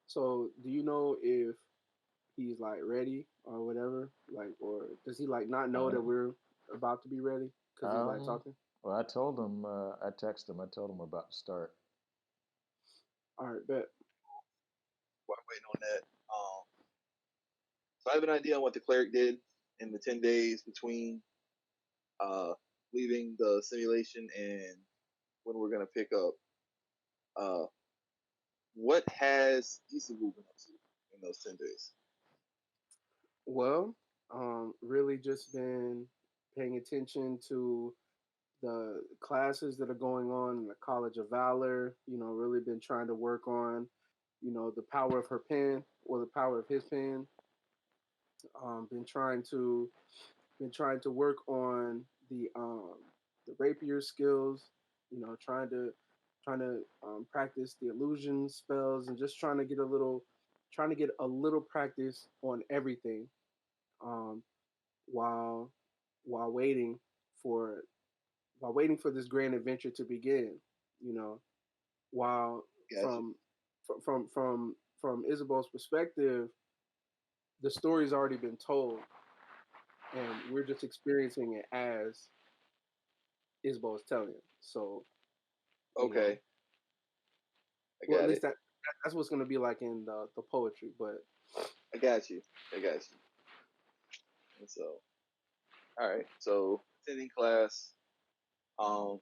So, do you know if he's like ready or whatever? Like, or does he like not know Uh, that we're about to be ready because he's like um, talking? well, I told him, I texted him, I told him we're about to start. All right, bet. While waiting on that, so I have an idea on what the cleric did in the 10 days between uh, leaving the simulation and when we're gonna pick up. Uh, what has Isabu been up to in those 10 days? Well, really just been paying attention to the classes that are going on in the College of Valor. Really been trying to work on, the power of her pen or the power of his pen. Been trying to work on the rapier skills. Trying to practice the illusion spells and just trying to get a little practice on everything. Um, while while waiting for this grand adventure to begin. You know, while Gotcha. from Isabel's perspective, the story's already been told, and we're just experiencing it as Isabel is telling it. So, you know, Okay, I well, at got least it. that's what's going to be like in the poetry. But I got you. I got you. And so, all right. So, attending class. Um,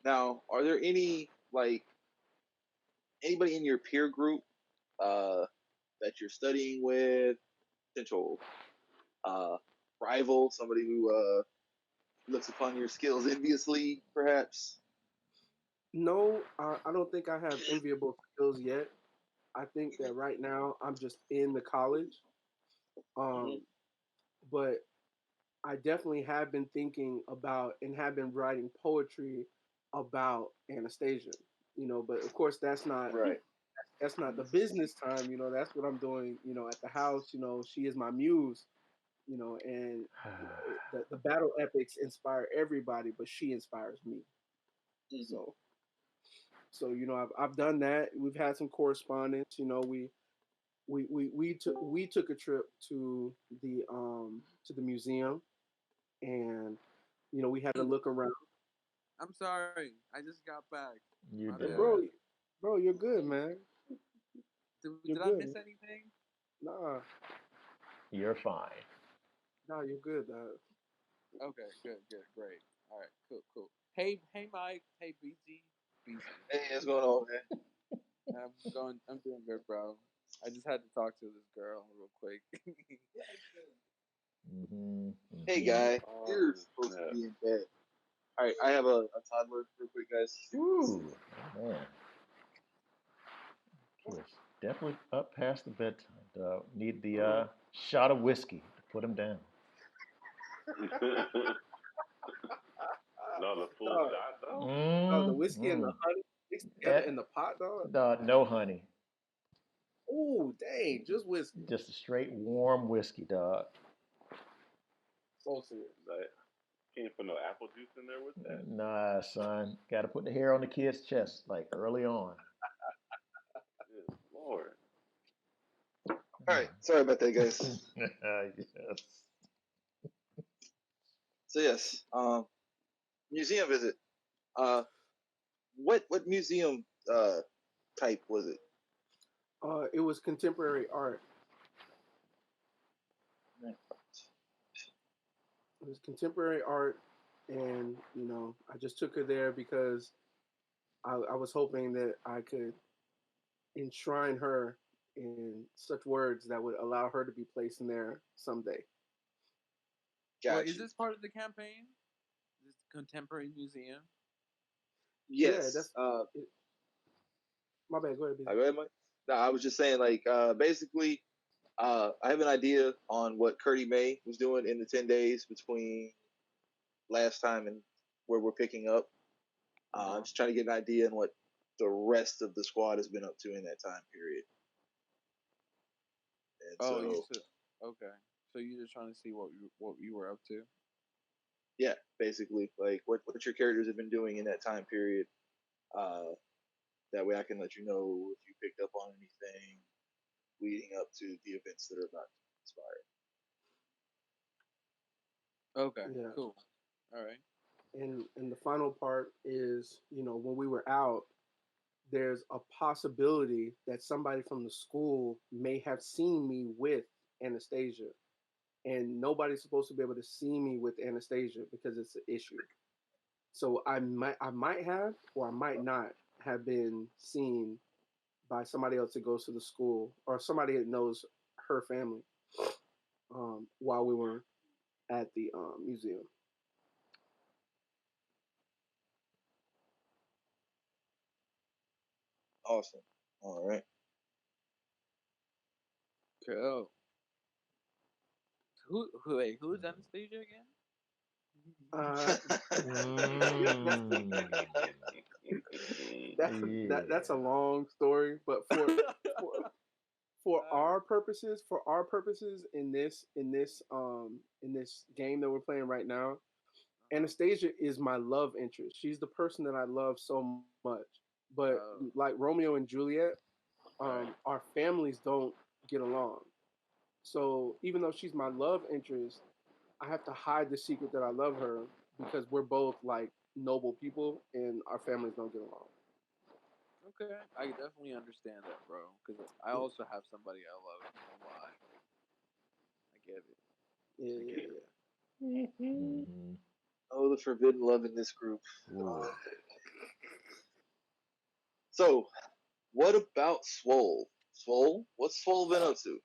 Now, are there any like anybody in your peer group uh that you're studying with, potential uh rival, somebody who looks upon your skills enviously, perhaps? no, I don't think I have enviable skills yet. I think that right now I'm just in the college. Mm-hmm. Um, but I definitely have been thinking about and have been writing poetry about Anastasia. But of course Right. that's not the business time. That's what I'm doing. At the house. She is my muse. And the battle epics inspire everybody, but she inspires me. Mm-hmm. So I've done that. We've had some correspondence. We took a trip to the museum, and we had to look around. I'm sorry. I just got back. You're My Hey, bad. good. bro, you're good, man. Did You're I miss good. anything? Nah, You're fine. nah, you're good. Okay, good, good, great. All right, cool, cool. Hey, Mike. Hey, BG. Hey, what's going on, man? I'm doing good, bro. I just had to talk to this girl real quick. Mm-hmm. Hey, Mm-hmm. guy, you're Oh supposed to snap! be in bed. All right, I have a toddler, real quick, guys. Stick with us. Ooh, man. Kids definitely up past the bedtime. Need the shot of whiskey to put him down. No, the full Dog, shot though. dog, the whiskey and the Mm-hmm. honey mixed together Eh, in the pot, dog. no honey. Ooh, dang, just whiskey. Just a straight warm whiskey, dog. So serious. Like, can't put no apple juice in there with that. Nah, son. Got to put the hair on the kid's chest like early on. Good lord. All right, sorry about that, guys. Yes. So yes, museum visit. Uh, what museum type was it? It was contemporary art. It was contemporary art, and I just took her there because I was hoping that I could enshrine her in such words that would allow her to be placed in there someday. Wait, Got is you. this part of the campaign? This contemporary museum? Yeah, Yes. that's it, my bad. Go ahead, busy. Go ahead, Mike. No, I was just saying, like, basically, I have an idea on what Curdy May was doing in the 10 days between last time and where we're picking up. Uh I'm huh. just trying to get an idea on what the rest of the squad has been up to in that time period. And Oh, you so, said okay. So you're just trying to see what you were up to. yeah, basically, like what your characters have been doing in that time period. Uh, That way, I can let you know if you picked up on anything leading up to the events that are about to transpire. Okay, Yeah. cool. All right. And the final part is, when we were out, there's a possibility that somebody from the school may have seen me with Anastasia, and nobody's supposed to be able to see me with Anastasia because it's an issue. So I might have, or I might not have been seen by somebody else that goes to the school, or somebody that knows her family, while we were at the museum. Awesome. All right. Cool. Wait, who's Anastasia again? Uh, Mm. that's a Yeah. long story, but for for Alright. our purposes in this game that we're playing right now, Uh-huh. Anastasia is my love interest. She's the person that I love so much. But Oh. like Romeo and Juliet, Right. our families don't get along. So even though she's my love interest, I have to hide the secret that I love her because we're both like noble people and our families don't get along. Okay. I definitely understand that, bro. Because I Yeah, also have somebody I love. No lie. I get it. yeah, I yeah, get it. yeah. Mhm. Oh, the forbidden love in this group. Ooh. So, what about Swole? Swole? What's Swole been up to?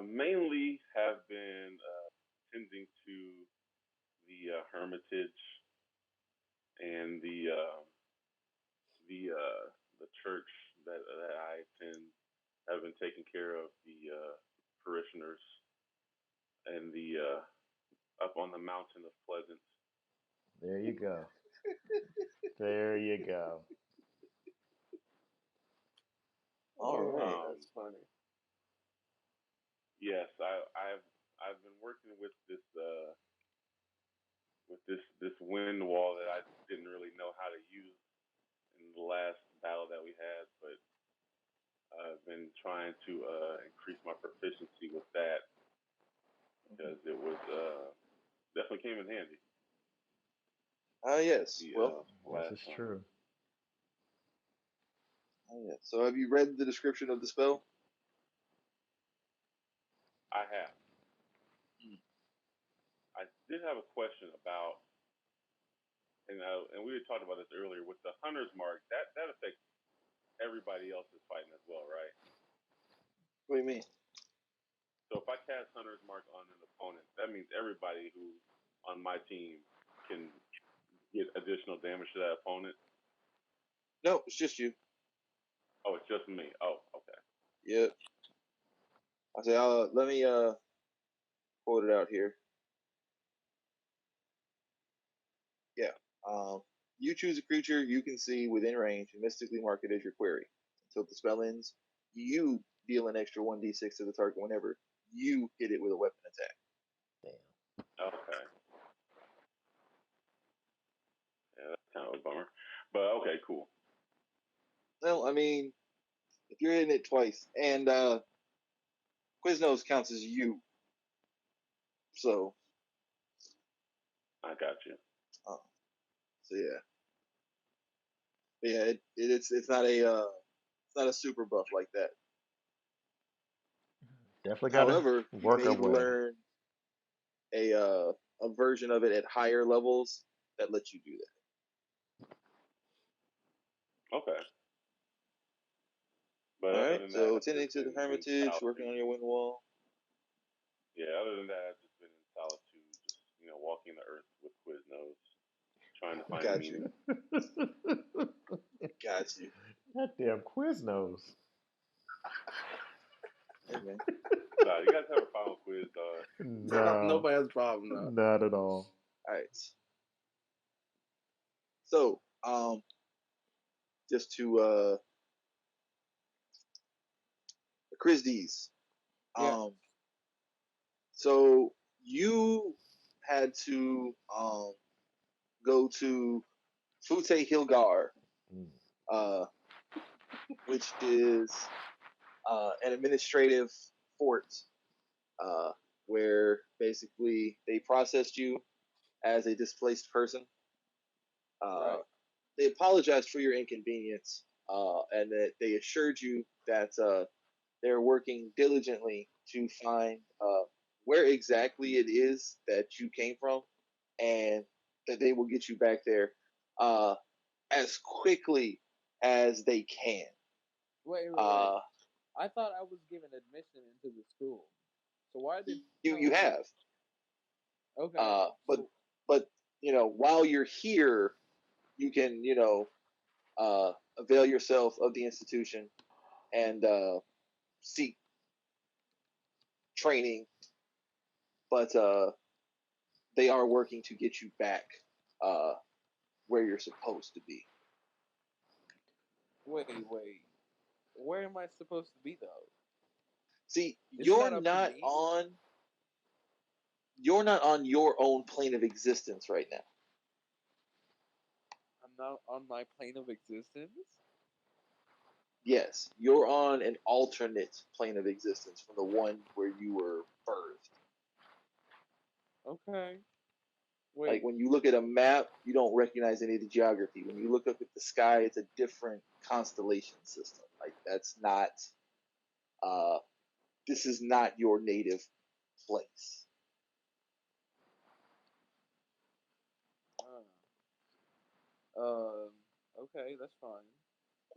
Mainly have been tending to the hermitage and the church that I attend. Have been taking care of the parishioners and the up on the mountain of Pleasance. There you go. There you go. All Oh, right. Um, that's funny. yes, I've been working with this wind wall that I didn't really know how to use in the last battle that we had, but I've been trying to increase my proficiency with that because it was definitely came in handy Ah, yes. the Well, This last is time. true. ah, yes. So, have you read the description of the spell? I have. I did have a question about, and we had talked about this earlier with the hunter's mark. That affects everybody else is fighting as well, right? What do you mean? So if I cast hunter's mark on an opponent, that means everybody who on my team can get additional damage to that opponent. No, it's just you. Oh, it's just me. Oh, okay. Yep. I say, let me quote it out here. Yeah. Um, you choose a creature you can see within range and mystically mark it as your query. Until the spell ends, you deal an extra 1d6 to the target whenever you hit it with a weapon attack. Damn. Okay. Yeah, that's kind of a bummer. But okay, cool. Well, I mean, if you're hitting it twice, and Quiznos counts as you, so I got you. uh, so yeah, yeah, it's not a it's not a super buff like that. Definitely got to However, you work our may way. learn a version of it at higher levels that lets you do that. Okay. But All other right, than that, so I've tending just to the been in hermitage, working solitude. on your wind wall. Yeah, other than that, I've just been in solitude, just walking the earth with Quiznos, trying to find Got you, meaning. got you. That damn Quiznos. Hey man. Nah, you guys have a final quiz, dog. No, Nah, nobody has a problem though. not at all. All right. So, just to Chris Yeah. um, so you had to go to Fute Hilgar Mm. uh, which is an administrative fort uh, where basically they processed you as a displaced person. Uh, Right. they apologized for your inconvenience and that they assured you that they're working diligently to find where exactly it is that you came from and that they will get you back there uh, as quickly as they can. Wait. Uh, I thought I was given admission into the school. So why are they you telling me? have, Okay. but So but while you're here, you can avail yourself of the institution and seek training, but they are working to get you back uh, where you're supposed to be. wait. Where am I supposed to be though? See, Isn't that up to me? you're not on your own plane of existence right now. I'm not on my plane of existence. Yes, you're on an alternate plane of existence from the one where you were birthed. Okay. Like Wait. when you look at a map, you don't recognize any of the geography. When you look up at the sky, it's a different constellation system. Like that's not uh this is not your native place. Uh, um. Okay, that's fine.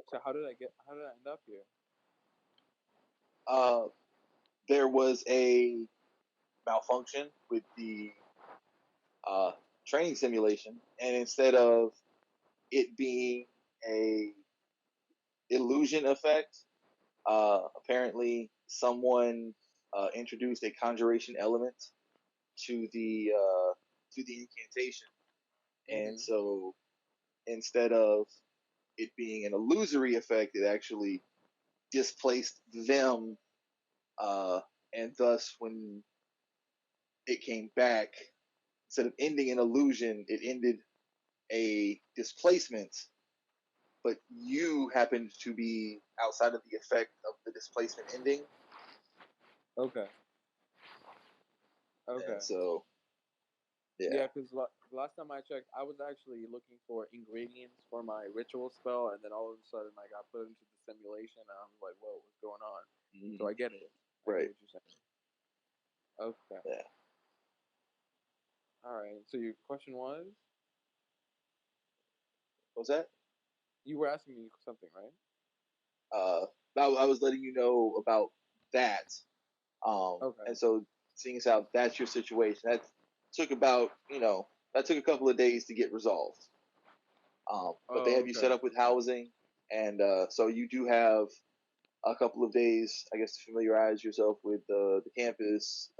So how did I end up here? Uh there was a malfunction with the uh training simulation, and instead of it being a illusion effect, apparently someone introduced a conjuration element to the incantation, and Mm-hmm. so instead of it being an illusory effect, it actually displaced them, uh, and thus when it came back, instead of ending an illusion, it ended a displacement. But you happened to be outside of the effect of the displacement ending, Okay. Okay. and so yeah. Yeah, because last time I checked, I was actually looking for ingredients for my ritual spell, and then all of a sudden I got put into the simulation, and I was like, "Whoa, what's going on?" So Mhm. I get it. I get Right. what you're saying. Okay. Yeah. All right. So your question was, What was that? you were asking me something, right? Uh, I was letting you know about that. Okay. And so seeing as how that's your situation, took about, that took a couple of days to get resolved. But they Oh, have you set okay. up with housing, and so you do have a couple of days, I guess, to familiarize yourself with the campus.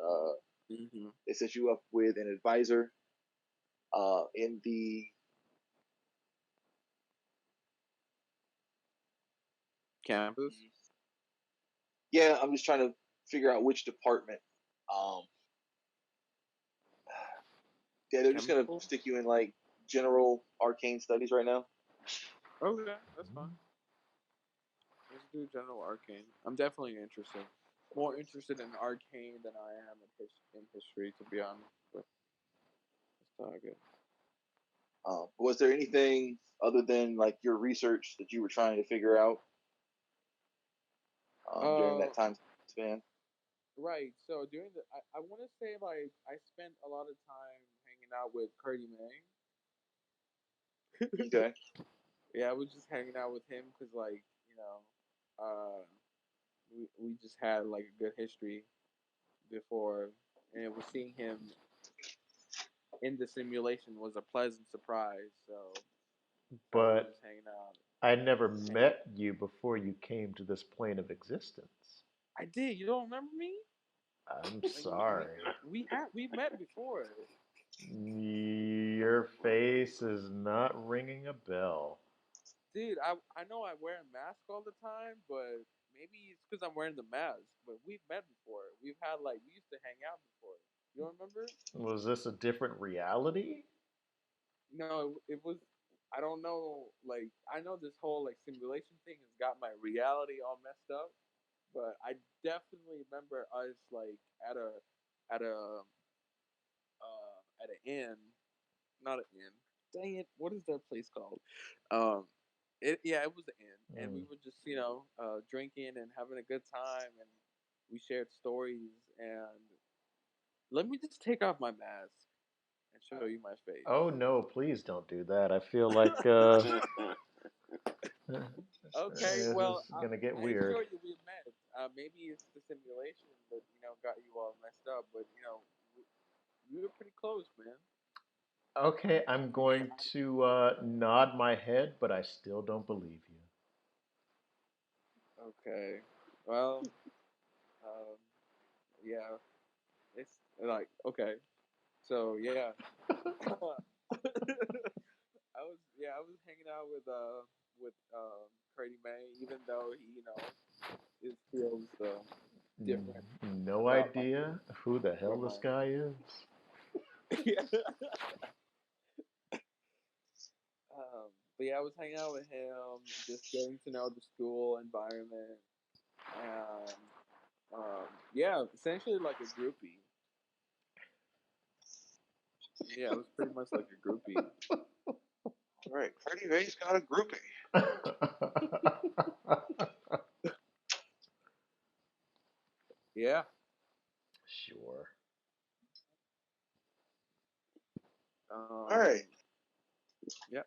Mm-hmm. They set you up with an advisor in the. Campus. Yeah, I'm just trying to figure out which department. Um, yeah, they're just gonna Chemical. stick you in like general arcane studies right now. Okay, that's fine. Mm. Let's do general arcane. I'm definitely interested. More interested in arcane than I am in history, to be honest. But it's all good. Was there anything other than like your research that you were trying to figure out during Uh, that time span? right. So during I want to say like I spent a lot of time hanging out with Curdy May. Okay. Yeah, I was just hanging out with him because like we just had like a good history before, and it was seeing him in the simulation was a pleasant surprise. So I was But just hanging out. I never Hanging. met you before you came to this plane of existence. I did. You don't remember me? I'm Like sorry. we met before. Your face is not ringing a bell. Dude, I know I wear a mask all the time, but maybe it's because I'm wearing the mask. But we've met before. We've had like we used to hang out before. You don't remember? Was this a different reality? No, it was. I don't know. Like I know this whole like simulation thing has got my reality all messed up, but I definitely remember us like at a at an inn, not an inn. Dang it, what is that place called? Um, it was an inn, and we Mm. were just drinking and having a good time, and we shared stories. And let me just take off my mask and show you my Oh face. no, please don't do that. I feel like Okay, this well, is gonna get I ain't weird. sure you we met. Maybe it's the simulation that got you all messed up, but we were pretty close, man. Okay, I'm going to nod my head, but I still don't believe you. Okay, well, um, yeah, it's like okay, so yeah, I was hanging out with Curdy May, even though he it feels different No about my idea who the hell from this guy is. yeah. But yeah, I was hanging out with him, just getting to know the school environment, and yeah, essentially like a groupie. Yeah, it was pretty much like a groupie. All right, Freddie Ray's got a groupie. Yeah. Sure. All right, Um. Yeah.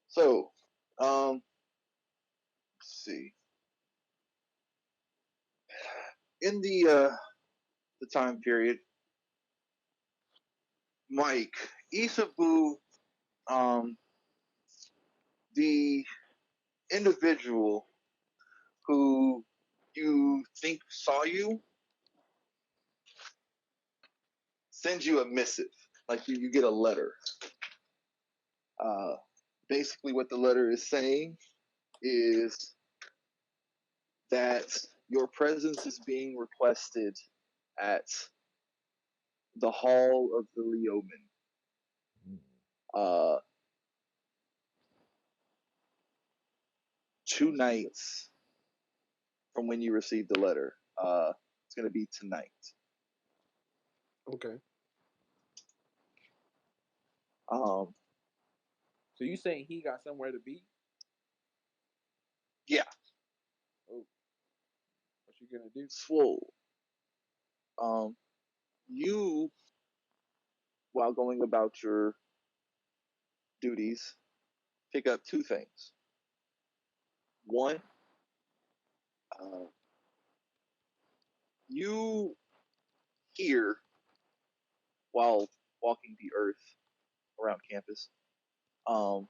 so let's see. In the time period, Mike Isabu, um, the individual who you think saw you sends you a missive. Like you get a letter. Uh, Basically, what the letter is saying is that your presence is being requested at the Hall of the Leoman. Uh, 2 nights from when you received the letter. It's going to be tonight. Okay. Um, So you saying he got somewhere to be? yeah, Oh, what you gonna do? swole. Um, you, while going about your duties, pick up two things. One, uh, you hear while walking the earth around campus um,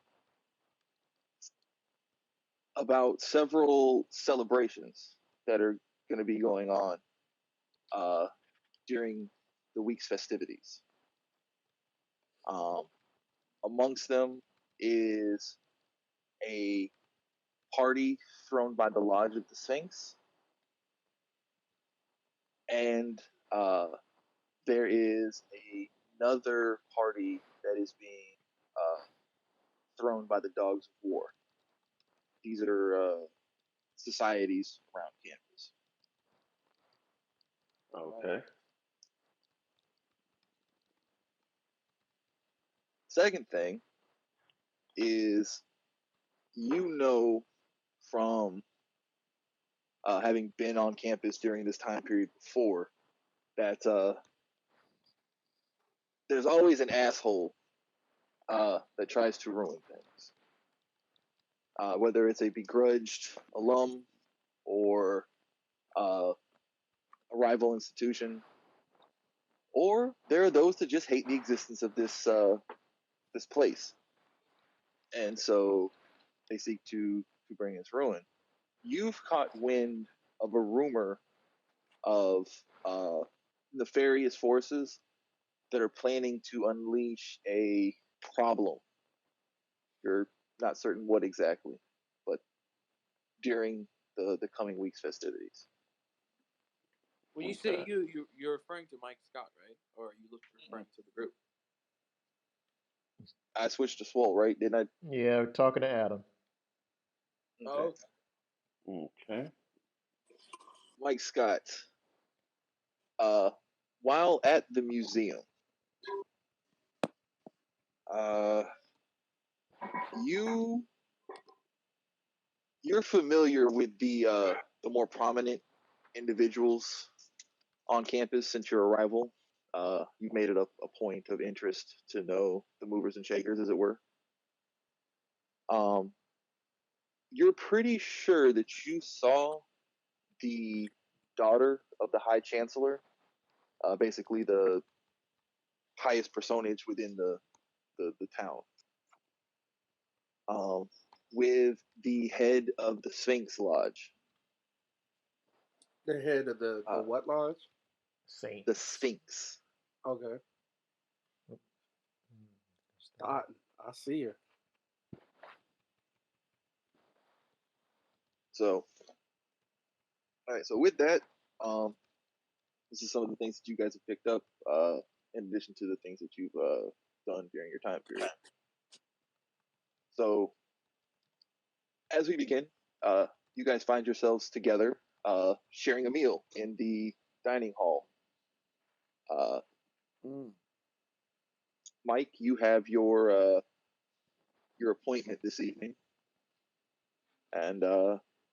about several celebrations that are going to be going on uh, during the week's festivities. Um, Amongst them is a party thrown by the Lodge of the Sphinx, and uh, there is another party that is being thrown by the Dogs of War. These are societies around campus. Okay. Second thing is you know from having been on campus during this time period before that there's always an asshole that tries to ruin things. Whether it's a begrudged alum or uh, a rival institution, or there are those that just hate the existence of this place, and so they seek to bring its ruin. You've caught wind of a rumor of uh, nefarious forces that are planning to unleash a problem. You're not certain what exactly, but during the coming week's festivities. When you say Okay. you're referring to Mike Scott, right? Or are you referring to the group? I switched to Swole, right? Didn't Yeah, talking to Adam. I? Okay. Oh, Okay. Mike Scott. Uh, while at the museum, uh, you you're familiar with the more prominent individuals on campus since your arrival. You've made it a point of interest to know the movers and shakers, as it were. Um, you're pretty sure that you saw the daughter of the High Chancellor, basically the highest personage within the town, um, with the head of the Sphinx Lodge. The head of the Uh, what lodge? the Saints. Sphinx. Okay, Mm, I I see her. So, all right. So with that, um, this is some of the things that you guys have picked up, in addition to the things that you've done during your time period. So, as we begin, you guys find yourselves together, sharing a meal in the dining hall. Uh, mm. Mike, you have your appointment this evening, and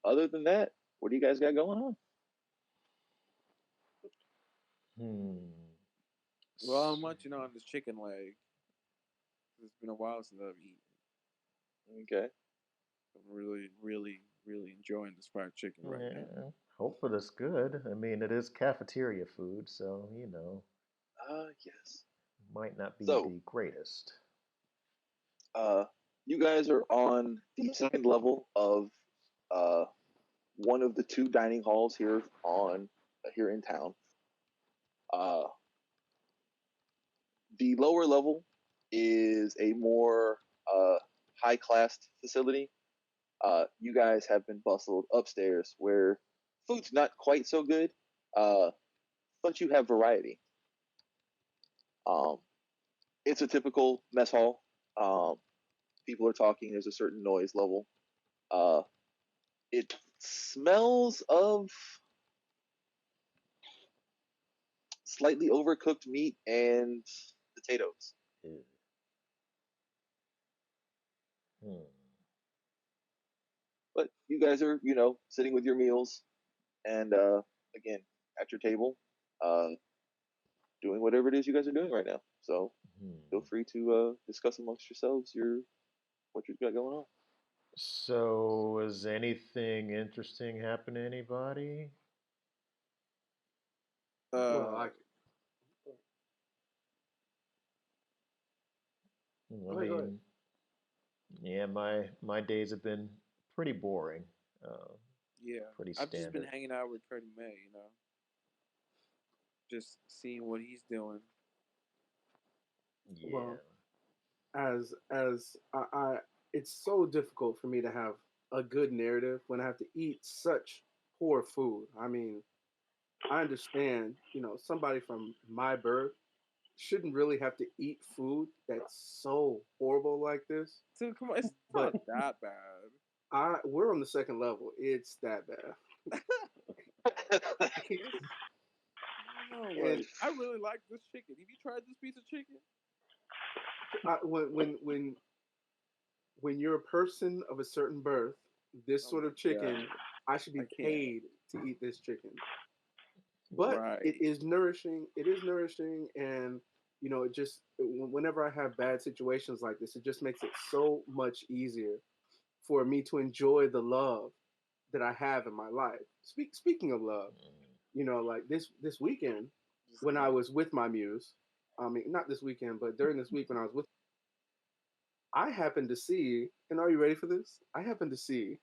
other than that, what do you guys got going on? Hmm. Well, I'm munching on this chicken leg. It's been a while since I've eaten. Okay. I'm really, really, really enjoying this fried chicken right now. Yeah, hopefully it's good. I mean, it is cafeteria food, so Yes. might not be So, the greatest. uh, you guys are on the second level of uh one of the two dining halls here in town. Uh, the lower level is a more uh high class facility. You guys have been bustled upstairs where food's not quite so good, uh, but you have variety. Um, it's a typical mess hall. Um, people are talking. There's a certain noise level. Uh, it smells of slightly overcooked meat and potatoes. Ew. Hmm. But you guys are, sitting with your meals and again at your table, uh, doing whatever it is you guys are doing right now. So feel Hmm. free to discuss amongst yourselves what you've got going on. So, is anything interesting happen to anybody? Well, Uh, I I go ahead. Go ahead. mean, yeah, my days have been pretty boring, uh, yeah. pretty I've just been standard. hanging out with Freddie May, just seeing what he's doing. Yeah. Well, as I it's so difficult for me to have a good narrative when I have to eat such poor food. I mean, I understand, somebody from my birth shouldn't really have to eat food that's so horrible like this. So come on, it's not But that bad. we're on the second level. It's that bad. I don't know, And like I really like this chicken. Have you tried this piece of chicken? when you're a person of a certain birth, this Oh sort my of god, chicken, I should I be can't. paid to eat this chicken. But it Right. is nourishing. It is nourishing, and it just whenever I have bad situations like this, it just makes it so much easier for me to enjoy the love that I have in my life. Speaking of love, like this weekend Just when I like was with my muse, I mean not this weekend, but during this week when I was with, I happened to see, and are you ready for this? I happened to see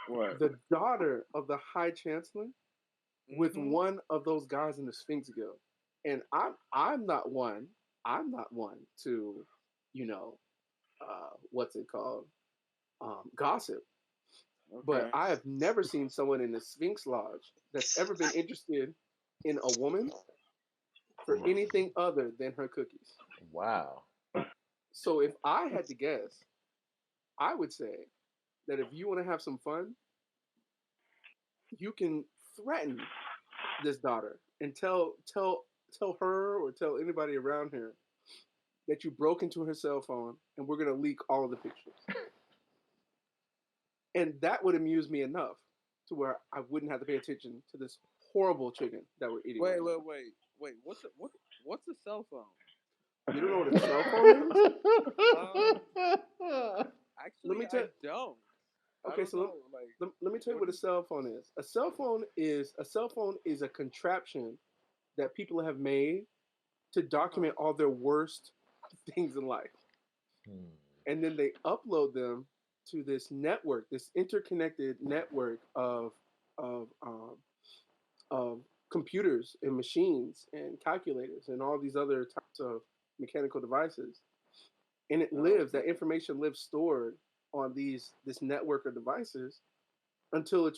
what? the daughter of the High Chancellor with Mm-hmm. one of those guys in the Sphinx Guild, and I'm not one. I'm not one to, you know, what's it called, gossip. But Okay. I have never seen someone in the Sphinx Lodge that's ever been interested in a woman for Mm. anything other than her cookies. Wow. So if I had to guess, I would say that if you want to have some fun, you can threaten this daughter and tell her or tell anybody around her that you broke into her cell phone and we're gonna leak all of the pictures. And that would amuse me enough to where I wouldn't have to pay attention to this horrible chicken that we're eating Wait, right wait, now. wait, wait. What's a cell phone? You don't know what a cell phone is? Um, Let actually, me I tell. don't. I Okay, don't so know. Like, let me tell you what what a is? cell phone is. A cell phone is a contraption that people have made to Uh huh. document all their worst things in life, Hmm. and then they upload them to this network, this interconnected network of of computers and machines and calculators and all these other types of mechanical devices. And it Oh, lives, that information lives stored on this network of devices until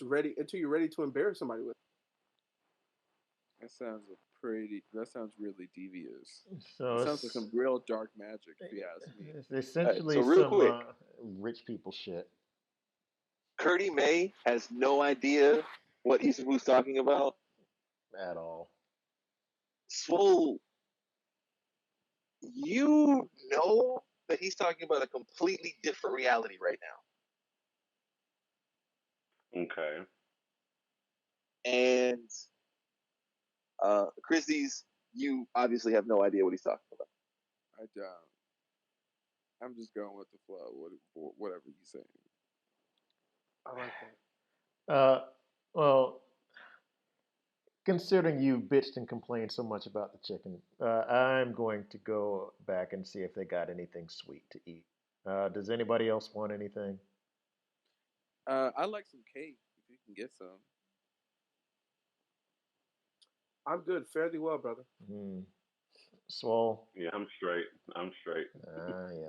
you're ready to embarrass somebody with that sounds a pretty. That sounds really devious. So That sounds like some real dark magic, if you ask me. it's All right. essentially So real some quick, rich people shit Curdy May has no idea what Isamu's talking about. at all. Swole, you know that he's talking about a completely different reality right Okay. now. And Christie's, you obviously have no idea what he's talking about. I don't. I'm just going with the flow. Whatever you say. it. I like that. Uh, well, considering you bitched and complained so much about the chicken, I'm going to go back and see if they got anything sweet to eat. Does anybody else want anything? I like some cake. If you can get some. I'm good. Fare thee well, brother. Hmm. Swole. Yeah, I'm straight. I'm straight.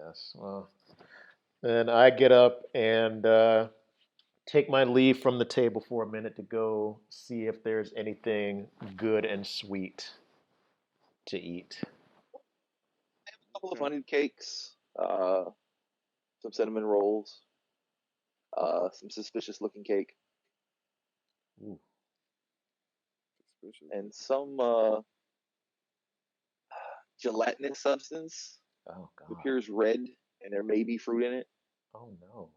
Yes. Well, then I get up and take my leave from the table for a minute to go see if there's anything good and sweet to eat. A couple of Okay. honey cakes, some cinnamon rolls, some suspicious looking cake, Ooh. Suspicious. and some gelatinous substance. Oh It God. appears red, and there may be fruit in it. Oh no.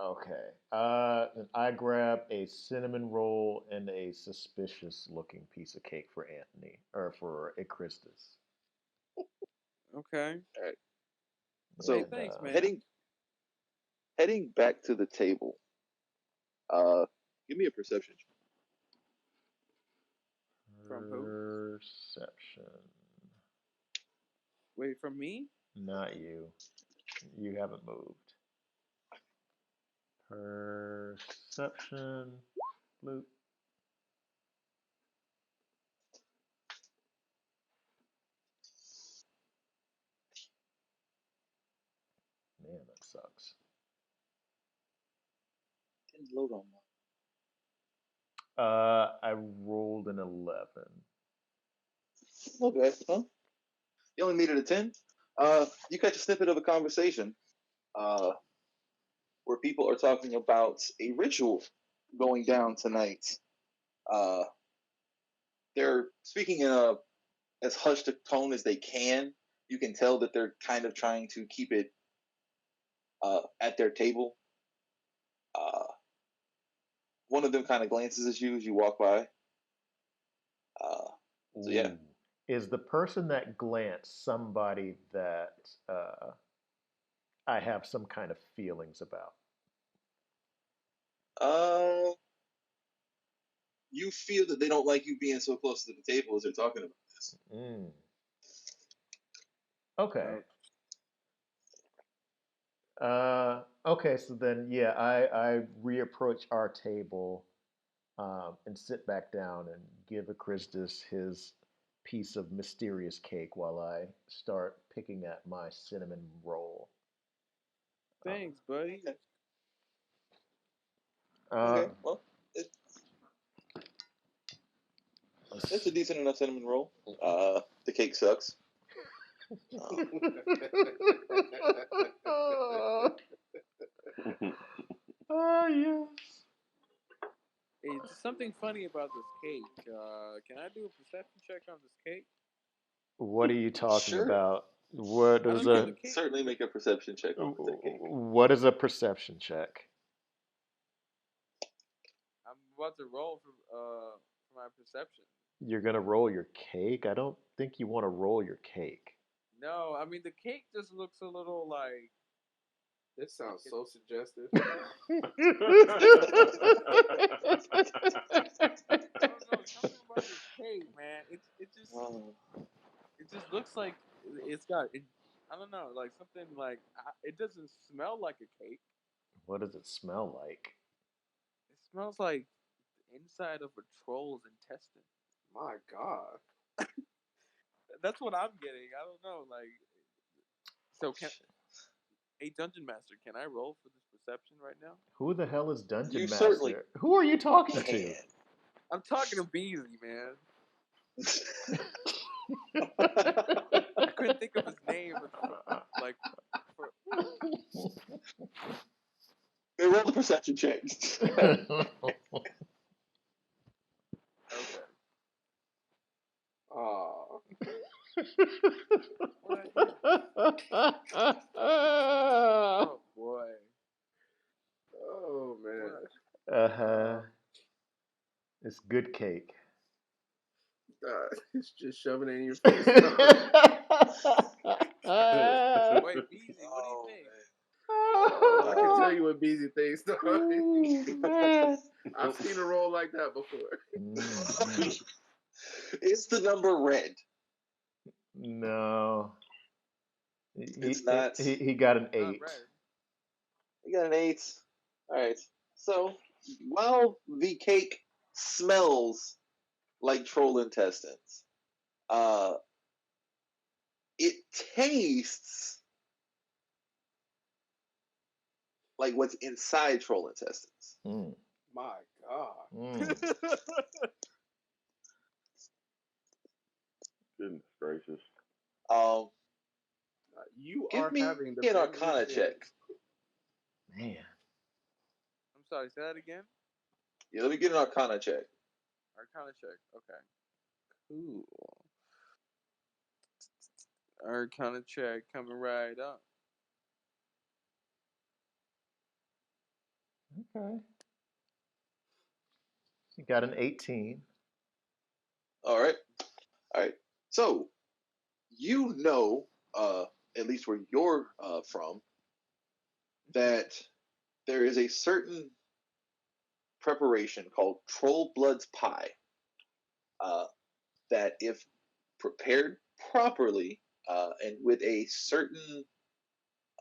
Okay. Then I grab a cinnamon roll and a suspicious looking piece of cake for Anthony or for Christus. Okay. All right. Hey, So And thanks, man. heading back to the table. Uh, give me a perception. From who? perception. Wait, from me? Not you. You haven't moved. Perception. Loop. Man, that sucks. Didn't load on I rolled an 11. mine. Okay. Well, you only needed a 10. You catch a snippet of a conversation uh, where people are talking about a ritual going down tonight. Uh, they're speaking in a as hushed a tone as they can. You can tell that they're kind of trying to keep it at their table. Uh, one of them kind of glances at you as you walk by. Uh, so yeah. Ooh. Is the person that glanced somebody that I have some kind of feelings about? Uh, you feel that they don't like you being so close to the table as they're talking about this. Mm. Okay. Oh, Okay, so then, yeah, I reapproach our table and sit back down and give Christus his piece of mysterious cake while I start picking at my cinnamon roll. Uh, thanks, buddy. Okay. uh, Okay. Well, it's let's a decent enough cinnamon roll. The cake sucks. Um, Ah, yes. Hey, there's something funny about this cake. Can I do a perception check on this cake? What are you talking sure, about? What I is don't know. you The a can cake. certainly make a perception check on the cake. what is a perception check? I'm about to roll for my perception. You're gonna roll your cake? I don't think you want to roll your cake. No, I mean the cake just looks a little like This it. sounds so suggestive. I don't know something about this cake, man. Um, It just looks like it's got it. I don't know, like something like it doesn't smell like a cake. What does it smell like? It smells like the inside of a troll's intestine. My God. That's what I'm getting. I don't know, like so can a dungeon master? Can I roll for this perception right now? Who the hell is you Dungeon certainly Master? Who are you talking to? can. I'm talking to Beezy, man. I couldn't think of his name, but like for They roll the perception check. okay. Oh, What I do? Oh boy. oh What? man. Uh-huh. It's good cake. It's just shoving it in your face, dog. Wait, Beezy, what do you Oh think? Oh, I can tell man. you what Beezy thinks, dog. Ooh, man. I've seen a roll like that before. Mm-mm. Is the number red? No. It's He, not. he got an Not 8. red. You got an 8. All right. So while the cake smells like troll intestines, uh, it tastes like what's inside troll intestines. Mm, My God. mm. Goodness gracious. Um, You give are me having the an best Arcana check. experience. Man. I'm sorry, say that again. Yeah, let me get an Arcana check. Arcana check. Okay. Cool. Arcana check coming right up. Okay. He got an 18. All right. All right. So you know, at least where you're from, that there is a certain preparation called troll blood's pie. Uh, that if prepared properly and with a certain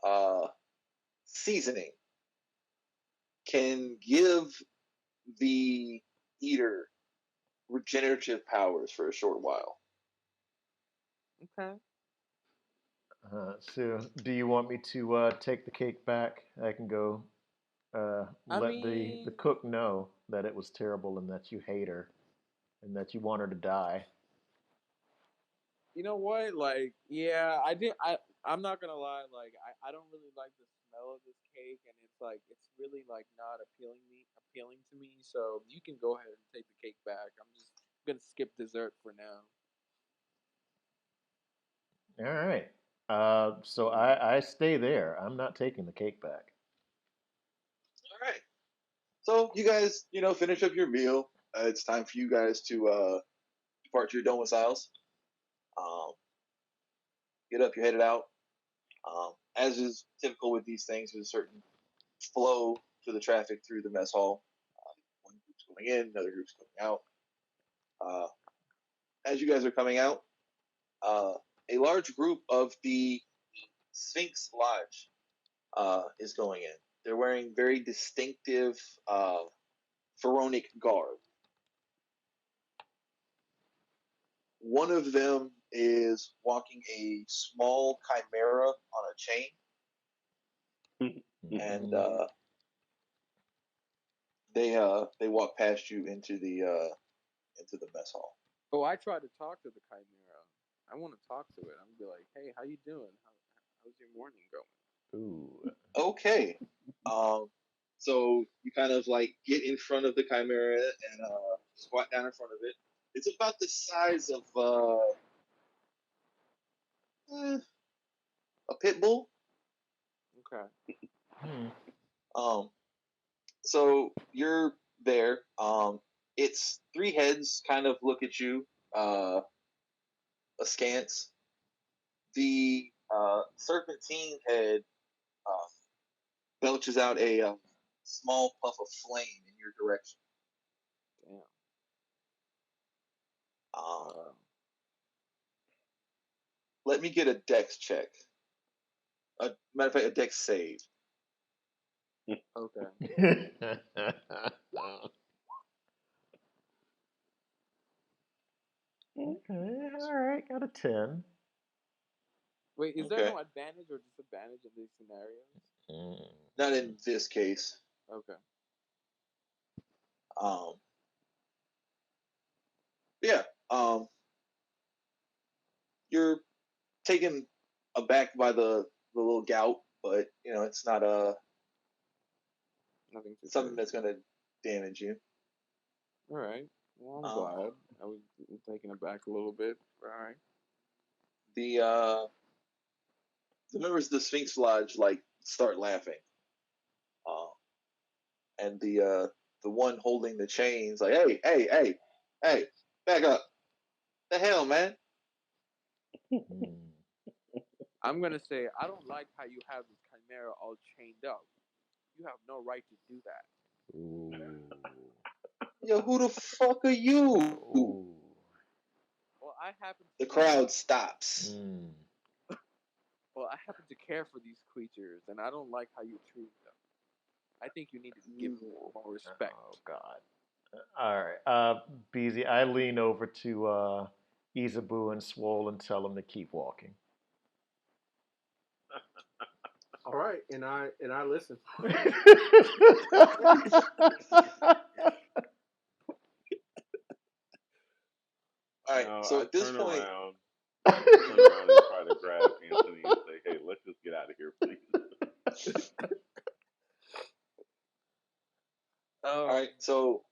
uh, seasoning, can give the eater regenerative powers for a short while. Okay. So, do you want me to take the cake back? I can go I let the mean, cook know that it was terrible and that you hate her and that you want her to die. you know what? Like, yeah, I did. I'm not gonna lie. Like, I don't really like the smell of this cake, and it's like it's really like not appealing to me. So you can go ahead and take the cake back. I'm just gonna skip dessert for now. All right. So I stay there. I'm not taking the cake back. All right. So you guys, finish up your meal. It's time for you guys to depart to your domiciles. Um, get up, you're headed out. As is typical with these things, there's a certain flow to the traffic through the mess hall. One group's going in, another group's going out. Uh, as you guys are coming out, uh, a large group of the Sphinx Lodge is going in. They're wearing very distinctive pharaonic garb. One of them is walking a small chimera on a chain, and Mm. they walk past you into the mess hall. Oh, I tried to talk to the chimera. I want to talk to it. I'm gonna be like, hey, how you doing? How's your morning going? Ooh. Okay. Um, so you kind of like get in front of the chimera and squat down in front of it. It's about the size of a pit bull. Okay. Hmm. Um, so you're there. Its three heads kind of look at you askance. The serpentine head uh, belches out a small puff of flame in your direction. Damn. Um, Uh, let me get a dex check. Matter of fact, a dex save. okay. Okay, all right, got a 10. Wait, is there Okay. no advantage or disadvantage in these scenarios? Mm. Not in this case. Okay. Um, yeah. You're taken aback by the little gout, but you know it's not Nothing too something crazy. that's gonna damage you. All right. Well, I'm Um, glad. I was taken aback a little bit. All right. the the members of the Sphinx Lodge like start laughing. Uh, and the one holding the chains like, hey, back up. The hell, man. Mm. I'm gonna say I don't like how you have this chimera all chained up. You have no right to do that. Ooh. Yo, who the fuck are you? Ooh. Well, I happen The to be. crowd stops. Mm. Well, I happen to care for these creatures, and I don't like how you treat them. I think you need to give them more respect. Oh God. All right. Beezy, I lean over to Isabu and Swole and tell them to keep walking. All right, and I listen. All right. Now So I at this point, turn around and try to grab Anthony and say, "Hey, let's just get out of here, please." all Oh, right. So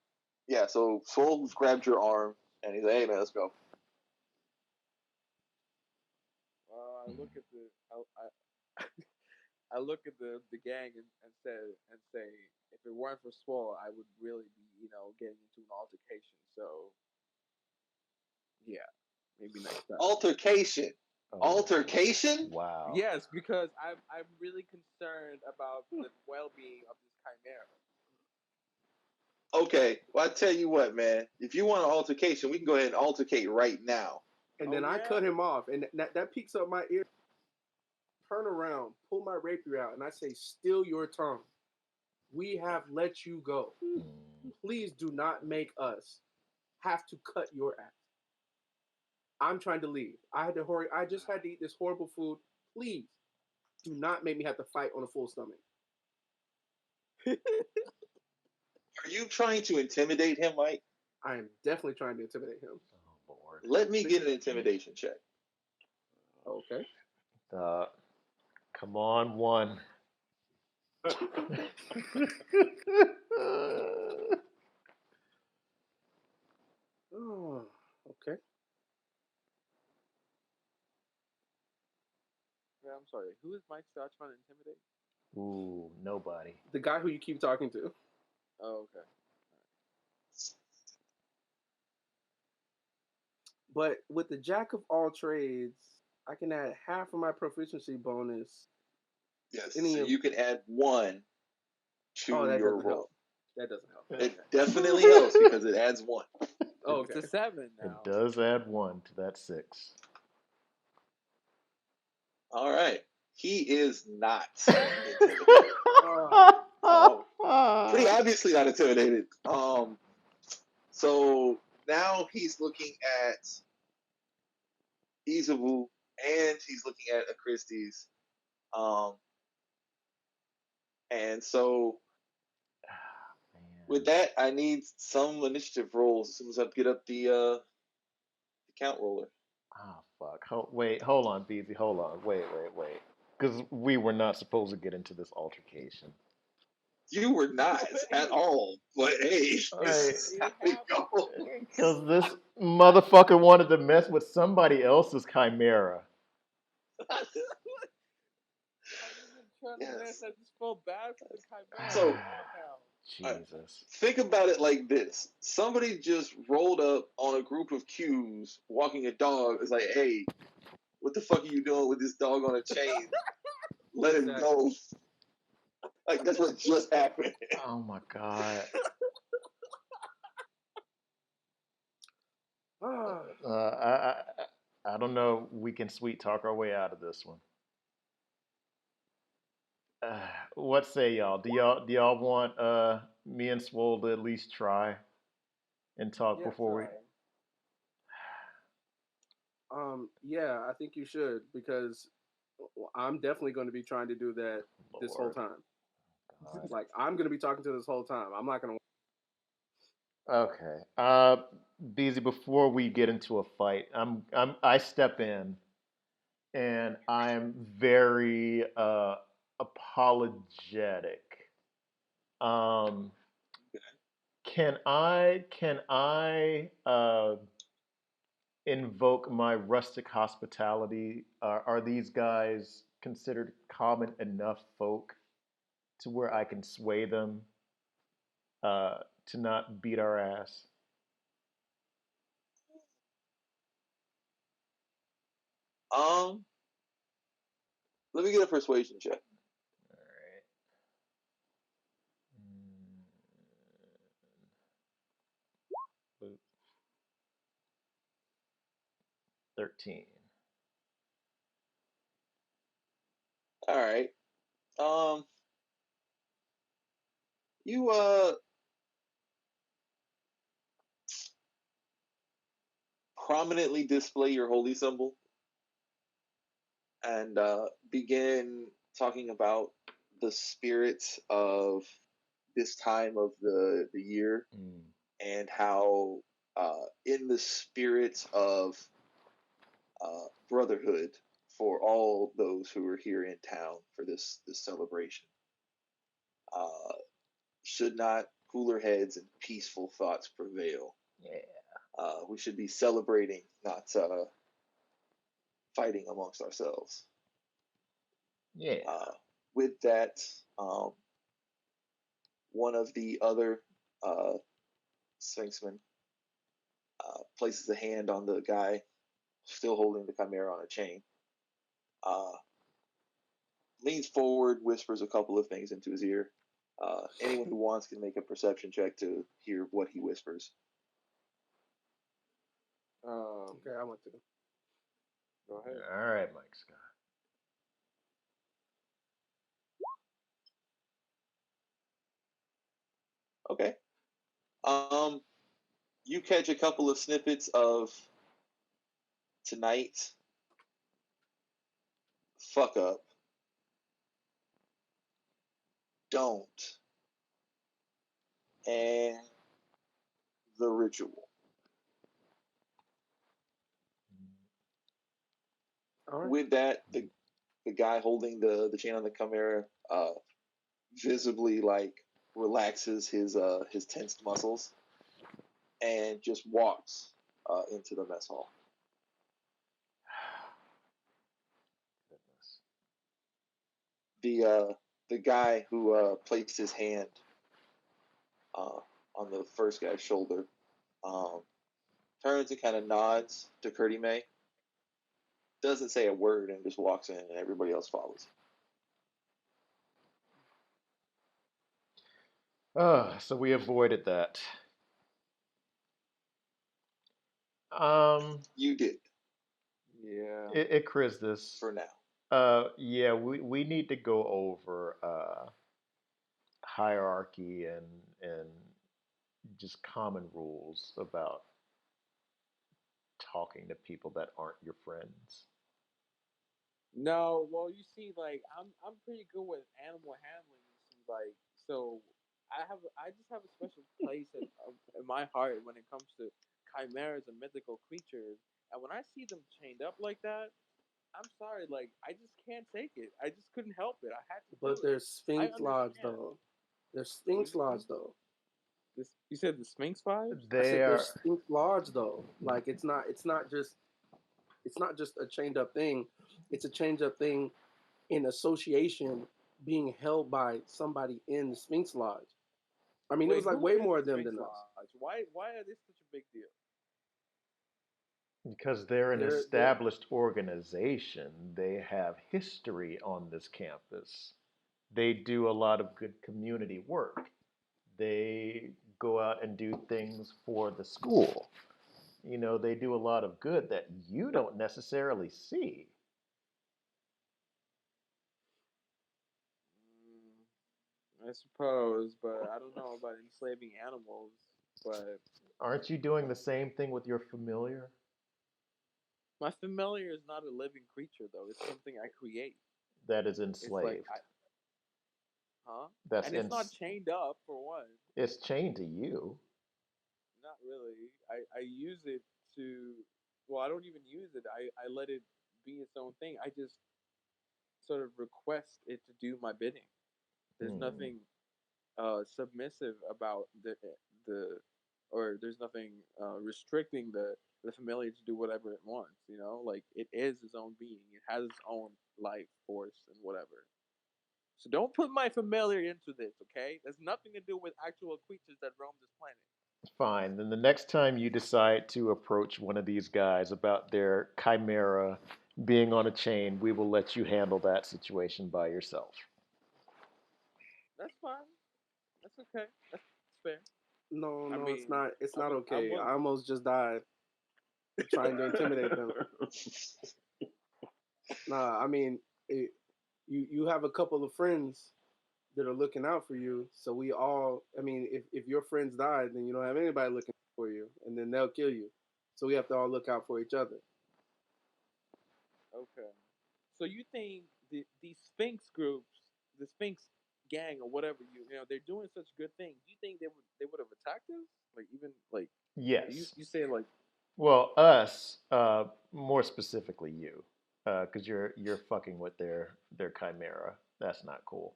yeah. So Soul grabbed your arm and he's like, "Hey man, let's go." I look at I look at the gang and say, if it weren't for Swole, I would really be, getting into an altercation. So yeah, maybe next time. Altercation. Oh, Altercation. wow. Yes, because I'm really concerned about the well being of this chimera. Okay. Well, I tell you what, man. If you want an altercation, we can go ahead and altercate right now. And Oh then I yeah. cut him off, and that peaks up my ear. Turn around, pull my rapier out, and I say, "Still your tongue. We have let you go. Mm. Please do not make us have to cut your ass. I'm trying to leave. I had to hurry. I just had to eat this horrible food. Please do not make me have to fight on a full stomach." Are you trying to intimidate him, Mike? I am definitely trying to intimidate him. Oh Lord. Let me get an intimidation check. Okay. Uh, come on, one. Oh, okay. Yeah, I'm sorry. Who is Mike Stott trying to intimidate? Ooh, nobody. The guy who you keep talking to. Oh, okay. But with the jack of all trades, I can add half of my proficiency bonus to Yes. any So of. you can add one Oh, to that your doesn't help. roll. That doesn't help. It Okay. definitely helps because it adds one. Oh, It's okay. a 7 It now. does add one to that 6. All right. He is not intimidated. Oh, Pretty obviously not intimidated. So now he's looking at Izawu and he's looking at a Christie's. Um, and so with Man. that, I need some initiative rolls as soon as I get up the count roller. Ah, fuck. Wait, hold on, BZ. Hold on. Wait. Because we were not supposed to get into this altercation. You were not at all. But hey, this Right. is how It it happened. goes. Because this motherfucker wanted to mess with somebody else's chimera. I wasn't trying to mess. Yes. I just felt bad for the chimera. So Come on now. Jesus. think about it like this: somebody just rolled up on a group of Qs walking a dog. It's like, hey, what the fuck are you doing with this dog on a chain? Let him Exactly. go. Like that's what just happened. Oh my god. Ah, I don't know. We can sweet talk our way out of this one. Uh, what say y'all? Do y'all want me and Swole to at least try and talk Yeah, before we? try. yeah, I think you should because I'm definitely going to be trying to do that this whole Lord time. God. Like I'm going to be talking to this whole time. I'm not going to. Okay. Beezy, before we get into a fight, I step in and I'm very apologetic. Um, can I invoke my rustic hospitality? Are these guys considered common enough folk to where I can sway them uh, to not beat our ass? Um, let me get a persuasion check. All right. 13. All right. Um, you prominently display your holy symbol and begin talking about the spirits of this time of the year Mm. and how in the spirit of brotherhood for all those who are here in town for this celebration uh, should not cooler heads and peaceful thoughts prevail. Yeah. We should be celebrating, not fighting amongst ourselves. Yeah. Uh, with that, um, one of the other uh, Sphinxmen places a hand on the guy still holding the chimera on a chain, uh, leans forward, whispers a couple of things into his ear. Anyone who wants can make a perception check to hear what he whispers. Um, Okay, I want to. go ahead. All right, Mike Scott. Okay. Um, you catch a couple of snippets of tonight, fuck up, don't, and the ritual. All right. With that, the guy holding the chain on the chimera visibly like relaxes his tensed muscles and just walks into the mess hall. Goodness. The guy who placed his hand uh, on the first guy's shoulder um, turns and kind of nods to Curdy May, doesn't say a word, and just walks in, and everybody else follows. So we avoided that. Um, You did Yeah. Chris, this. for now. Yeah, we need to go over hierarchy and just common rules about talking to people that aren't your friends. No, well, you see, like I'm pretty good with animal handling. You see, like so, I just have a special place in my heart when it comes to chimeras and mythical creatures. And when I see them chained up like that, I'm sorry, like I just can't take it. I just couldn't help it. I had to But do it. there's I Sphinx lodge understand. though. There's What did Sphinx you say? lodge though. This you said the Sphinx vibes? I They said there's are. Sphinx lodge though. Like it's not just a chained up thing. It's a chained up thing in association being held by somebody in the Sphinx lodge. I mean, it was Wait, like who way is more the of them Sphinx than us. Lodge? Why are they such a big deal? Because they're an They're established organization, they have history on this campus. They do a lot of good community work. They go out and do things for the school. They do a lot of good that you don't necessarily see. I suppose, but I don't know about enslaving animals. But Aren't you doing the same thing with your familiar? my familiar is not a living creature, though. It's something I create. That is It's like enslaved. huh? That's And it's in, not chained up for one. it's chained to you. Not really. I use it to. Well, I don't even use it. I let it be its own thing. I just sort of request it to do my bidding. There's Hmm. nothing submissive about the or there's nothing restricting the familiar to do whatever it wants. Like it is its own being. It has its own life force and whatever. So don't put my familiar into this, okay? There's nothing to do with actual creatures that roam this planet. Fine. Then the next time you decide to approach one of these guys about their chimera being on a chain, we will let you handle that situation by yourself. That's fine. That's okay. That's fair. I no, no, mean, it's not. It's not I'm okay. willing. I almost just died trying to intimidate them. Nah, I mean, you have a couple of friends that are looking out for you. So we all, I mean, if your friends died, then you don't have anybody looking for you, and then they'll kill you. So we have to all look out for each other. Okay. So you think these Sphinx groups, the Sphinx gang or whatever they're doing such good things. You think they would have attacked us? Like even like you Yes. you say like Well, us, more specifically you, because you're fucking with their chimera. That's not cool.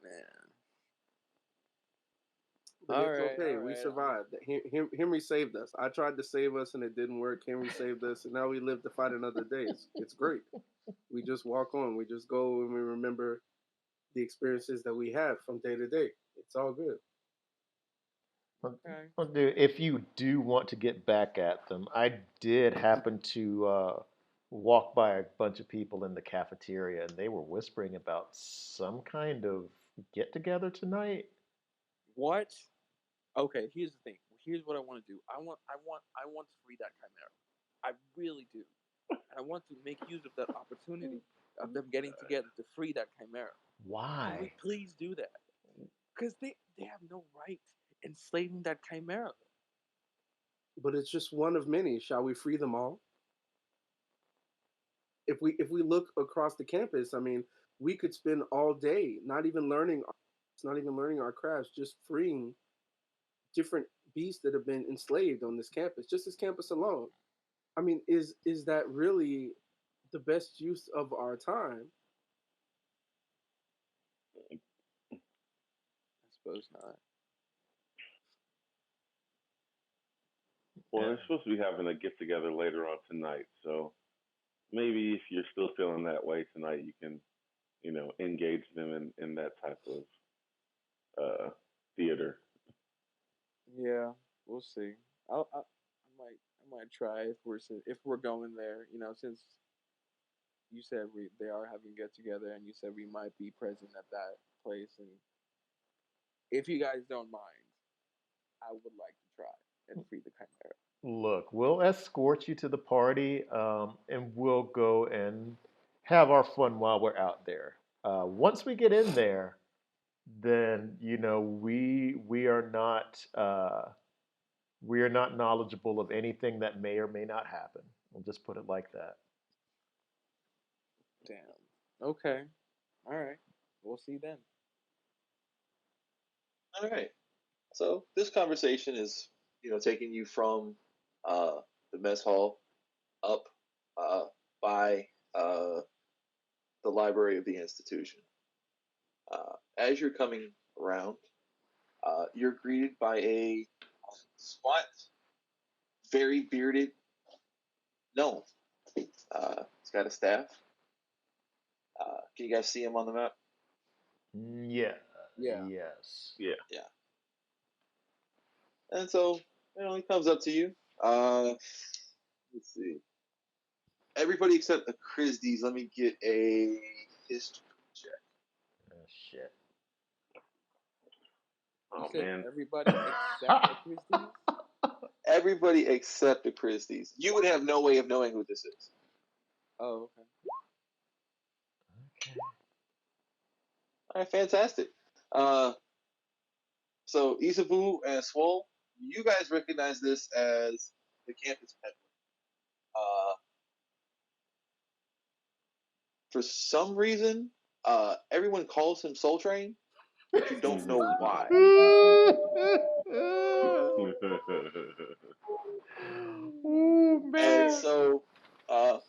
man. But it's All okay. We right. I'm survived. Henry saved us. I tried to save us and it didn't work. Henry saved us, and now we live to fight another day. It's great. We just walk on. We just go and we remember the experiences that we have from day to day. It's all good. Well, okay. well, dude, if you do want to get back at them, I did happen to walk by a bunch of people in the cafeteria, and they were whispering about some kind of get together tonight. What? Okay. Here's the thing. Here's what I want to do. I want to free that chimera. I really do. And I want to make use of that opportunity of them getting together to free that chimera. Can we Why? please do that? Because they have no right enslaving that chimera. But it's just one of many. Shall we free them all? If we look across the campus, I mean, we could spend all day not even learning our crafts, just freeing different beasts that have been enslaved on this campus, just this campus alone. I mean, is that really the best use of our time? I suppose not. Well, Eh, they're supposed to be having a get together later on tonight, so maybe if you're still feeling that way tonight, you can, engage them in that type of uh, theater. Yeah, we'll see. I might try if we're going there. Since you said they are having get together, and you said we might be present at that place, and if you guys don't mind, I would like to try and free the chimera. Look, we'll escort you to the party, and we'll go and have our fun while we're out there. Once we get in there, then we are not knowledgeable of anything that may or may not happen. We'll just put it like that. Damn. Okay. All right. We'll see then. All right. So this conversation is, taking you from uh, the mess hall up uh, by uh, the library of the institution. As you're coming around, you're greeted by a squat, very bearded gnome. He's got a staff. Can you guys see him on the map? Yeah. Yeah. Yes. Yeah. Yeah. And so, he comes up to you. Let's see. Everybody except the Christies, let me get a history check. Oh, shit. You Oh said man. everybody except the Christies? Everybody except the Christies. You would have no way of knowing who this is. Oh, okay. Okay. All right, fantastic. Uh, so Isavu and Swole, you guys recognize this as the campus peddler. Uh, for some reason, everyone calls him Soul Train, but you don't know why. Oh And man. so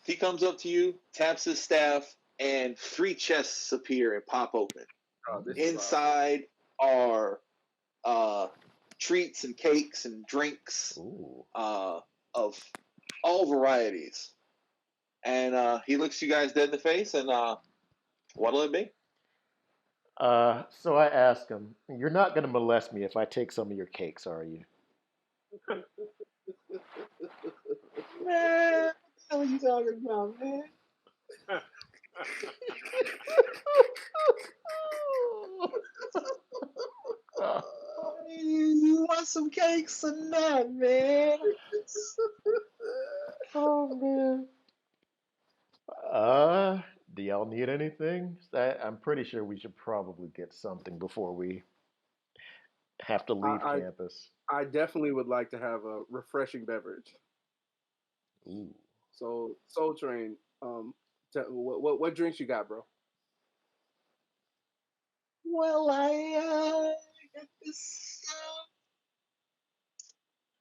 he comes up to you, taps his staff, and three chests appear and pop open. Oh, this is awesome. Inside are uh, treats and cakes and drinks Ooh. of all varieties. And he looks you guys dead in the face, and what'll it be? So I ask him, "You're not gonna molest me if I take some of your cakes, are you?" Man, what the hell are you talking about, man? You want some cakes or not, man? Oh man. Uh, do y'all need anything? I'm pretty sure we should probably get something before we have to leave I, campus. I definitely would like to have a refreshing beverage. Ooh. So Soul Train, what drinks you got, bro? Well, I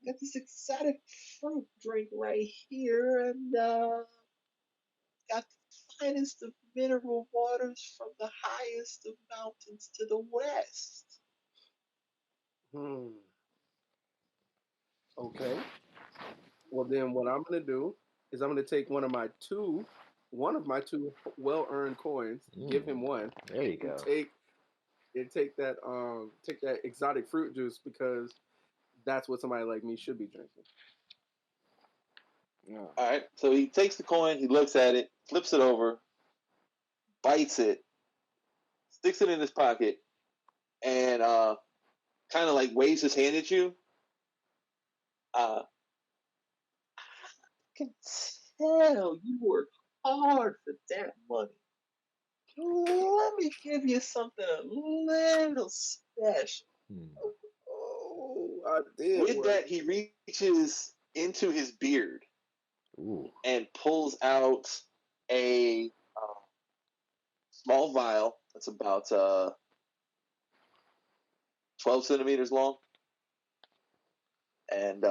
got this exotic fruit drink right here, and got the finest of mineral waters from the highest of mountains to the west. Hmm. Okay. Well, then what I'm gonna do is I'm gonna take one of my two well-earned coins, give Mm, him one, there you and go. take that exotic fruit juice because that's what somebody like me should be drinking. Yeah. All right, so he takes the coin, he looks at it, flips it over, bites it, sticks it in his pocket, and kind of like waves his hand at you. I can tell you worked hard for that money. Let me give you something a little special. Hmm. Oh, I did With work. that, he reaches into his beard Ooh. and pulls out a small vial that's about 12 centimeters long, and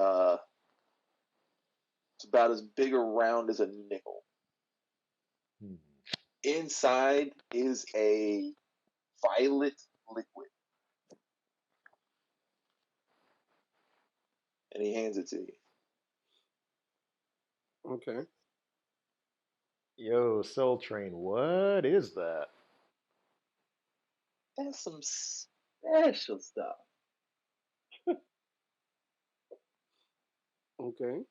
it's about as big around as a nickel. Hmm. Inside is a violet liquid, and he hands it to you. Okay. Yo, Soul Train, what is that? That's some special stuff. Okay.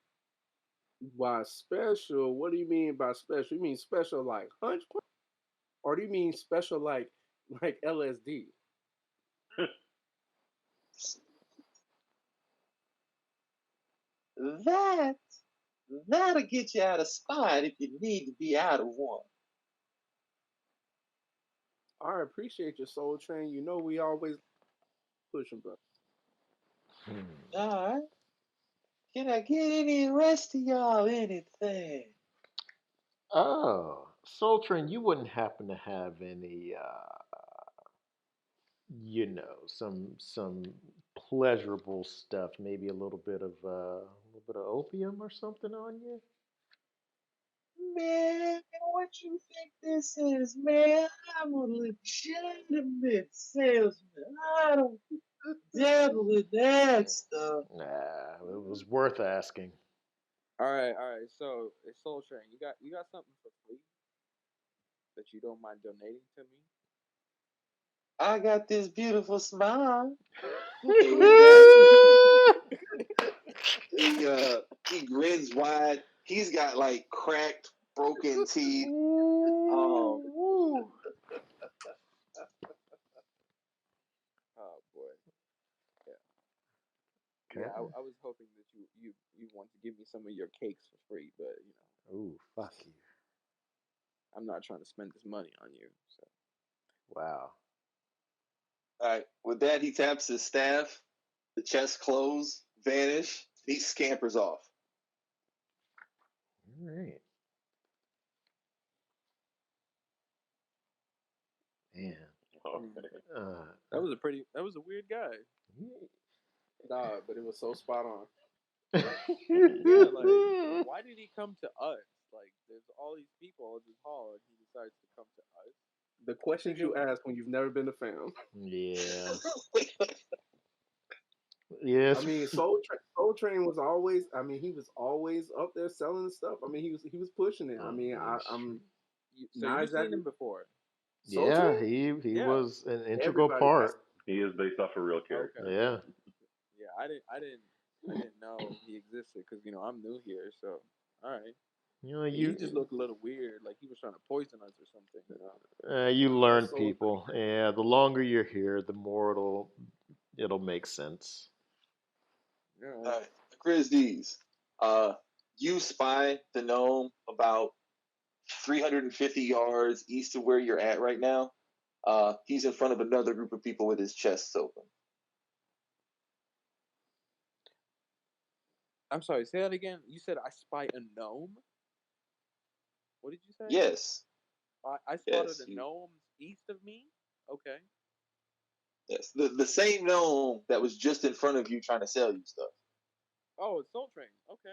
By special, what do you mean by special? You mean special like hunch punch, or do you mean special like LSD? That that'll get you out of spot if you need to be out of one. I appreciate your Soul Train. You know we always pushing, bro. Hmm. All right. Can I get any rest of y'all anything? Oh, Soul Train, you wouldn't happen to have any, some pleasurable stuff, maybe a little bit of opium or something on you? Man, what you think this is, man? I'm a legitimate salesman. I don't dabble with that stuff. Nah, it was worth asking. All right. So it's Soul Train. You got something for free that you don't mind donating to me? I got this beautiful smile. Okay, with that, he grins wide. He's got like cracked, broken teeth. Um, Ooh. Oh boy. Yeah. Okay. Yeah. I was hoping that you want to give me some of your cakes for free, but Ooh, fuck you. I'm not trying to spend this money on you. So Wow. all right, with that, he taps his staff. The chest close, vanish. He scampers off. All right. Man. mm, Okay. Uh, that was a weird guy. Nah, but it was so spot on. Yeah, like why did he come to us? Like there's all these people in this hall, and he decides to come to us. The questions you Nigga, ask when you've never been to fam. yeah. I Yes. mean, Soul Train was always. I mean, he was always up there selling stuff. I mean, he was pushing it. I mean, It's true. I'm so not you've seen exactly him before? Soul Yeah, Train. he Yeah. was an integral Everybody has. part. He is based off a real Okay. character. Yeah. Yeah, I didn't know he existed because I'm new here. So all right. You know, He just looked a little weird, like he was trying to poison us or something. you Nah, learn that's Soul Train. people. Yeah, the longer you're here, the more it'll make sense. All All right. right, Chris D's. Uh, you spy the gnome about 350 yards east of where you're at right now. He's in front of another group of people with his chest open. I'm sorry. Say that again. You said I spy a gnome. What did you say? Yes, I spotted yes, a gnome east of me. Okay. yes. The same gnome that was just in front of you trying to sell you stuff. Oh, it's Soul Train. Okay.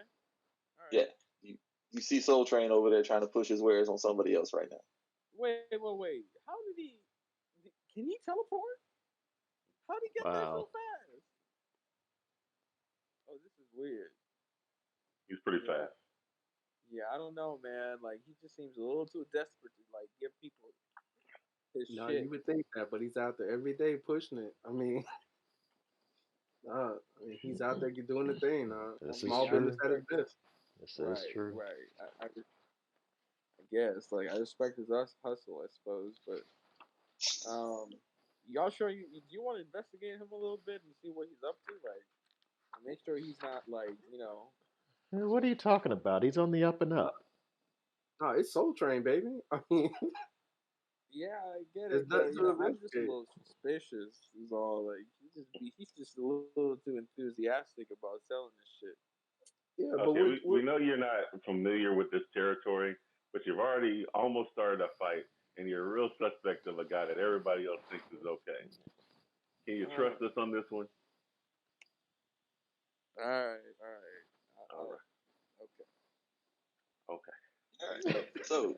All right. Yeah, you you see Soul Train over there trying to push his wares on somebody else right now. Wait. How did he? Can he teleport? How did he get there so Wow. fast? Oh, this is weird. He's pretty Yeah. fast. Yeah, I don't know, man. Like he just seems a little too desperate to like give people his No, you shit. would think that, but he's out there every day pushing it. I mean, he's out there doing the thing. I This is mean, Small I business true. at his respect it. best. This is Right, true. right. I guess like I respect his hustle, I suppose. But um, y'all sure do you want to investigate him a little bit and see what he's up to? Like, make sure he's not like What are you talking about? He's on the up and No, up. no, it's Soul Train, baby. I mean, Yeah, I get there's it, nothing but to I'm just a investigate. little suspicious. Is all like he's just a little too enthusiastic about selling this shit. Yeah, but Okay, we know you're not familiar with this territory, but you've already almost started a fight, and you're a real suspect of a guy that everybody else thinks is okay. Can you Uh, trust us on this one? all right. All right. Okay. Okay. All right. So,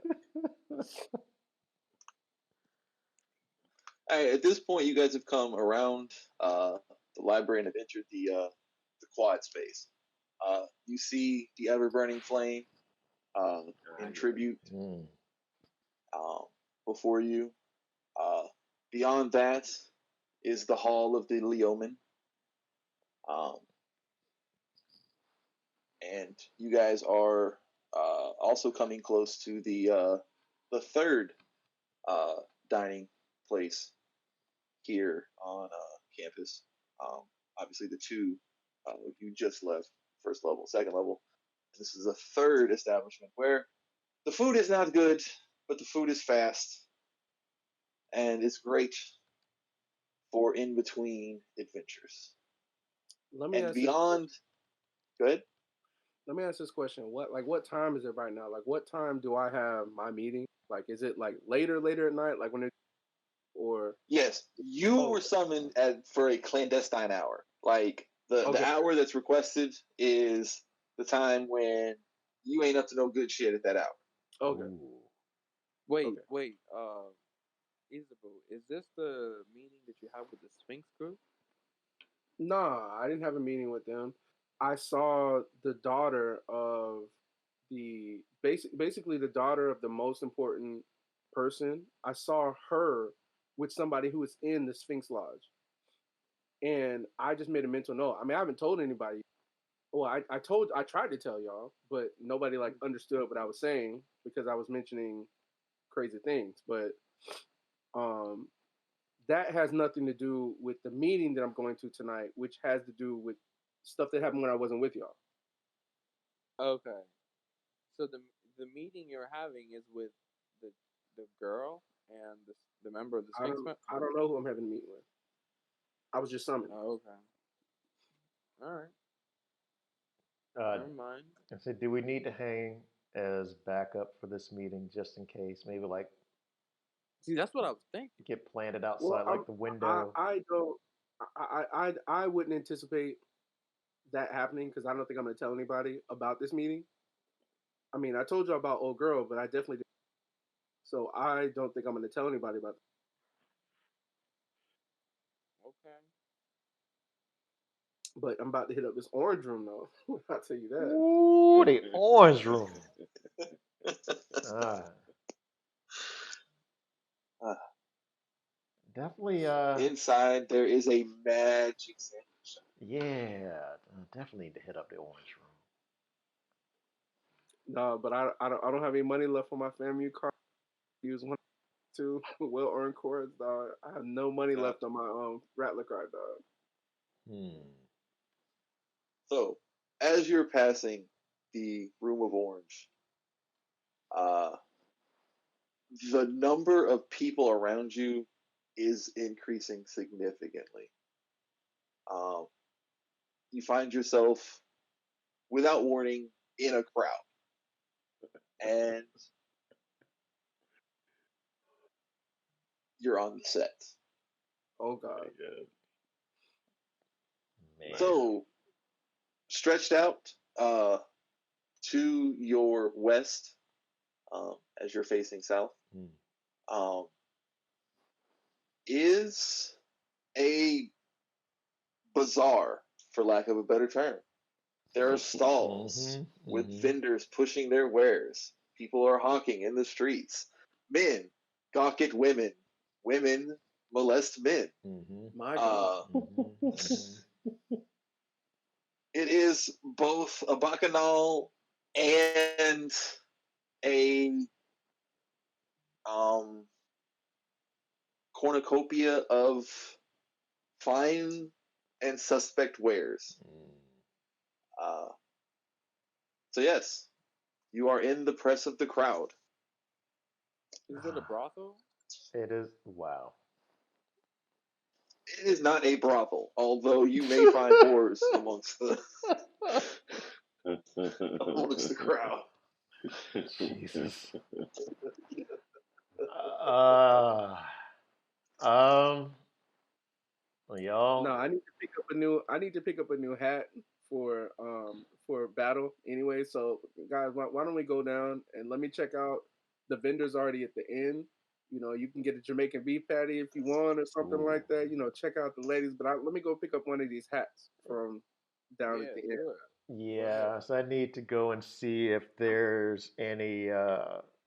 all right, at this point, you guys have come around the library and have entered the quad space. You see the ever burning flame uh, Ah, in yeah. tribute Mm. um, before you. Uh, Beyond that is the Hall of the Leoman. Um, and you guys are also coming close to the third uh, dining place here on campus. Um, Obviously, the two you just left, first level, second level. This is a third establishment where the food is not good, but the food is fast and it's great for in between adventures. let me And ask this. beyond, good. Let me ask this question. What time is it right now? Like, what time do I have my meeting? Like, is it like later at night? Like when it or Yes, you oh, were summoned at for a clandestine hour. Like the okay, hour that's requested is the time when you ain't up to no good shit at that hour. Okay. Ooh. Wait, Okay. wait. Isabel, is this the meeting that you have with the Sphinx group? Nah, I didn't have a meeting with them. I saw the daughter of basically the daughter of the most important person. I saw her with somebody who was in the Sphinx Lodge, and I just made a mental note. I mean, I haven't told anybody. Well, I tried to tell y'all, but nobody like understood what I was saying because I was mentioning crazy things. But um, that has nothing to do with the meeting that I'm going to tonight, which has to do with stuff that happened when I wasn't with y'all. Okay. So the meeting you're having is with the the girl and the member of the Sphinx I don't group. know who I'm having a meeting with. I was just summoned. Oh, okay. All right. Uh, Never mind. I said, do we need to hang as backup for this meeting just in case? Maybe like See, that's what I was thinking. get planted Well, outside like the window. I don't I wouldn't anticipate that happening because I don't think I'm going to tell anybody about this meeting. I mean, I told you about old girl, but I definitely did. So I don't think I'm going to tell anybody about. Okay. But I'm about to hit up this orange room though. I'll tell you that. Ooh, the orange room. Ah, Uh, definitely. Inside there is a magic sandwich. Yeah, definitely need to hit up the orange room. No, but I don't have any money left on my FAMU card. Use one two well earned chords, dog. I have no money Uh, left on my Rattler card, dog. Hmm. so, as you're passing the room of orange, uh, the number of people around you is increasing significantly. Um, you find yourself, without warning, in a crowd, and you're on the set. Oh Oh my God. god. Man. Nice. So, stretched out to your west, as you're facing south, Hmm. um, is a bazaar, for lack of a better term. There are stalls Mm-hmm. with Mm-hmm. vendors pushing their wares. People are hawking in the streets. Men gawk at women. Women molest men. Mm-hmm. My God. Uh, Mm-hmm. it is both a bacchanal and a um, cornucopia of fine and suspect wares. Mm-hmm. Uh, so yes, you are in the press of the crowd. Is it a brothel? It is wow. It is not a brothel, although you may find whores amongst the crowd. Jesus. Uh, um, well, No, y'all. I need to pick up a new. I need to pick up a new hat for battle anyway. So guys, why don't we go down and let me check out the vendors already at the end. You know, you can get a Jamaican beef patty if you want or something Ooh. like that. You know, check out the ladies. But let me go pick up one of these hats from down at Yeah, the end. do it. Go ahead. Yeah, so I need to go and see if there's any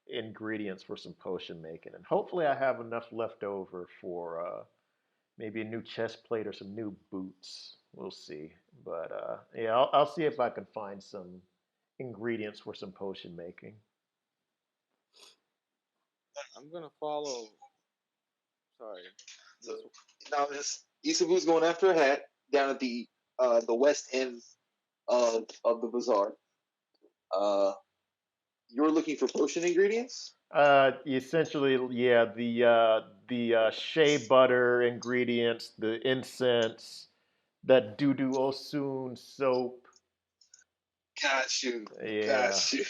ingredients for some potion making, and hopefully I have enough left over for maybe a new chest plate or some new boots. We'll see, but yeah, I'll see if I can find some ingredients for some potion making. I'm gonna follow. Sorry. So This. now this Isabu's going after a hat down at the west end of the bazaar. Uh, you're looking for potion ingredients. Essentially, yeah, the shea butter ingredients, the incense, that doo doo Osun soap. Got you, Yeah, got you.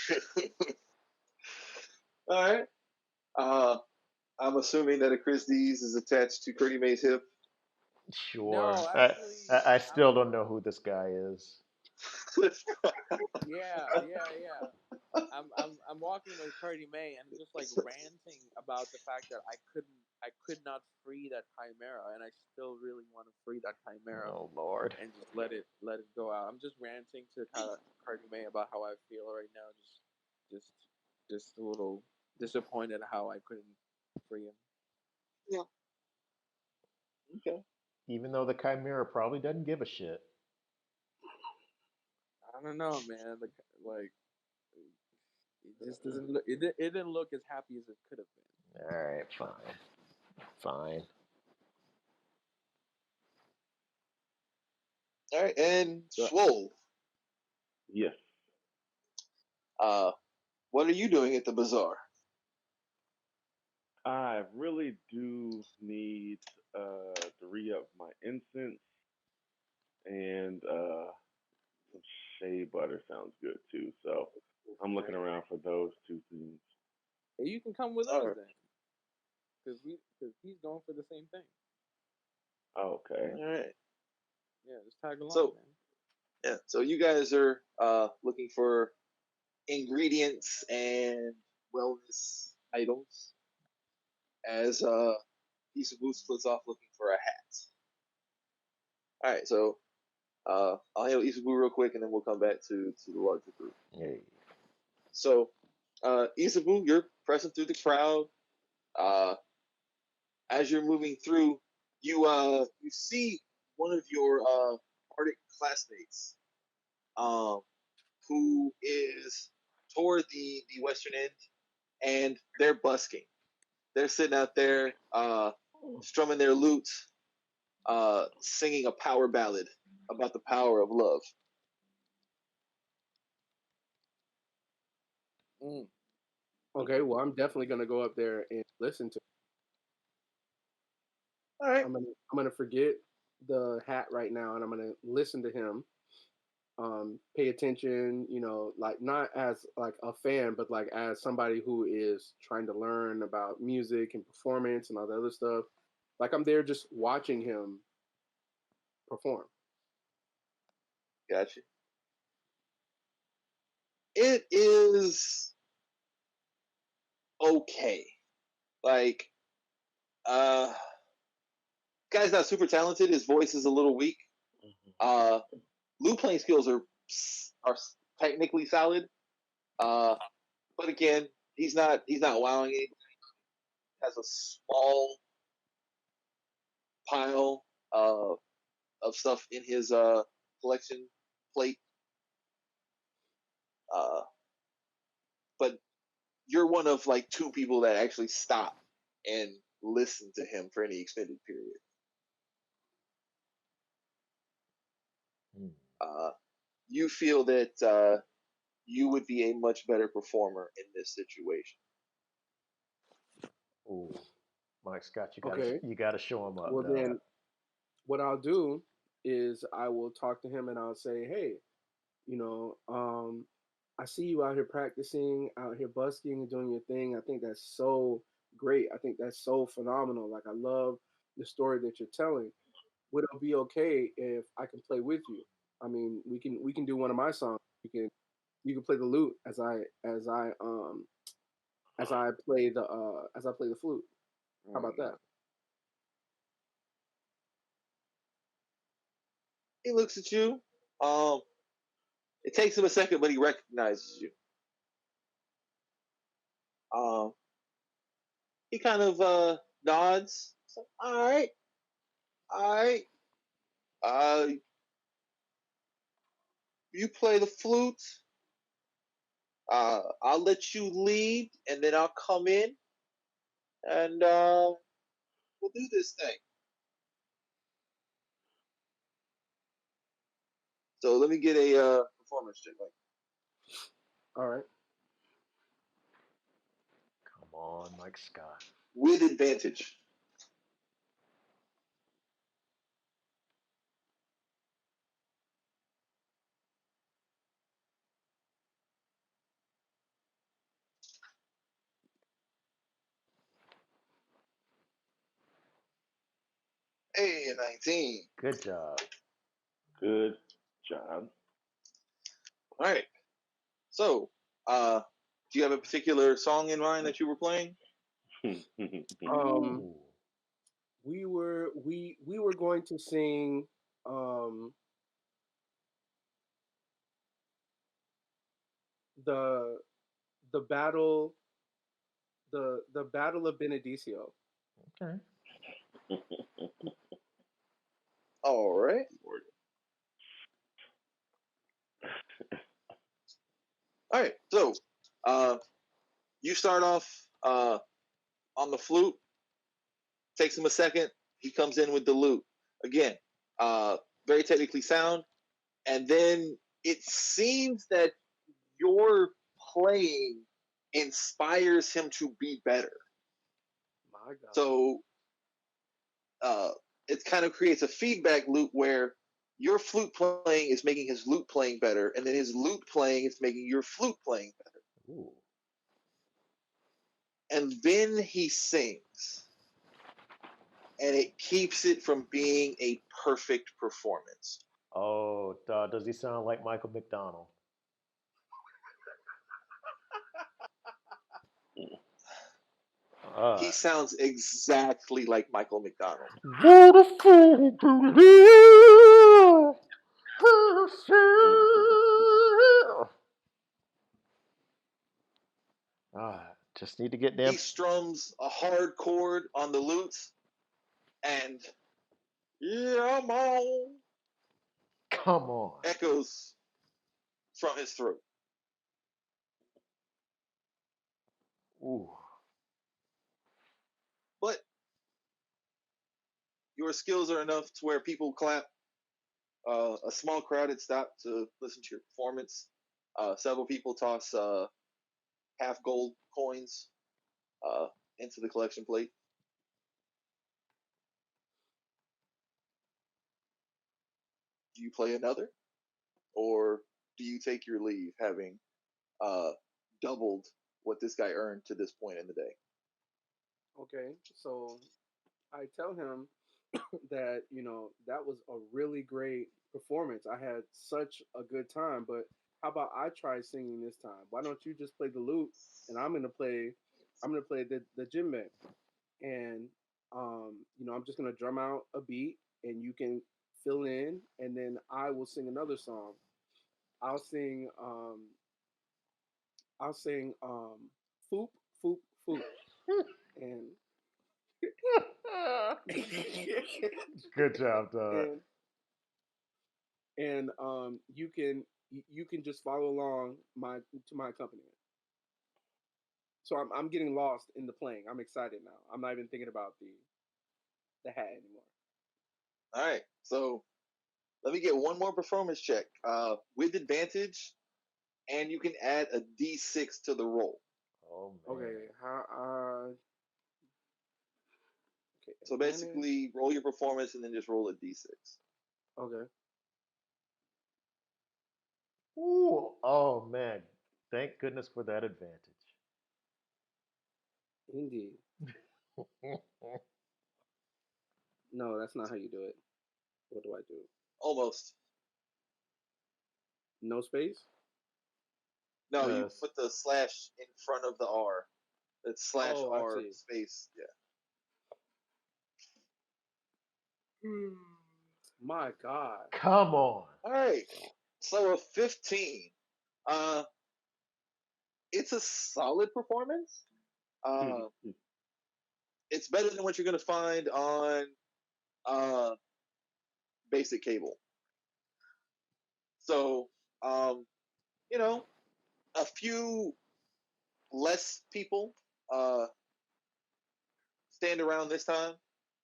All right. Uh, I'm assuming that a Christie's is attached to Curdy May's hip. sure. No, I, actually, I I I'm still don't gonna. know who this guy is. Yeah. I'm walking with Cardi May and just like ranting about the fact that I could not free that chimera, and I still really want to free that chimera Oh Lord. and just let it go out. I'm just ranting to Cardi May about how I feel right now. Just just a little disappointed how I couldn't free him. Yeah. Okay. Even though the Chimera probably doesn't give a shit. I don't know, man. Like it just doesn't look. It didn't look as happy as it could have been. All right, fine, fine. All right, and So Swole. Yes. Uh, what are you doing at the bazaar? I really do need to re up my incense and some shea butter sounds good too. So I'm looking around for those two things. hey, you can come with All us right. then, because he's going for the same thing. Okay. All right. Yeah, just tag along, So man. yeah, so you guys are looking for ingredients and wellness items as Isabu splits off looking for a hat. All right, so I'll handle Isabu real quick, and then we'll come back to the larger group. Hey. So, Isabu, you're pressing through the crowd. Uh, as you're moving through, you see one of your Arctic classmates, um, who is toward the western end, and they're busking. They're sitting out there, strumming their lutes, singing a power ballad about the power of love. Mm. Okay, well, I'm definitely gonna go up there and listen to. All right. I'm gonna forget the hat right now, and I'm gonna listen to him. Pay attention, like not as like a fan, but like as somebody who is trying to learn about music and performance and all the other stuff. Like I'm there just watching him perform. Gotcha. It is okay. Like, uh, guy's not super talented. His voice is a little weak. Uh, Lute playing skills are technically solid. Uh, but again, he's not wowing it. Has a small pile of stuff in his collection plate. Uh, but you're one of like two people that actually stop and listen to him for any extended period. Hmm. Uh, you feel that you would be a much better performer in this situation. Ooh, Mike Scott, Okay. you gotta show him up, Well, dog. then what I'll do is I will talk to him and I'll say, hey, you know, I see you out here practicing, out here busking and doing your thing. I think that's so great. I think that's so phenomenal. Like I love the story that you're telling. Would it be okay if I can play with you? I mean, we can do one of my songs. You can play the lute as I play the flute. How about that? Mm. He looks at you. Um, it takes him a second, but he recognizes you. Um, he kind of nods. So, all right, all right. Uh, you play the flute. I'll let you lead, and then I'll come in, and we'll do this thing. So let me get a performance check, like, All right. Come on, Mike Scott. with advantage. Hey, 19. Good job. Good job. All right. So, uh, do you have a particular song in mind that you were playing? Um, Ooh. we were going to sing um the the battle the battle of Benedicio. Okay. All right. All right. So, uh, you start off on the flute. Takes him a second. He comes in with the lute again. Uh, very technically sound, and then it seems that your playing inspires him to be better. My God. So uh, it kind of creates a feedback loop where your flute playing is making his lute playing better, and then his lute playing is making your flute playing better. Ooh. And then he sings, and it keeps it from being a perfect performance. Oh, does he sound like Michael McDonald? He Uh, sounds exactly like Michael McDonald. Beautiful, beautiful. Just need to get He them. strums a hard chord on the lutes, and yeah, on Come on. echoes from his throat. Ooh. But your skills are enough to where people clap. A small crowd had stopped to listen to your performance. Several people toss half gold coins uh, into the collection plate. Do you play another, or do you take your leave, having uh, doubled what this guy earned to this point in the day? Okay, so I tell him that that was a really great performance. I had such a good time, but how about I try singing this time? Why don't you just play the lute and I'm gonna play the djembe, and I'm just gonna drum out a beat and you can fill in, and then I will sing another song. I'll sing I'll sing foop foop foop and Good job, Doug. and you can just follow along my to my accompaniment. So I'm getting lost in the playing. I'm excited now. I'm not even thinking about the hat anymore. All right, so let me get one more performance check with advantage, and you can add a d6 to the roll. Oh man. Okay, how okay, So advantage. basically, roll your performance and then just roll a d6. Okay, Ooh. Oh man. Thank goodness for that advantage. indeed. No, that's not how you do it. What do I do? Almost. No space. No, you Yes. put the slash in front of the R. It's slash Oh, I R see. space. Yeah. My God. Come on. All right. So a 15. Uh, it's a solid performance. Uh, it's better than what you're gonna find on uh basic cable. So, um, you know, a few less people stand around this time.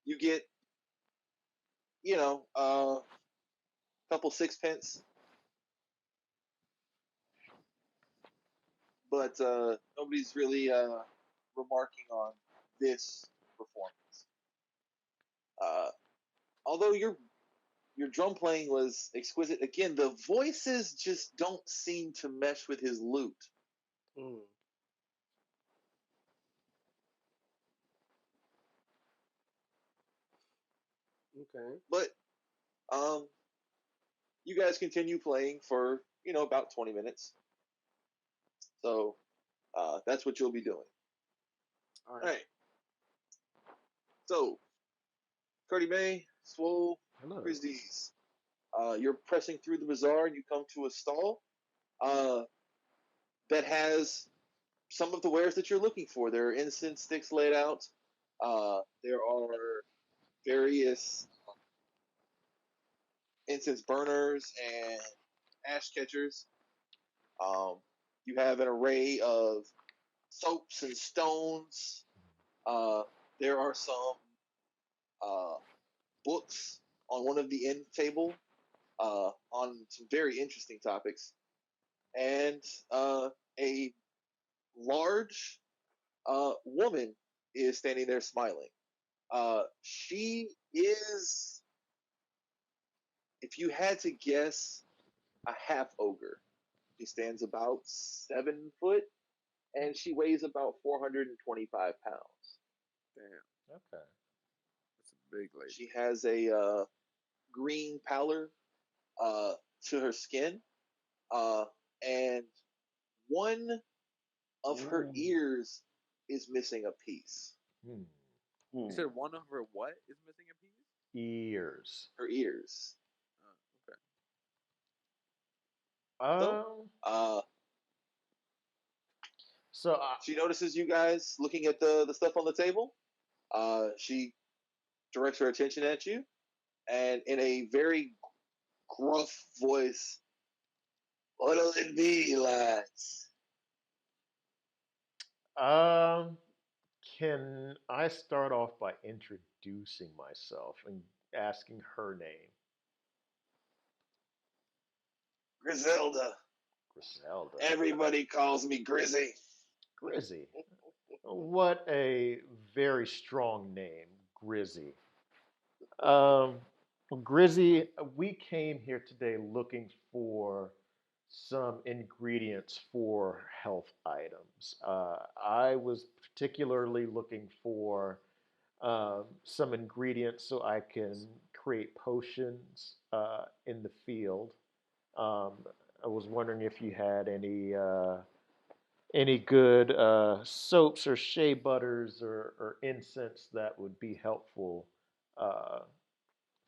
You get, a couple sixpence, but nobody's really remarking on this performance. Uh, although your drum playing was exquisite, again, the voices just don't seem to mesh with his lute. Mm, okay. But um, you guys continue playing for about 20 minutes. So that's what you'll be doing. All All right. right. So, Curdy May, Swole, Hello. Grizzlies. You're pressing through the bazaar and you come to a stall uh, that has some of the wares that you're looking for. There are incense sticks laid out. There are various incense burners and ash catchers. Um, you have an array of soaps and stones. Uh, there are some uh, books on one of the end table on some very interesting topics, and a large woman is standing there smiling. She is, if you had to guess, a half ogre. She stands about 7 foot, and she weighs about 425 pounds. Damn, Okay. that's a big lady. She has a green pallor uh, to her skin, uh, and one of her Ooh. ears is missing a piece. Hmm. You said one of her what is missing a piece? Ears. Her ears. Okay. So, Um. uh, So I, she notices you guys looking at the stuff on the table. She directs her attention at you, and in a very gruff voice, "What'll it be, lads?" um. Can I start off by introducing myself and asking her name, Griselda. Griselda? Everybody calls me Grizzy. Grizzy. What a very strong name, Grizzy. Um, Grizzy, we came here today looking for some ingredients for health items. I was particularly looking for some ingredients so I can create potions in the field. Um, I was wondering if you had any good soaps or shea butters or incense that would be helpful uh,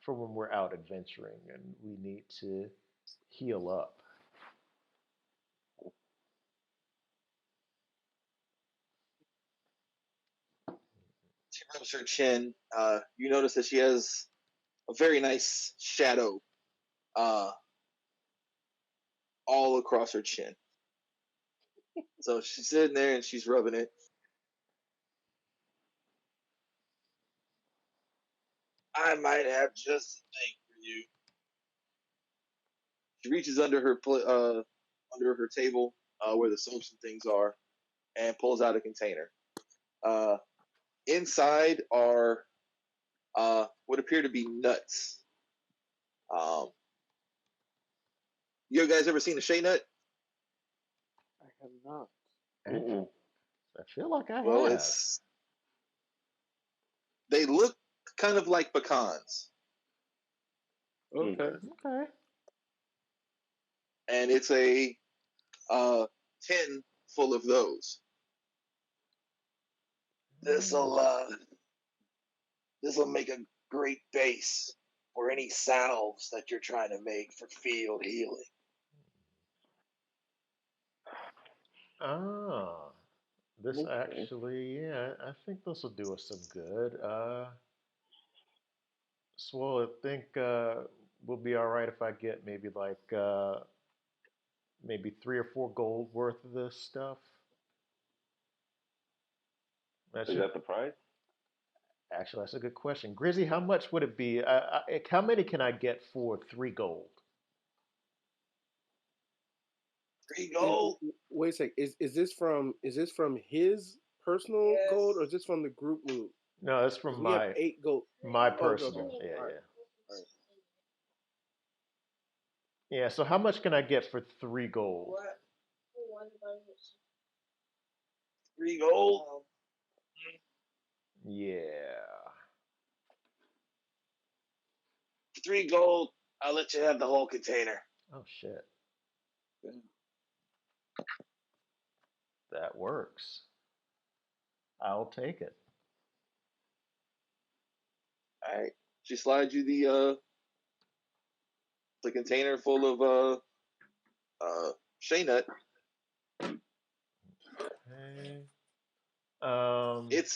for when we're out adventuring and we need to heal up. She rubs her chin. You notice that she has a very nice shadow uh, all across her chin. So she's sitting there and she's rubbing it. I might have just a thing for you. She reaches under her table where the soaps and things are, and pulls out a container. Uh, Inside are what appear to be nuts. Um, you guys ever seen a shea nut? I have not. Actually, I feel like I Well, have. it's they look kind of like pecans, Okay. Okay. and it's a uh, tin full of those. This'll Mm. this'll make a great base for any salves that you're trying to make for field healing. Ah, this Okay. actually, yeah, I think this will do us some good. Swole, I think we'll be all right if I get maybe like maybe 3 or 4 gold worth of this stuff. That Is should that the price? actually, that's a good question. Grizzy, how much would it be? How many can I get for 3 gold? 3 gold. Wait a sec. Is this from his personal gold or is this from the group loot? No, that's Because from we have my 8 gold. my Oh, okay, okay. personal. Yeah, All right, yeah, all right. yeah. So how much can I get for 3 gold? 3 gold. Yeah. 3 gold. I'll let you have the whole container. Oh shit. Damn. That works. I'll take it. All right. She slides you the container full of shea nut. Okay. Um, It's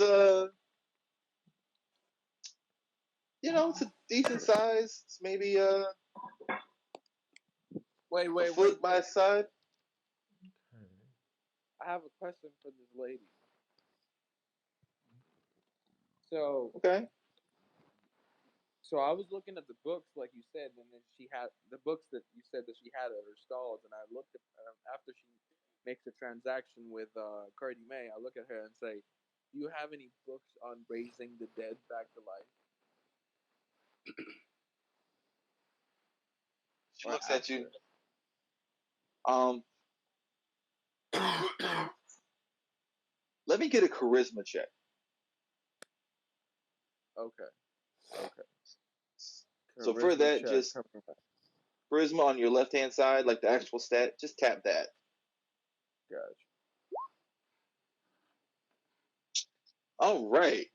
it's a decent size. It's maybe Wait, a wait, wait, foot by wait. side. I have a question for this lady. So, Okay. so I was looking at the books, like you said, and then she had the books that you said that she had at her stalls, and I looked at after she makes a transaction with Cardi May. I look at her and say, "Do you have any books on raising the dead back to life?" She Or I looks ask at you. her. Um, let me get a charisma check. Okay, okay. So for Charisma that, check. just charisma on your left hand side, like the actual stat, just tap that. Gotcha. All right.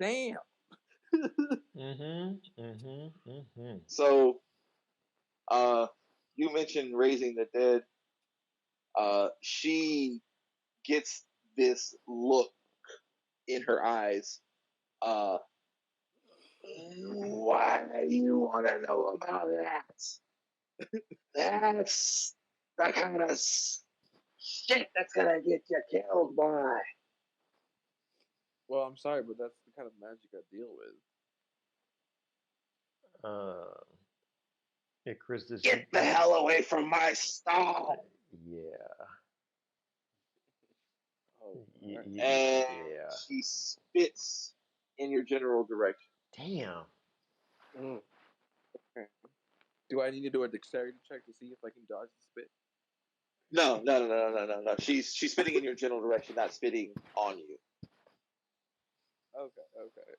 Damn. mm-hmm, mm-hmm, mm-hmm. So, uh, you mentioned raising the dead. She gets this look in her eyes. Uh, why do you want to know about that? That's the kind of shit that's gonna get you killed, boy. Well, I'm sorry, but that's the kind of magic I deal with. Uh, yeah, Chris, this Get the hell away from my stall. yeah, Oh, all right. And yeah. she spits in your general direction. Damn. Mm. Okay. Do I need to do a dexterity check to see if I can dodge the spit? No, no, no, no, no, no, no. She's spitting in your general direction, not spitting on you. Okay, okay.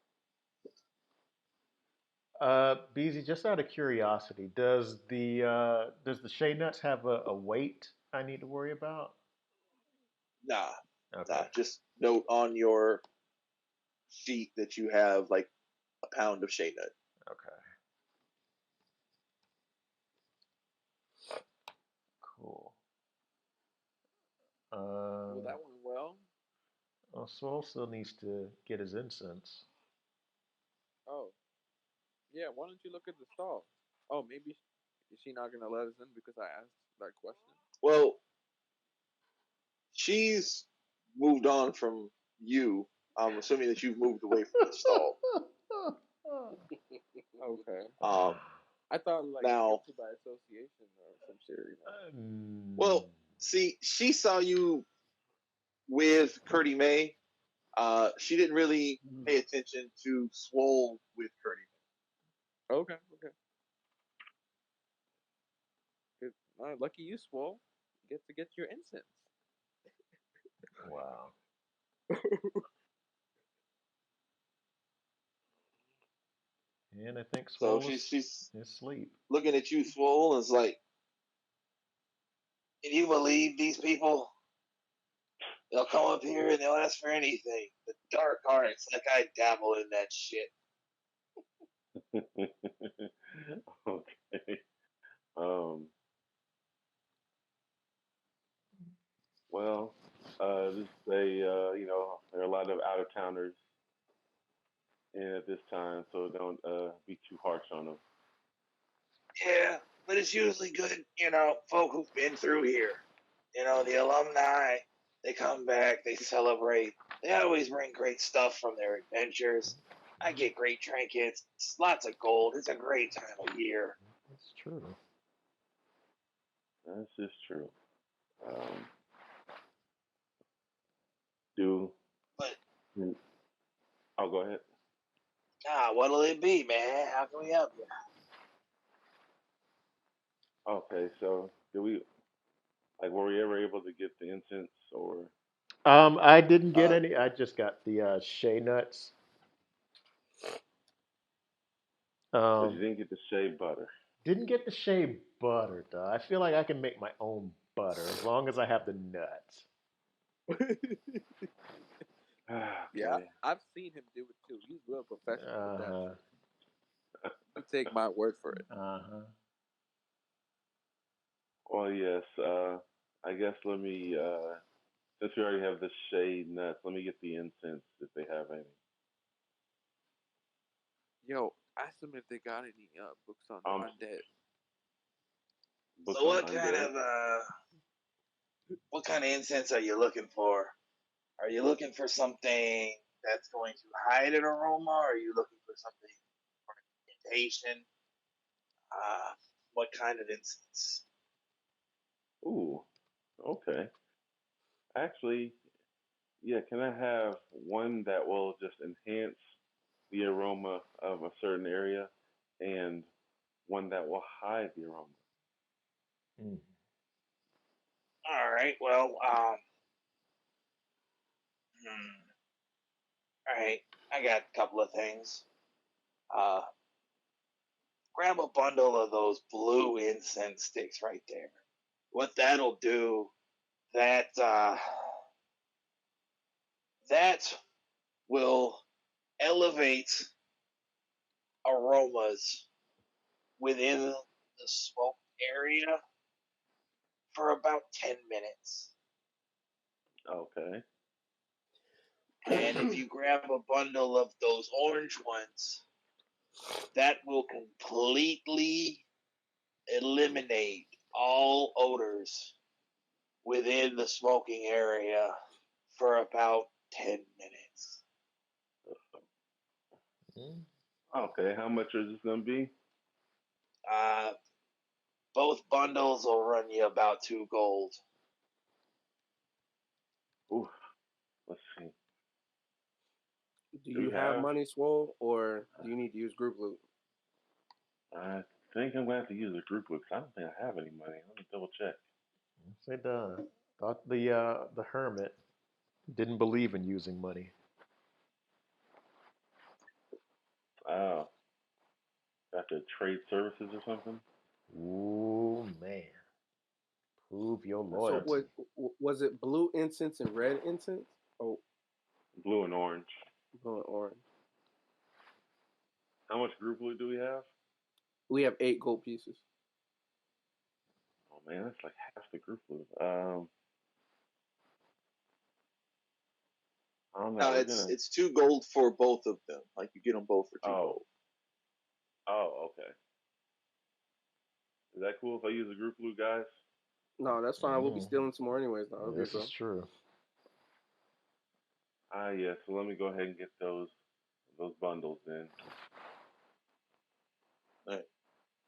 BZ, just out of curiosity, does the shea nuts have a weight I need to worry about? Nah, Okay. nah. Just note on your sheet that you have like a pound of shea nut. Okay. Cool. Well, that went well. Swole still needs to get his incense. Oh, yeah. Why don't you look at the stall? Oh, maybe is she not gonna let us in because I asked that question? Well, she's moved on from you. I'm assuming that you've moved away from the stall. Okay. Um, I thought like now, guilty by association or some shit. You know. well, see, she saw you with Curdy May. She didn't really pay attention to Swole with Curdy. Okay, okay. Good. Lucky you, Swole. You get to get your incense. Wow. And I think So Swole she's is asleep. looking at you, Swole, and is like, "Can you believe these people? They'll come up here and they'll ask for anything. The dark arts, like I dabble in that shit." Okay. Um, well, just say, there are a lot of out of towners in at this time, so don't be too harsh on them. Yeah, but it's usually good, folk who've been through here. The alumni, they come back, they celebrate. They always bring great stuff from their adventures. I get great trinkets, lots of gold. It's a great time of year. That's true. That's just true. Um, do But, I'll go ahead. what'll it be, man? How can we help you? Okay, so do we were we ever able to get the incense or I didn't get Uh, any. I just got the shea nuts. but you Um, didn't get the shea butter? Didn't get the shea butter though. I feel like I can make my own butter as long as I have the nuts. Yeah, Okay. I've seen him do it too. He's real professional with Uh that huh. shit. You take my word for it. Uh huh. Well, yes. I guess let me. Since we already have the shade nuts, let me get the incense if they have any. Yo, ask them if they got any books on Um, undead. books So on undead. what kind of incense are you looking for? Are you looking for something that's going to hide an aroma? Or are you looking for something for incantation? Uh, what kind of incense? Ooh. Okay. Actually, yeah. Can I have one that will just enhance the aroma of a certain area, and one that will hide the aroma? Mm. All right. Well, all right. I got a couple of things. Uh, grab a bundle of those blue incense sticks right there. What that'll do, that that will elevate aromas within the smoke area for about 10 minutes. Okay. And if you grab a bundle of those orange ones, that will completely eliminate all odors within the smoking area for about 10 minutes. Mm. Okay. How much is this gonna be? Uh, both bundles will run you about 2 gold. Ooh. Let's see. Do Do we you have have? money, Swole, or do you need to use group loot? I think I'm gonna have to use a group book. 'Cause I don't think I have any money. Let me double check. Say thought the hermit didn't believe in using money. Oh, got the trade services or something. Ooh man, prove your So, loyalty. was it blue incense and red incense? Oh, Blue and orange. blue and orange. How much group loot do we have? We have 8 gold pieces. Oh man, that's like half the group loot. I don't know. Now We're gonna. it's 2 gold for both of them. Like you get them both for two Oh, gold. okay. Is that cool if I use a group loot, guys? No, that's fine. We'll be Mm. stealing some more anyways. No, okay, This is bro. true. Ah, yeah. So let me go ahead and get those bundles then. All right.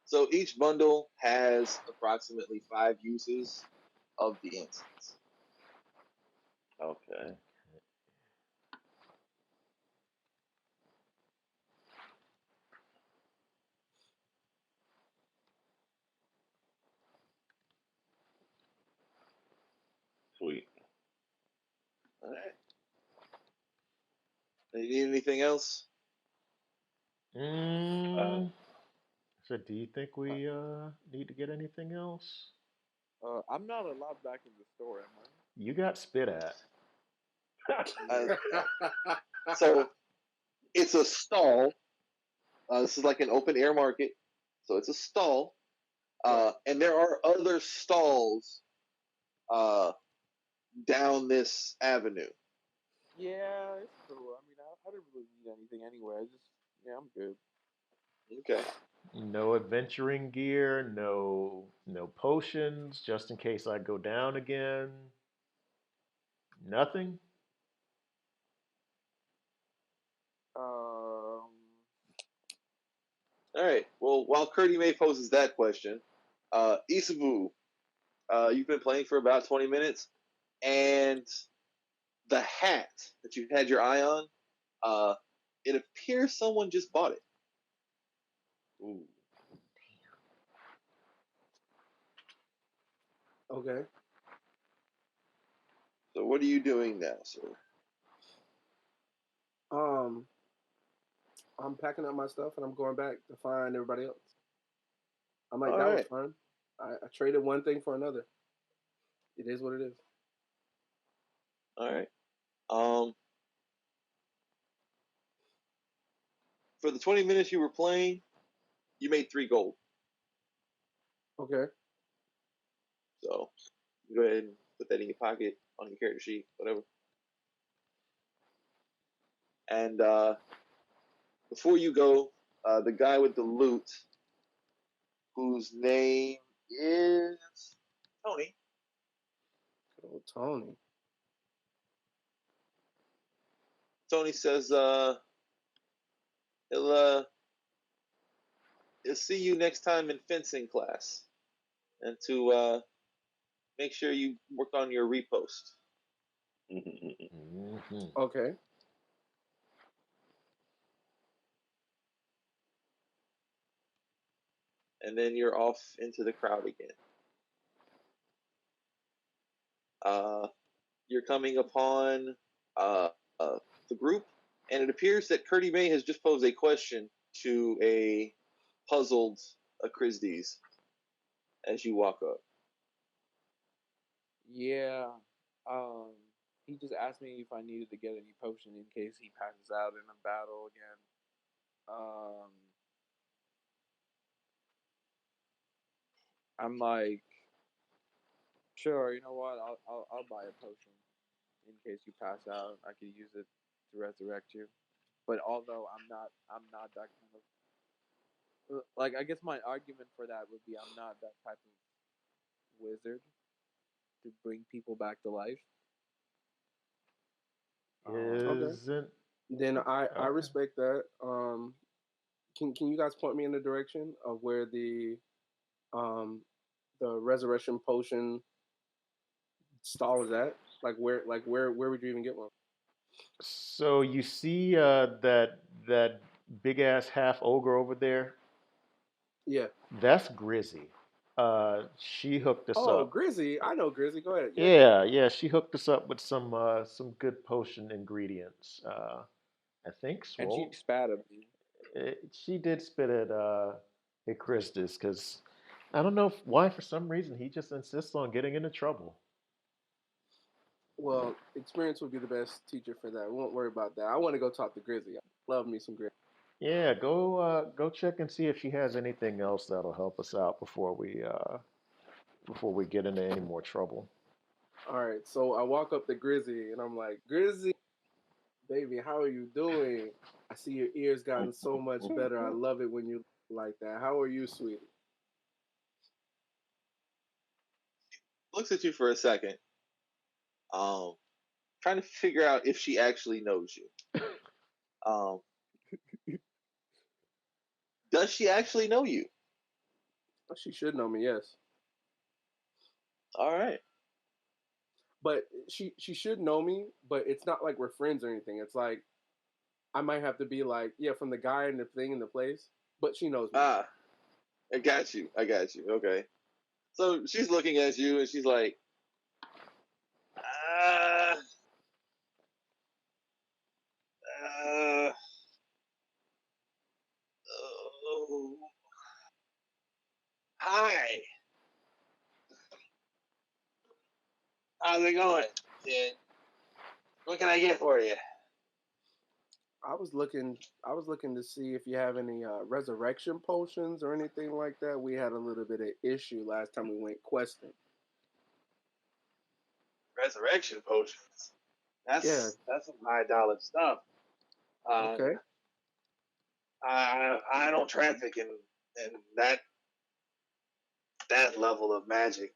So each bundle has approximately 5 uses of the incense. Okay. Sweet. All right. Do you need anything else? Uh, Mm. So, do you think we need to get anything else? I'm not allowed back in the store, am I? You got spit at. Uh, Yeah. so it's a stall. This is like an open air market. So it's a stall. Right. And there are other stalls uh, down this avenue. Yeah, it's cool. I mean, I didn't really need anything anyway. I just, yeah, I'm good. Okay. No adventuring gear, no potions, just in case I go down again. Nothing. Um, All right. Well, while Curdy May poses that question, Isabu, you've been playing for about 20 minutes, and the hat that you had your eye on, uh, it appears someone just bought it. ooh. Okay. So what are you doing now, sir? Um, I'm packing up my stuff and I'm going back to find everybody else. I'm like, All that was right, fun. I traded one thing for another. It is what it is. all right. Um, for the 20 minutes you were playing, you made 3 gold. Okay. So go ahead and put that in your pocket on your character sheet, whatever. And before you go, the guy with the loot, whose name is Tony. Good old Tony. Tony says he'll he'll see you next time in fencing class, and to make sure you work on your repost. Hmm. Okay. And then you're off into the crowd again. Uh, you're coming upon uh, the group, and it appears that Curdy May has just posed a question to a puzzled Christies as you walk up. Yeah. Um, he just asked me if I needed to get any potion in case he passes out in a battle again. Um, I'm like, sure. You know what? I'll buy a potion in case you pass out. I could use it to resurrect you. But although I'm not that kind of like. I guess my argument for that would be I'm not that type of wizard to bring people back to life. Okay. Isn't Then I okay. respect that. Can you guys point me in the direction of where um the resurrection potion stall is at? Like where would you even get one? So you see that big ass half ogre over there? Yeah. That's Grizzy. She hooked us Oh, up. Grizzy. I know Grizzy. Go ahead. Yeah. Yeah, yeah, she hooked us up with some good potion ingredients. I think And she Swole. spat at me. She did spit at Christus because I don't know why for some reason he just insists on getting into trouble. Well, experience would be the best teacher for that. We won't worry about that. I want to go talk to Grizzy. I love me some Grizzy. Yeah, go check and see if she has anything else that'll help us out before we get into any more trouble. All right. So I walk up to Grizzy and I'm like, Grizzy, baby, how are you doing? I see your ears gotten so much better. I love it when you like that. How are you, sweetie? Looks at you for a second, um, trying to figure out if she actually knows you. Um, does she actually know you? She should know me, yes. All right. But she should know me, but it's not like we're friends or anything. It's like I might have to be like, yeah, from the guy and the thing and the place, but she knows me. Ah, I got you. I got you. Okay. So she's looking at you and she's like, uh, uh, oh, hi. How's it going? Yeah. What can I get for you? I was looking to see if you have any resurrection potions or anything like that. We had a little bit of issue last time we went questing. Resurrection potions. Yeah. That's some $5 stuff. Uh, Okay. I don't traffic in that level of magic.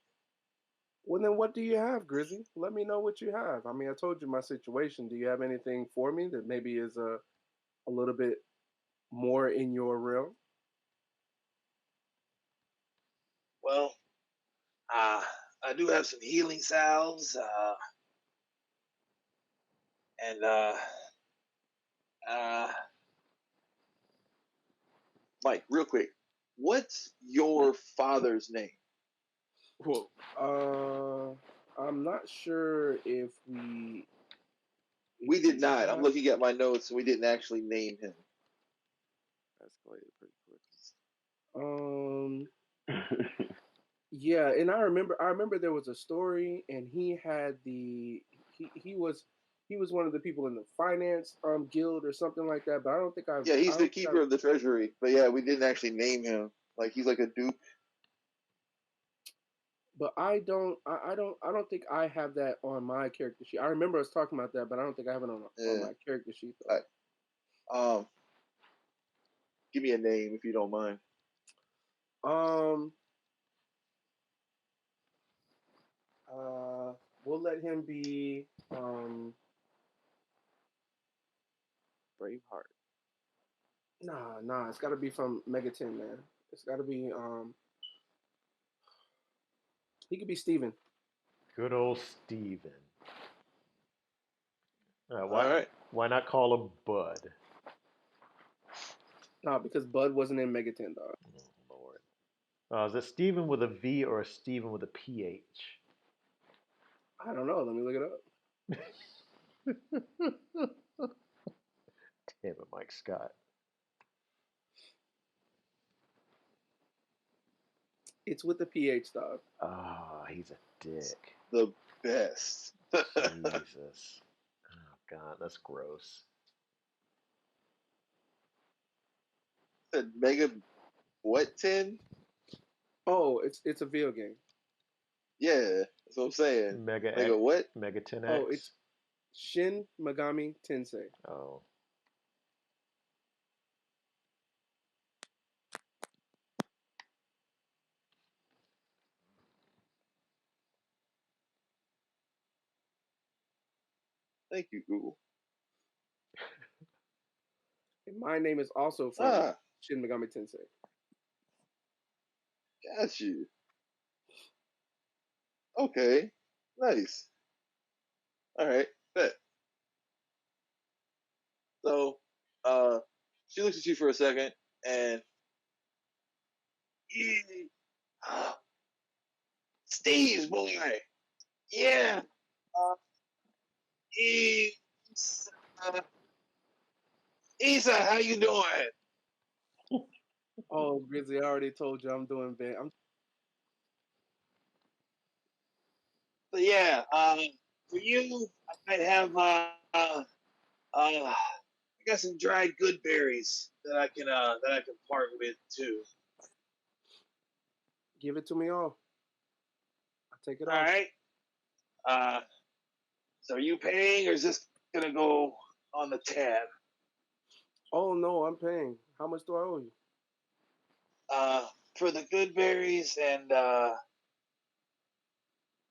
Well, then what do you have, Grizzy? Let me know what you have. I mean, I told you my situation. Do you have anything for me that maybe is a little bit more in your realm? Well, uh, I do have some healing salves, and uh, Mike, real quick, what's your father's name? Well, I'm not sure if We did we not. I'm have. looking at my notes, and we didn't actually name him. Escalated pretty quick. Um, Yeah, and I remember there was a story, and he was one of the people in the finance guild or something like that. But Yeah, I he's the don't think I keeper of the treasury. But yeah, we didn't actually name him. Like he's like a duke. but I don't think I have that on my character sheet. I remember us talking about that, but I don't think I have it on Yeah. my character sheet I, um, give me a name if you don't mind. though. Uh we'll let him be Braveheart. nah, it's gotta be from Megaton, man. It's gotta be he could be Steven. Good old Steven. All right. Why not call him Bud? Nah, because Bud wasn't in Megaton, dog. Oh, Lord. Is it Steven with a V or a Steven with a PH? I don't know. Let me look it up. Damn it, Mike Scott. It's with the PH, dog. Ah, he's a dick. The best. Jesus. Oh, God, that's gross. Said Mega what 10? Oh, it's a video game. Yeah, that's what I'm saying. Mega Mega X, what? Mega Oh, 10X. it's Shin Megami Tensei. Oh, Thank you, Google. And my name is also from Ah, Shin Megami Tensei. got you. Okay, nice. All right, bet. So, uh, she looks at you for a second, and yeah, Steve's boy, yeah, uh, Isa, Isa, how you doing? Oh, Grizzly, I already told you I'm doing bad. So yeah, for you, I might have I got some dried good berries that I can part with too. Give it to me all. I take it All all. right. Uh, so are you paying, or is this gonna go on the tab? Oh no, I'm paying. How much do I owe you? For the good berries, and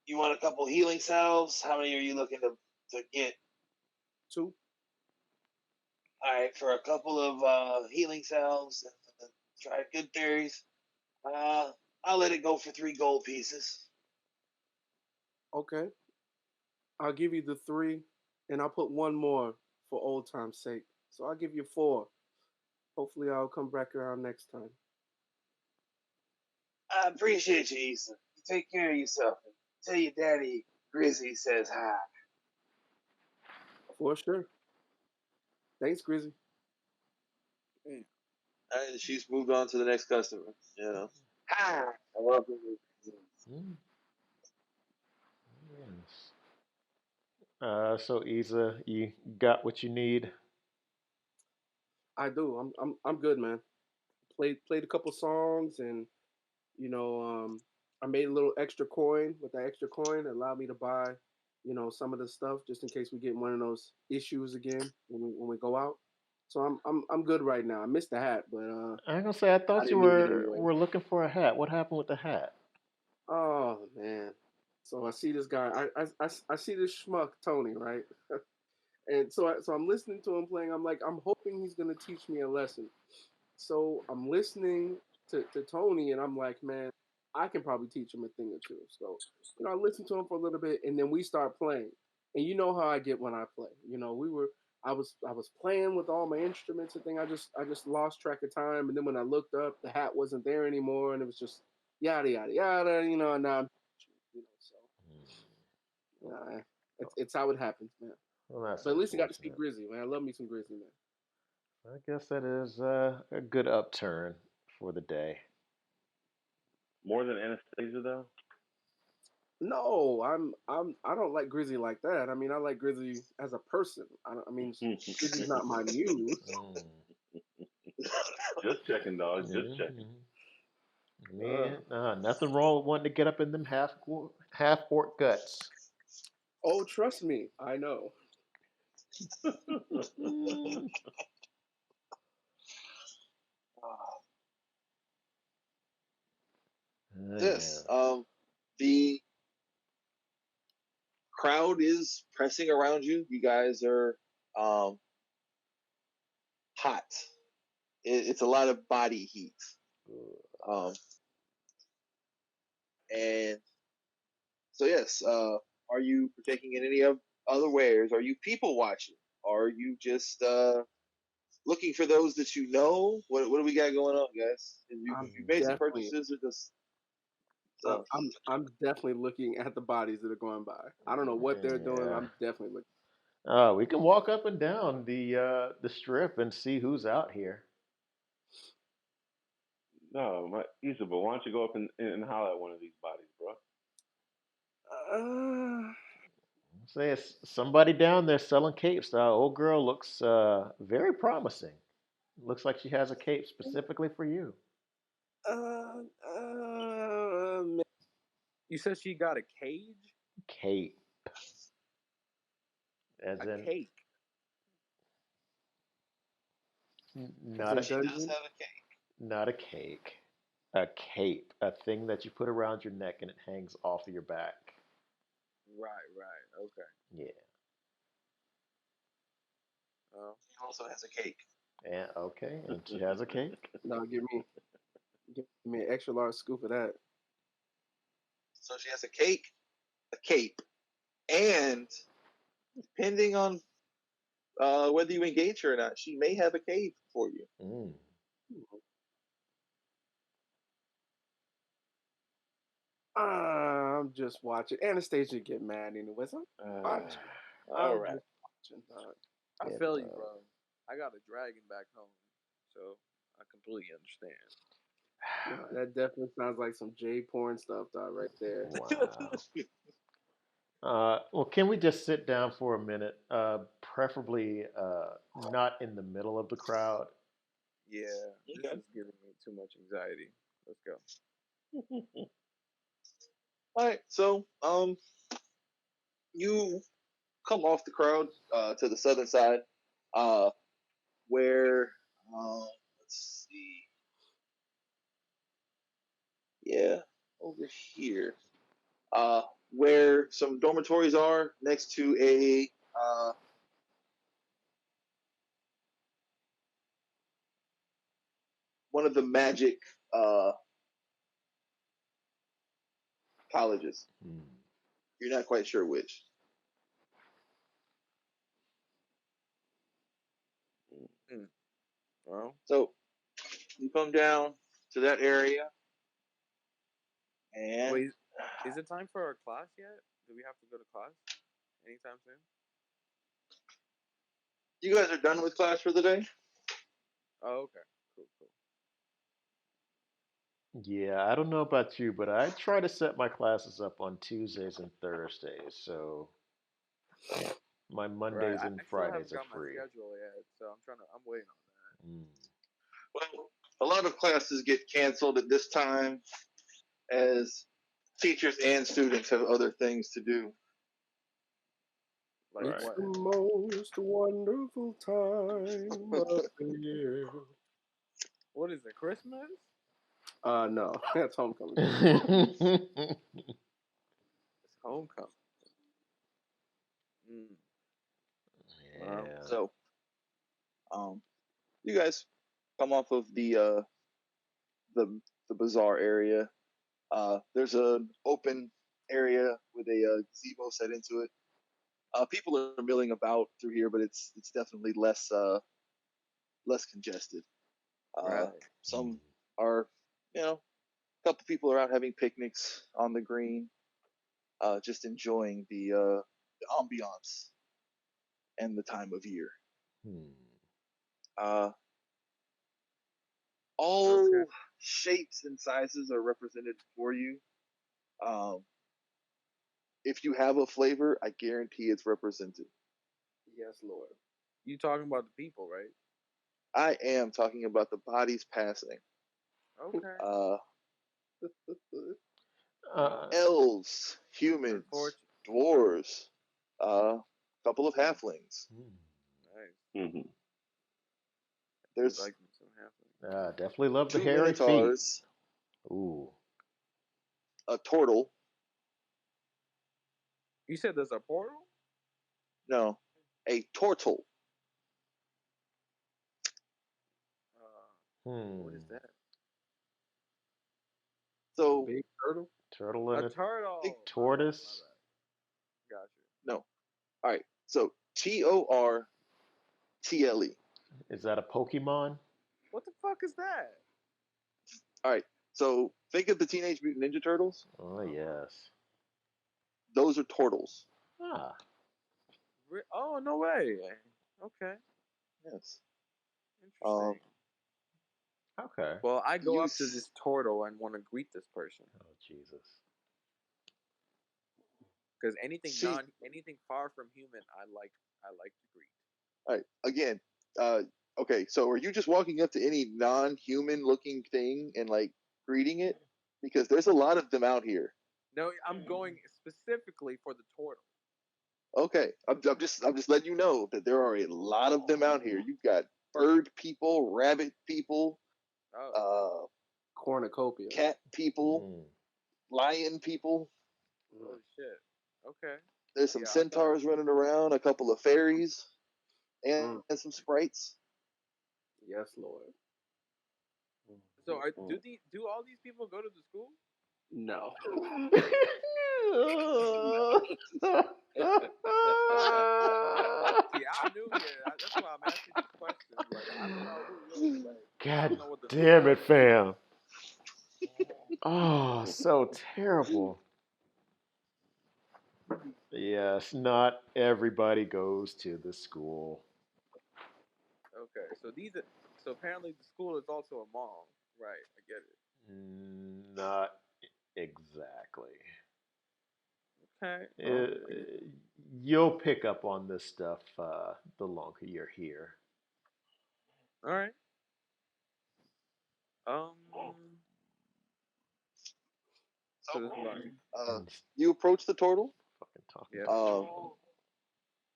you want a couple healing salves. How many are you looking to get? Two. All right, for a couple of healing salves and dried good berries. Uh, I'll let it go for 3 gold pieces. Okay. I'll give you the three, and I'll put one more for old time's sake. So I'll give you four. Hopefully, I'll come back around next time. I appreciate you, Issa. You take care of yourself. Tell your daddy Grizzy says hi. For sure. Thanks, Grizzly. Damn. And she's moved on to the next customer. You know. Hi. Welcome. mm, yes. So Isa, you got what you need? I do. I'm good, man. Played a couple songs, and you know, I made a little extra coin. With that extra coin, it allowed me to buy, some of the stuff just in case we get one of those issues again when we go out. So I'm good right now. I missed the hat, but I ain't gonna say I I thought you didn't need it anyway. were looking for a hat. What happened with the hat? Oh man. So I see this guy. I see this schmuck Tony, right? And so I'm listening to him playing. I'm like, I'm hoping he's gonna teach me a lesson. So I'm listening to Tony, and I'm like, man, I can probably teach him a thing or two. So, I listened to him for a little bit, and then we start playing. And you know how I get when I play. I was playing with all my instruments and thing. I just lost track of time, and then when I looked up, the hat wasn't there anymore, and it was just yada yada yada. And now I'm, so it's how it happens, man. Well, that's But at least I got to see unfortunate. Grizzly, man. I love me some Grizzly, man. I guess that is a good upturn for the day. More than Anastasia, though. No, I don't like Grizzly like that. I mean, I like Grizzly as a person. I mean, Grizzly's not my muse. Mm. Just checking, dog. Just checking. Mhm. Uh, Man, nothing wrong with wanting to get up in them half orc guts. oh, trust me, I know. Mm. Yeah. Yes. The crowd is pressing around you. You guys are um, hot. It's a lot of body heat. Um, and so, yes, are you partaking in any of other wares? Are you people watching? Are you just looking for those that you know? What do we got going on, guys? Have I'm you made some definitely, purchases or just so? I'm definitely looking at the bodies that are going by. I don't know what they're doing. Yeah. I'm definitely looking. We can walk up and down the strip and see who's out here. No, my Issa, but why don't you go up and holler at one of these bodies, bro? Uh, Say it's somebody down there selling capes. The old girl looks very promising. Looks like she has a cape specifically for you. uh, uh, You said she got a cage, Cape, as a in cake. as not in a She does dungeon. have a cake. not a cake, a cape, a thing that you put around your neck and it hangs off of your back. Right, right. Okay. Yeah, Oh, She also has a cake. and okay, and she has a cake. No, give me an extra large scoop of that. So she has a cake, a cape, and depending on whether you engage her or not, she may have a cave for you. Mm. I'm just watching. Anastasia get mad anyways. I'm just, All I'm right. just watching. I Yeah, feel you, bro. bro. I got a dragon back home, so I completely understand. No, that definitely sounds like some J porn stuff, dog, right there. Wow. Well, can we just sit down for a minute? Preferably not in the middle of the crowd. Yeah, this Okay. is giving me too much anxiety. Let's go. All right. So you come off the crowd to the southern side, uh, where let's see, yeah, over here, uh, where some dormitories are next to a one of the magic uh, colleges. Hmm. You're not quite sure which. Mm. Well, So you come down to that area, and wait, is it time for our class yet? Do we have to go to class anytime soon? you guys are done with class for the day. Oh, okay. Cool, cool. Yeah, I don't know about you, but I try to set my classes up on Tuesdays and Thursdays, so my Right. Mondays I and still Fridays haven't are got my free. schedule yet, so I'm trying to. I'm waiting on that. Mm. Well, a lot of classes get canceled at this time as teachers and students have other things to do. Like It's Right. what? the most wonderful time of the year. What is it? Christmas? No, that's homecoming. It's homecoming. Mm. Well, Yeah. So, um, you guys come off of the the bazaar area. There's an open area with a gazebo set into it. People are milling about through here, but it's definitely less congested. Uh, right. some are, a couple people are out having picnics on the green, just enjoying the ambiance and the time of year. Hmm. Uh, Okay. All shapes and sizes are represented for you. Um, if you have a flavor, I guarantee it's represented. Yes, Lord. You talking about the people, right? I am talking about the bodies passing. Okay. Uh, Uh, Well, elves, humans, unfortunate. dwarves, a couple of halflings. Nice. Hmm. I do There's like me some halfling. definitely love the two hairy feet. minotaurs, Ooh. a turtle. You said there's a portal? No, a turtle. What is Hmm. that? A So big turtle. Turtle A and a think turtle. My bad. My tortoise. bad. Got you. no. All right. So Tortle. Is that a Pokemon? What the fuck is that? All right. So think of the Teenage Mutant Ninja Turtles. Oh, yes. Those are turtles. Ah, Oh no way. Okay. Yes. Um, Interesting. okay. Well, I go you up to this turtle and want to greet this person Oh, Jesus. because anything see. anything far from human, I like to greet. All right. Again. Uh. Okay. So are you just walking up to any non-human looking thing and like greeting it? Because there's a lot of them out here. No, I'm going specifically for the turtle. Okay. I'm just letting you know that there are a lot of them out here. You've got bird people, rabbit people, Oh, uh, Cornucopia. cat people, Hmm. lion people. Mm. holy shit. Okay. There's some Yeah, I thought. centaurs running around, a couple of fairies, and Mm. some sprites. Yes, Lord. So, Mm. do all these people go to the school? No. See, I'm new here. That's why I'm asking these questions. Like, I don't know who really like. I God don't know what the damn school it, is. fam. Oh, so terrible. Yes, not everybody goes to the school. Okay, so so apparently the school is also a mall. Right, I get it. Not exactly. Okay, well, Uh, you'll pick up on this stuff the longer you're here. all right. Um, so this is about Uh, And you approach the turtle. fucking talking yes. to each other.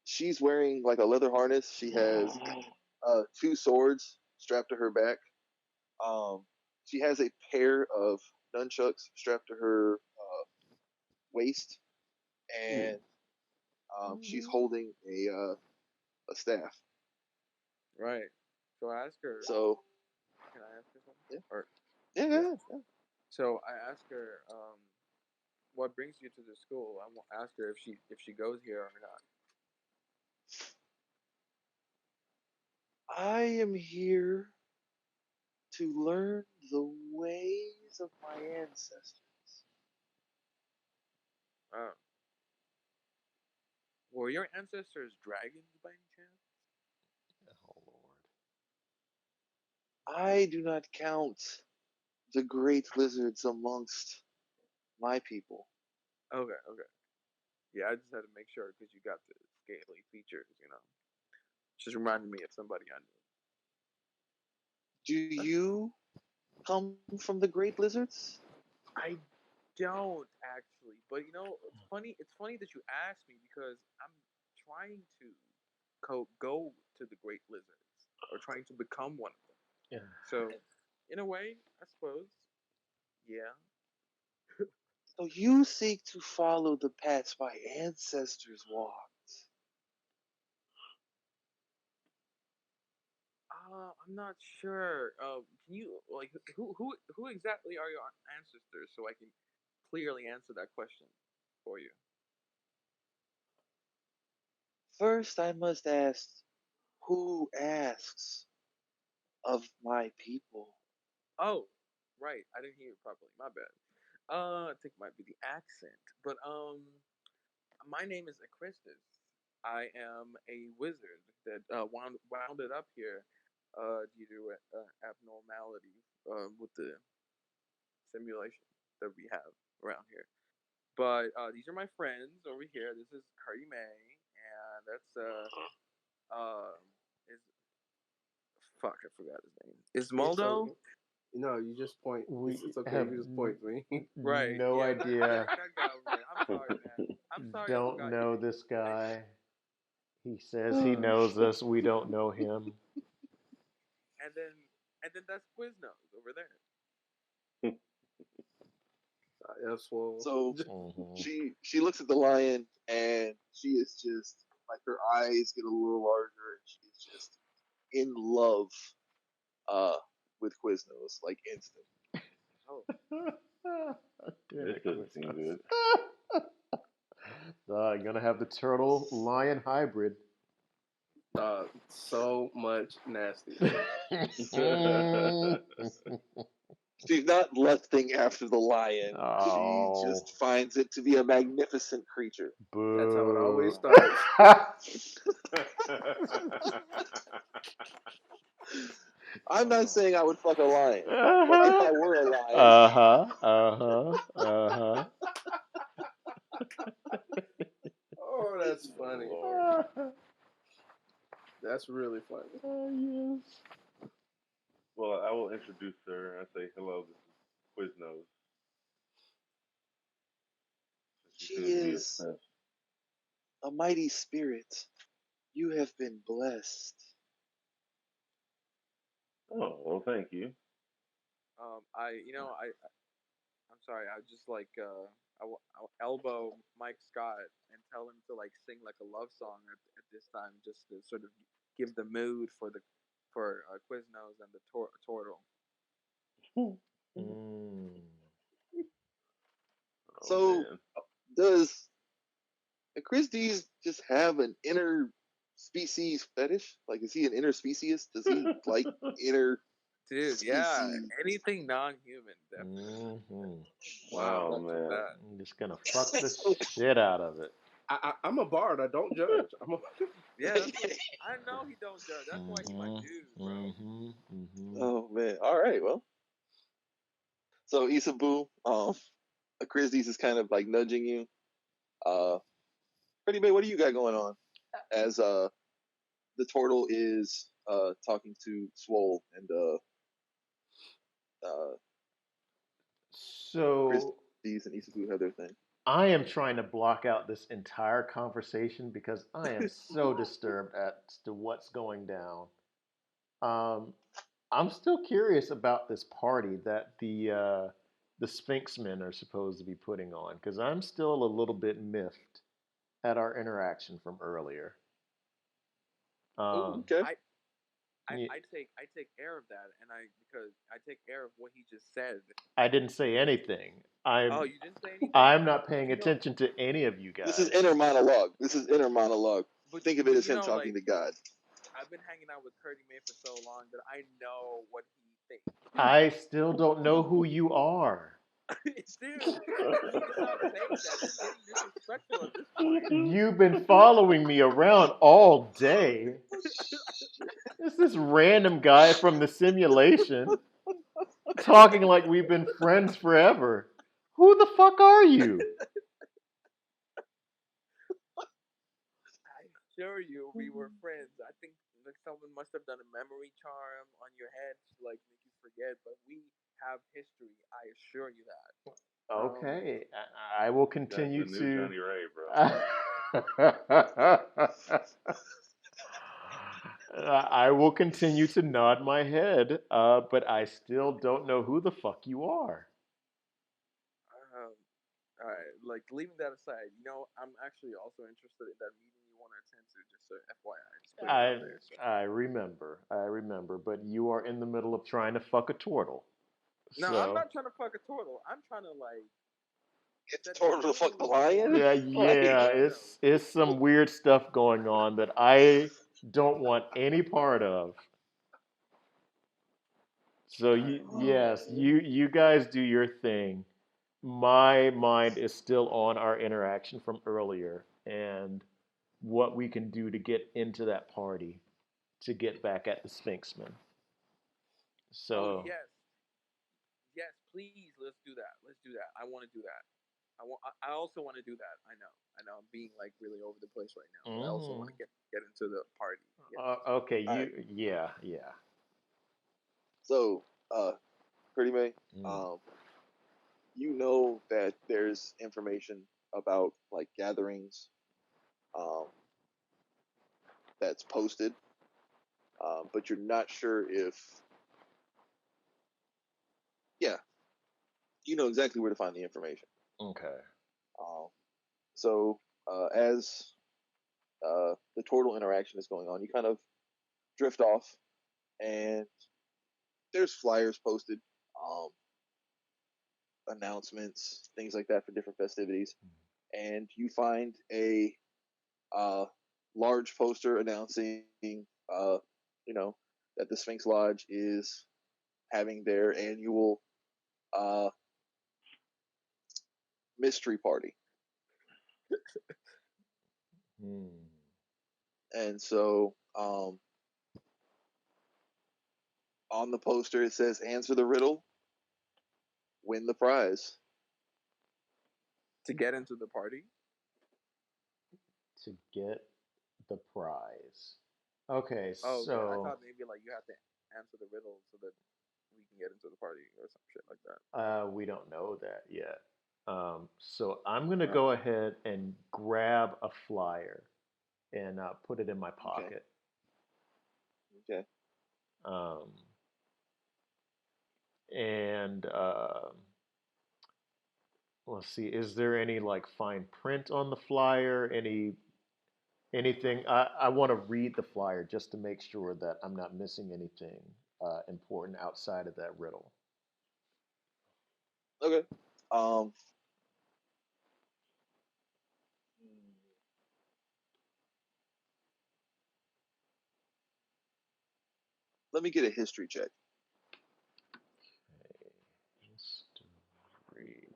She's wearing like a leather harness. She has two swords strapped to her back. Um, she has a pair of nunchucks strapped to her waist, Mm. and she's holding a staff. Right. So I ask her. So Can I ask her something? yeah, Or yeah, yeah. yeah, yeah. So I ask her. What brings you to the school? I want ask her if she goes here or not. I am here to learn the ways of my ancestors. Uh, were your ancestors dragons by any chance? Oh Lord. I do not count the great lizards amongst my people. Okay, okay. Yeah, I just had to make sure because you got the scaly features. Just reminded me of somebody I knew. Do That's you come from the great lizards? I don't actually, but it's funny. It's funny that you asked me because I'm trying to go to the great lizards or trying to become one of them. Yeah. So, in a way, I suppose, yeah. So you seek to follow the paths my ancestors walked. I'm not sure. Can you like who exactly are your ancestors so I can clearly answer that question for you? First, I must ask, who asks of my people? Oh, right. I didn't hear you properly. My bad. I think it might be the accent, but my name is Acristus. I am a wizard that wounded up here due to abnormalities. with the simulation that we have around here. But these are my friends over here. This is Cardi May, and that's uh is fuck, I forgot his name. Is It's Muldo? okay. No, you just point. We It's okay. have You just point to me. Right. no Yeah, idea. that guy over there. I'm sorry, man. I'm sorry I Don't forgot your know name. this And guy. He says he knows us. We don't know him. and then and then that's Quiznos over there. Yeah, swole. So Hmm. she looks at the lion and she is just like her eyes get a little larger and she is just in love uh with Quiznos like instant. Oh, Damn This it, doesn't seem Quiznos. good. You're gonna have the turtle lion hybrid. So much nasty. She's not lusting after the lion. She Oh, just finds it to be a magnificent creature. That's how it always boo. starts. I'm not oh, saying I would fuck a lion, but if Uh-huh. I were a lion, Uh-huh. Uh-huh. Uh-huh. Oh, that's oh funny. Lord. That's really funny. Yes. Well, I will introduce her. I say, hello, this is Quiznos. She she seems to be a is prince. a mighty spirit. You have been blessed. Oh, well, thank you. I'm sorry. I just like I'll elbow Mike Scott and tell him to like sing like a love song at this time, just to sort of give the mood for the for Quiznos and the turtle. Mm. Oh, So, man. does Christie's just have an inner species fetish? Like, is he an interspecies? Does he like inner Dude, yeah, species? anything non-human, definitely. Mm-hmm. Wow, Oh, look at man. that. I'm just gonna fuck the shit out of it. I'm a bard. I don't judge. Yeah, that's what I know. He don't judge. That's why he my Mm-hmm. dude, bro. Mm-hmm. Mm-hmm. Oh man! All right, well, so Isabu, Christie's is kind of like nudging you. Uh, Pretty Bay, what do you got going on? As the turtle is talking to Swole and uh So Christie's and Isabu have their thing. I am trying to block out this entire conversation because I am so disturbed as to what's going down. Um, I'm still curious about this party that the Sphinx men are supposed to be putting on because I'm still a little bit miffed at our interaction from earlier. Oh, Okay. Y- I take air of that, and I because I take air of what he just said. I didn't say anything. Oh, I'm you didn't say anything, I'm not but paying attention to any of you This is guys. inner monologue. This is inner monologue. Think of it but as him talking like to God. I've been hanging out with Curdy May for so long that I know what he thinks. I still don't know who you are. Dude, you need to stop saying that. It's getting disrespectful at this point. You've been following me around all day. It's this random guy from the simulation talking like we've been friends forever. Who the fuck are you? I assure you, we were friends. I think like someone must have done a memory charm on your head to like make you forget, but we have history. I assure you that. Um, Okay, I will That's continue the new to. Johnny Ray, bro. I will continue to nod my head, but I still don't know who the fuck you are. um, all right, like leaving that aside, I'm actually also interested in that meeting you want to attend to. Just so FYI, just putting it out I there. So I remember, but you are in the middle of trying to fuck a turtle. no, I'm So not trying to fuck a turtle. I'm trying to like Get the set the turtle to fuck mood the for lion. yeah, Like, yeah, Quiznos. it's some weird stuff going on that I don't want any part of. So All right, yes, you guys do your thing. My mind is still on our interaction from earlier and what we can do to get into that party to get back at the Sphinxman. oh So yes, yes, please, let's do that. Let's do that. I want to do that. I also want to do that. I know. I know. I'm being like really over the place right now, but I also want Mm-hmm. to get into the party. Yes. Okay, All right. yeah, yeah. So, Pretty May, Mm. um, you know that there's information about like gatherings, um, that's posted, but you're not sure if, yeah, you know exactly where to find the information. Okay. Um, as the turtle interaction is going on, you kind of drift off, and there's flyers posted, um, announcements, things like that for different festivities, and you find a uh, large poster announcing, you know, that the Sphinx Lodge is having their annual uh, mystery party. Hmm. And so on the poster it says, "Answer the riddle, win the prize." To get into the party. To get the prize. Okay, Oh, okay. I so thought maybe like you have to answer the riddle so that we can get into the party or some shit like that. we don't know that yet. So I'm gonna Uh, go ahead and grab a flyer and put it in my okay, pocket. okay. Um, and let's see, is there any like fine print on the flyer? Anything? I want to read the flyer just to make sure that I'm not missing anything important outside of that riddle. Okay. Um, Let me get a history check. Okay, history,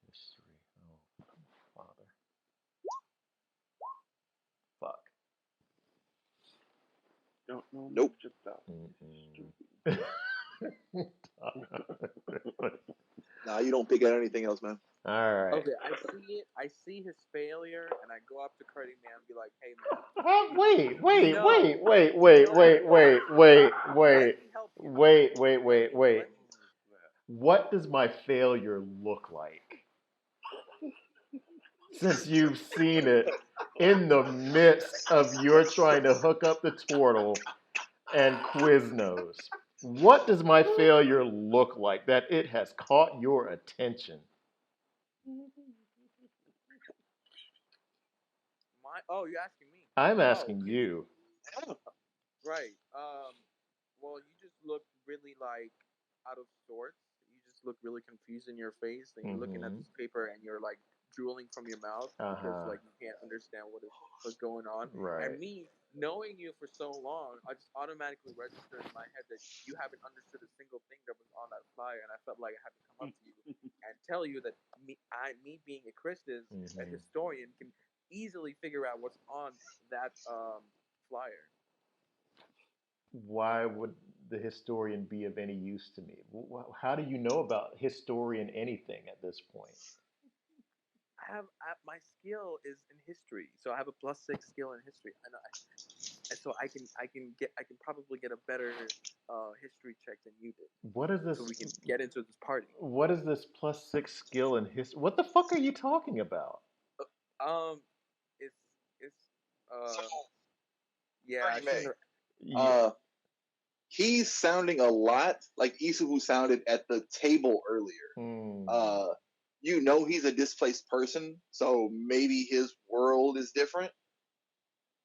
history. Oh, father, fuck. Don't know Nope. much about Mm-mm. history. Nah, you don't pick out anything else, man. All right. Okay, I see it. I see his failure, and I go up to Curdy Man and be like, "Hey, man, you Wait, you wait, wait, know, wait, you wait, know wait, what? wait, wait, Let wait, me help you. wait, wait, Let wait, me wait. let me. What was that? What does my failure look like? Since you've seen it in the midst of you're trying to hook up the turtle and Quiznos. What does my failure look like that it has caught your attention? My oh, you're asking me. I'm Oh, asking you. right. Well, you just look really like out of sorts. You just look really confused in your face, and you're looking at Mm-hmm. this paper, and you're like drooling from your mouth because Uh-huh. like you can't understand what's going on. And Right. me knowing you for so long, I just automatically registered in my head that you haven't understood a single thing that was on that flyer, and I felt like I had to come up to you and tell you that me being a Christus, a Mm-hmm. historian, can easily figure out what's on that flyer. Why would the historian be of any use to me? How do you know about historian anything at this point? My skill is in history, so I have a +6 skill in history, and so I can probably get a better history check than you did, What is so this? we can get into this party. What is this +6 skill in history? What the fuck are you talking about? Um, it's it's So, uh yeah, I Pretty shouldn't May, have. Yeah. uh, he's sounding a lot like Isubu sounded at the table earlier. Hmm. Uh, you know he's a displaced person, so maybe his world is different,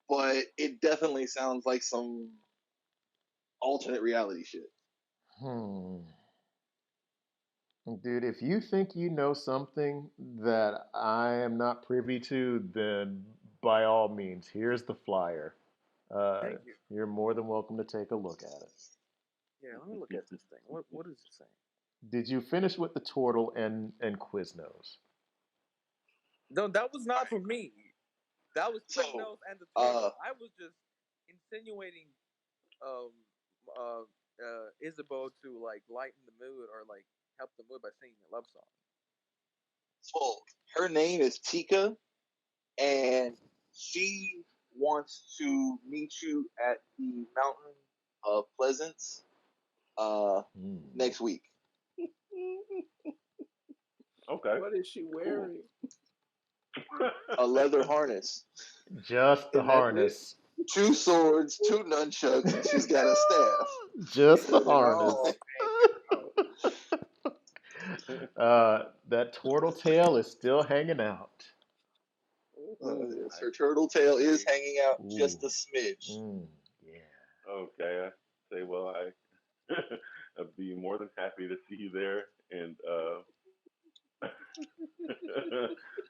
but it definitely sounds like some alternate reality shit. Hmm. Dude, if you think you know something that I am not privy to, then by all means, here's the flyer. Uh, Thank you. you're more than welcome to take a look at it. Yeah, let me look at this thing. What is it saying? Did you finish with the turtle and Quiznos? No, that was not for me. That was So, Quiznos and the uh, turtle. I was just insinuating um uh Isabeau to like lighten the mood or like help the mood by singing a love song. So her name is Tika, and she wants to meet you at the Mountain of Pleasance Hmm. next week. Okay. What is she Cool. wearing? A leather harness, Just the and that's it. harness. Two swords, two nunchucks, and she's got a staff. Just the Oh, harness. oh. That turtle tail is still hanging out. Ooh. Yes, I her turtle tail is see. hanging out Ooh. just a smidge. Yeah. Okay. I say, well, I'd be more than happy to see you there, and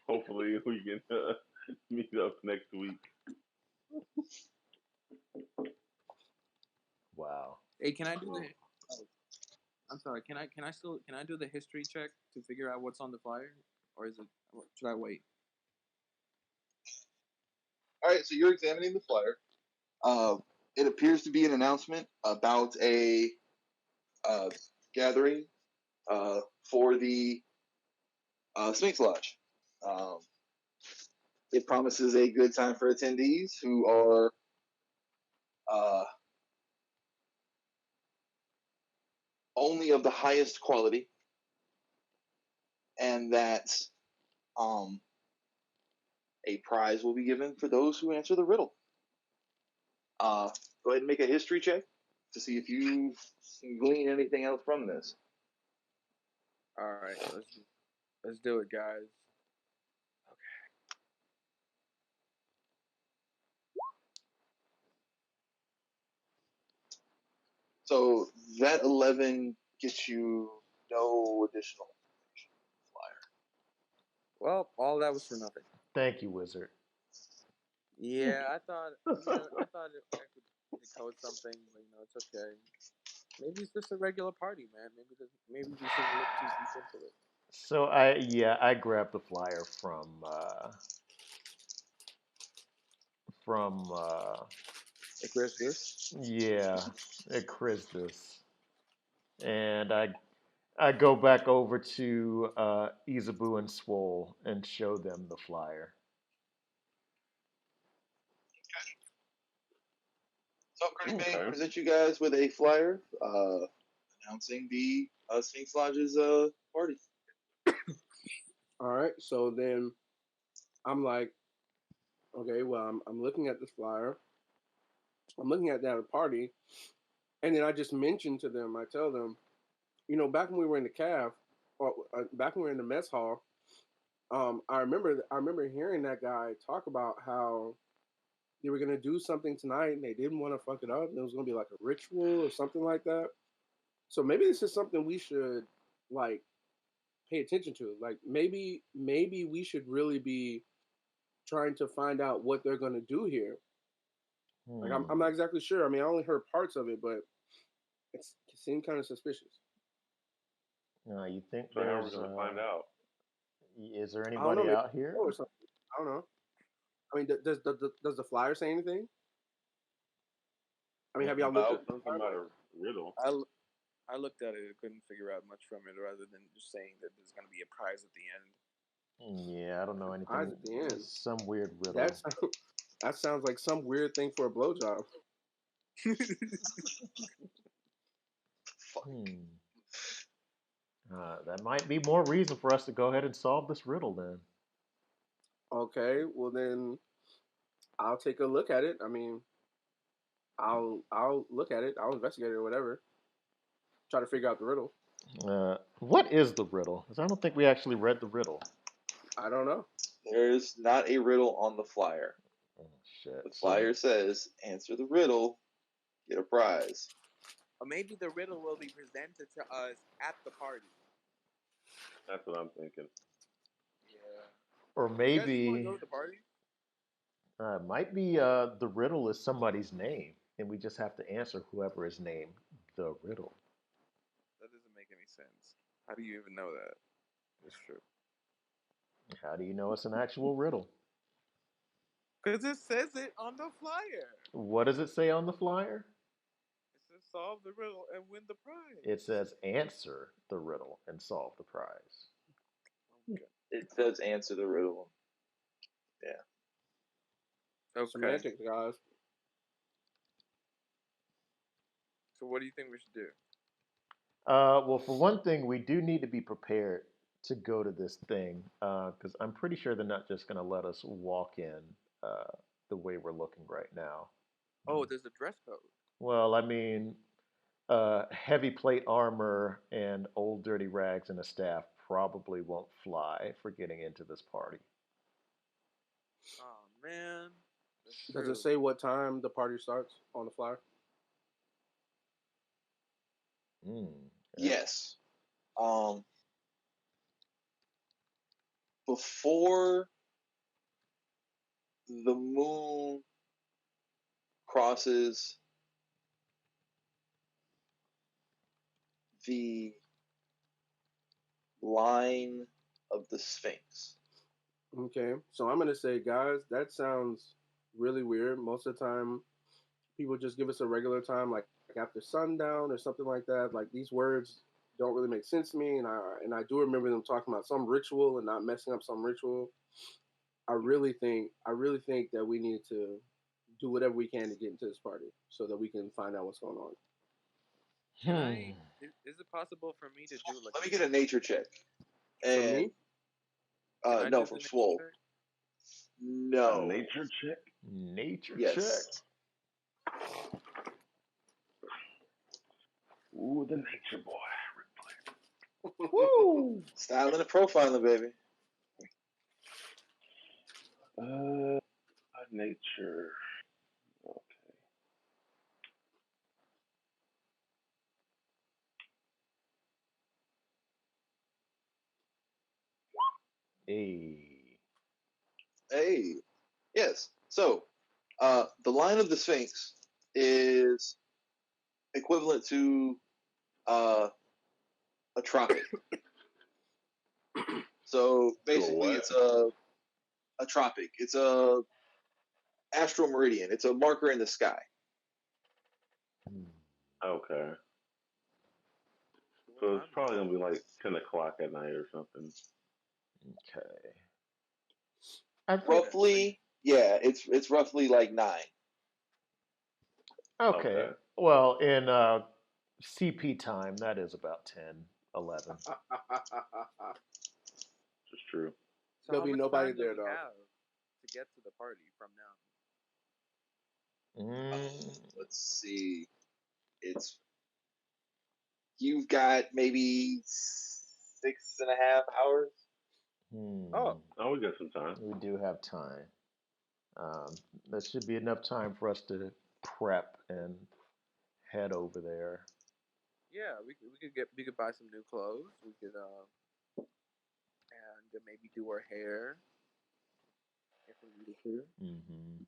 hopefully we can meet up next week. Wow. Hey, can I do the? Oh, I'm sorry. Can I do the history check to figure out what's on the flyer, or is it? Should I wait? All right, so you're examining the flyer. Uh, it appears to be an announcement about a uh, gathering for the Sphinx Lodge. Um, it promises a good time for attendees who are uh, only of the highest quality, and that um, a prize will be given for those who answer the riddle. Go ahead and make a history check to see if you can glean anything else from this. All right, let's do it, guys. So that 11 gets you no additional Well, all that was for nothing. Thank you, Wizard. Yeah, I thought I could decode something, but it's okay. Maybe it's just a regular party, man. Maybe we shouldn't look too deep into it. So I grabbed the flyer from Like this. yeah, at Christus. And I go back over to Izabu and Swole and show them the flyer. So I'm going to Okay. present you guys with a flyer announcing the Sphinx Lodge's party. All right. So then I'm like, okay, well, I'm looking at this flyer. I'm looking at that party, and then I just mentioned to them. I tell them, back when we were in the calf, or back when we were in the mess hall, I remember hearing that guy talk about how they were gonna do something tonight, and they didn't want to fuck it up. And it was gonna be like a ritual or something like that. So maybe this is something we should like pay attention to. Like maybe we should really be trying to find out what they're gonna do here. Like I'm Hmm. not exactly sure. I mean, I only heard parts of it, but it seemed kind of suspicious. You think So how are we there's gonna find out? is there I don't know, anybody maybe out here? or something. I don't know. I mean, does the flyer say anything? I mean, have y'all looked at About the Something flyer? about a riddle. I looked at it and couldn't figure out much from it, rather than just saying that there's gonna be a prize at the end. Yeah, I don't know Eyes anything. at the end. Some weird riddle. That's that sounds like some weird thing for a blowjob. Hmm. That might be more reason for us to go ahead and solve this riddle then. Okay, well then I'll take a look at it. I mean, I'll look at it. I'll investigate it or whatever. Try to figure out the riddle. What is the riddle? 'Cause I don't think we actually read the riddle. I don't know. there's not a riddle on the flyer. Oh, shit. The So flyer says, answer the riddle, get a prize. Or maybe the riddle will be presented to us at the party. That's what I'm thinking. Yeah. or You guys just want to maybe go to the party? might be the riddle is somebody's name, and we just have to answer whoever is named the riddle. That doesn't make any sense. How do you even know that? It's true. How do you know it's an actual riddle? Because it says it on the flyer. What does it say on the flyer? It says solve the riddle and win the It prize. says answer the riddle and solve the prize. Okay. It does answer the riddle. Yeah. Okay. Semantics, guys. So what do you think we should do? Well, for one thing, we do need to be prepared to go to this thing because I'm pretty sure they're not just going to let us walk in uh, the way we're looking right now. Oh, there's a dress code. Well, I mean, heavy plate armor and old dirty rags and a staff probably won't fly for getting into this party. Oh man, that's Does it true. say what time the party starts on the flyer? Mm, yeah. Yes. Um, before the moon crosses the line of the Sphinx. Okay, so I'm gonna say, guys, that sounds really weird. Most of the time, people just give us a regular time, like after sundown or something like that. Like these words don't really make sense to me, and I do remember them talking about some ritual and not messing up some ritual. I really think that we need to do whatever we can to get into this party so that we can find out what's going on. Can I? Hmm. Is it possible for me to do like Let a? me get a nature check. For me, And Can I no, do from the nature Swole. check? A No. nature check. Nature check. Yes. Ooh, the nature boy. Woo! Styling and profiling, baby. A nature. Okay. Hey. Hey. Yes. So, the line of the Sphinx is equivalent to uh, a tropic. So To a basically, what? it's a tropic. It's a astral meridian. It's a marker in the sky. Hmm. Okay. So what So it's time is probably it? gonna be like 10 o'clock at night or something. Okay. I think. Okay. So Roughly, yeah, it's roughly like 9. Okay. Okay. Well, in CP time, that is about 10, 11. Just true. so there'll how be much nobody time do there, we dog. have to get to the party from now? Mm, Let's see. It's you've got maybe 6.5 hours. Oh, hmm. Oh, we got some time. We do have time. Um, there should be enough time for us to prep and head over there. yeah. We could buy some new clothes. We could and maybe do our hair if we needed to. Hmm.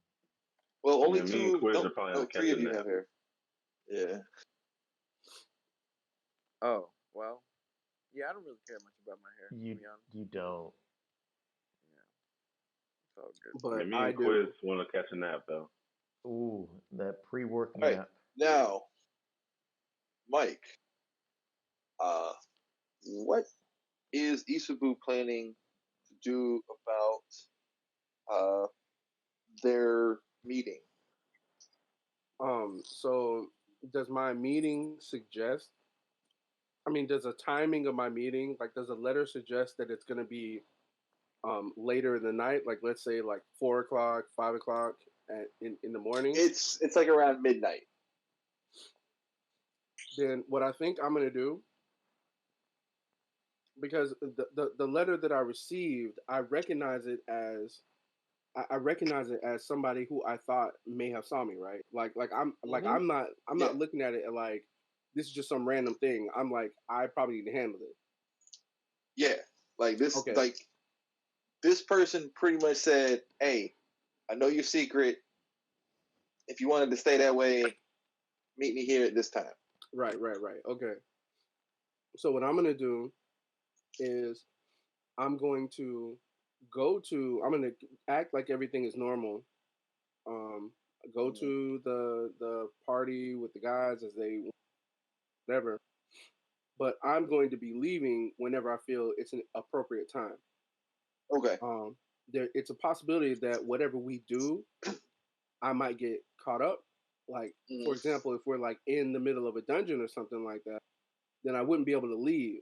Well, only Yeah, me and two. Quiz No, are probably no, gonna three catch a of you have nap. hair. Yeah. Oh well, yeah. I don't really care much about my hair to You be honest. you don't. Yeah, it's all good. Yeah, But me I and Quiz do. want to catch a nap though. Ooh, that pre-work All right. nap. Now, Mike, uh, what is Isabu planning to do about uh their meeting? So does my meeting suggest? I mean, does a timing of my meeting, like, does a letter suggest that it's gonna be later in the night? Like, let's say like 4 o'clock, 5 o'clock in the morning. It's like around midnight. Then what I think I'm gonna do, because the letter that I received, I recognize it as somebody who I thought may have saw me, right? Like Hmm. I'm not Yeah. looking at it like this is just some random thing. I'm like, I probably need to handle it. Yeah. Like this. Okay, Like this person pretty much said, "Hey, I know your secret. If you wanted to stay that way, meet me here at this time." right. Okay. So what I'm gonna do is I'm going to I'm gonna act like everything is normal. Um, go Mhm. to the party with the guys as they whatever. But I'm going to be leaving whenever I feel it's an appropriate time. Okay. Um, it's a possibility that whatever we do, I might get caught up. Like, for Mm-hmm. example, if we're like in the middle of a dungeon or something like that, then I wouldn't be able to leave,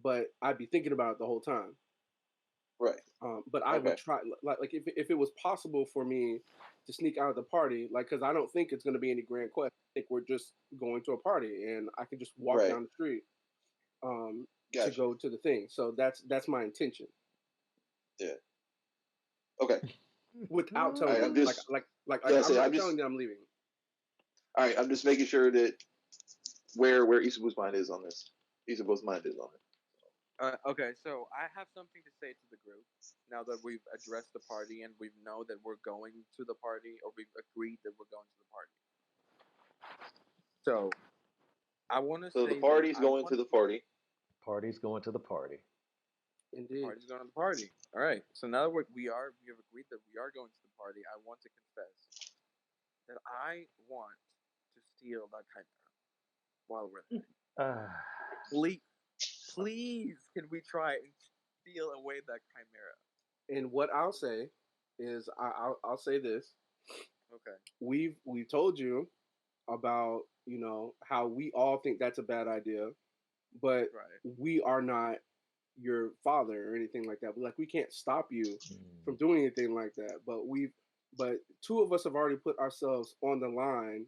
but I'd be thinking about it the whole time. Right. But I would Okay. try, like if it was possible for me to sneak out of the party, like because I don't think it's going to be any grand quest. I think we're just going to a party, and I can just walk Right. down the street um, to Gotcha. go to the thing. So that's my intention Yeah. Okay. without All telling right. I'm them, just like yeah. I I'm say I'm not just telling them I'm leaving. all right. I'm just making sure that where Isabu's mind is on this. Isabu's mind is on it. Okay, so I have something to say to the group now that we've addressed the party and we know that we're going to the party, or we've agreed that we're going to the party. So I want to So the say that party's I going to want the party. Party's going to the party. Indeed. party's going to the party. All right. So now that we have agreed that we are going to the party, I want to confess that I want to steal that chimera while we're there. Ah, Please, please, can we try and steal away that chimera? And what I'll say is I'll say this: Okay. we've told you about how we all think that's a bad idea, but Right. we are not your father or anything like that. Like we can't stop you from mm, doing anything like that. But two of us have already put ourselves on the line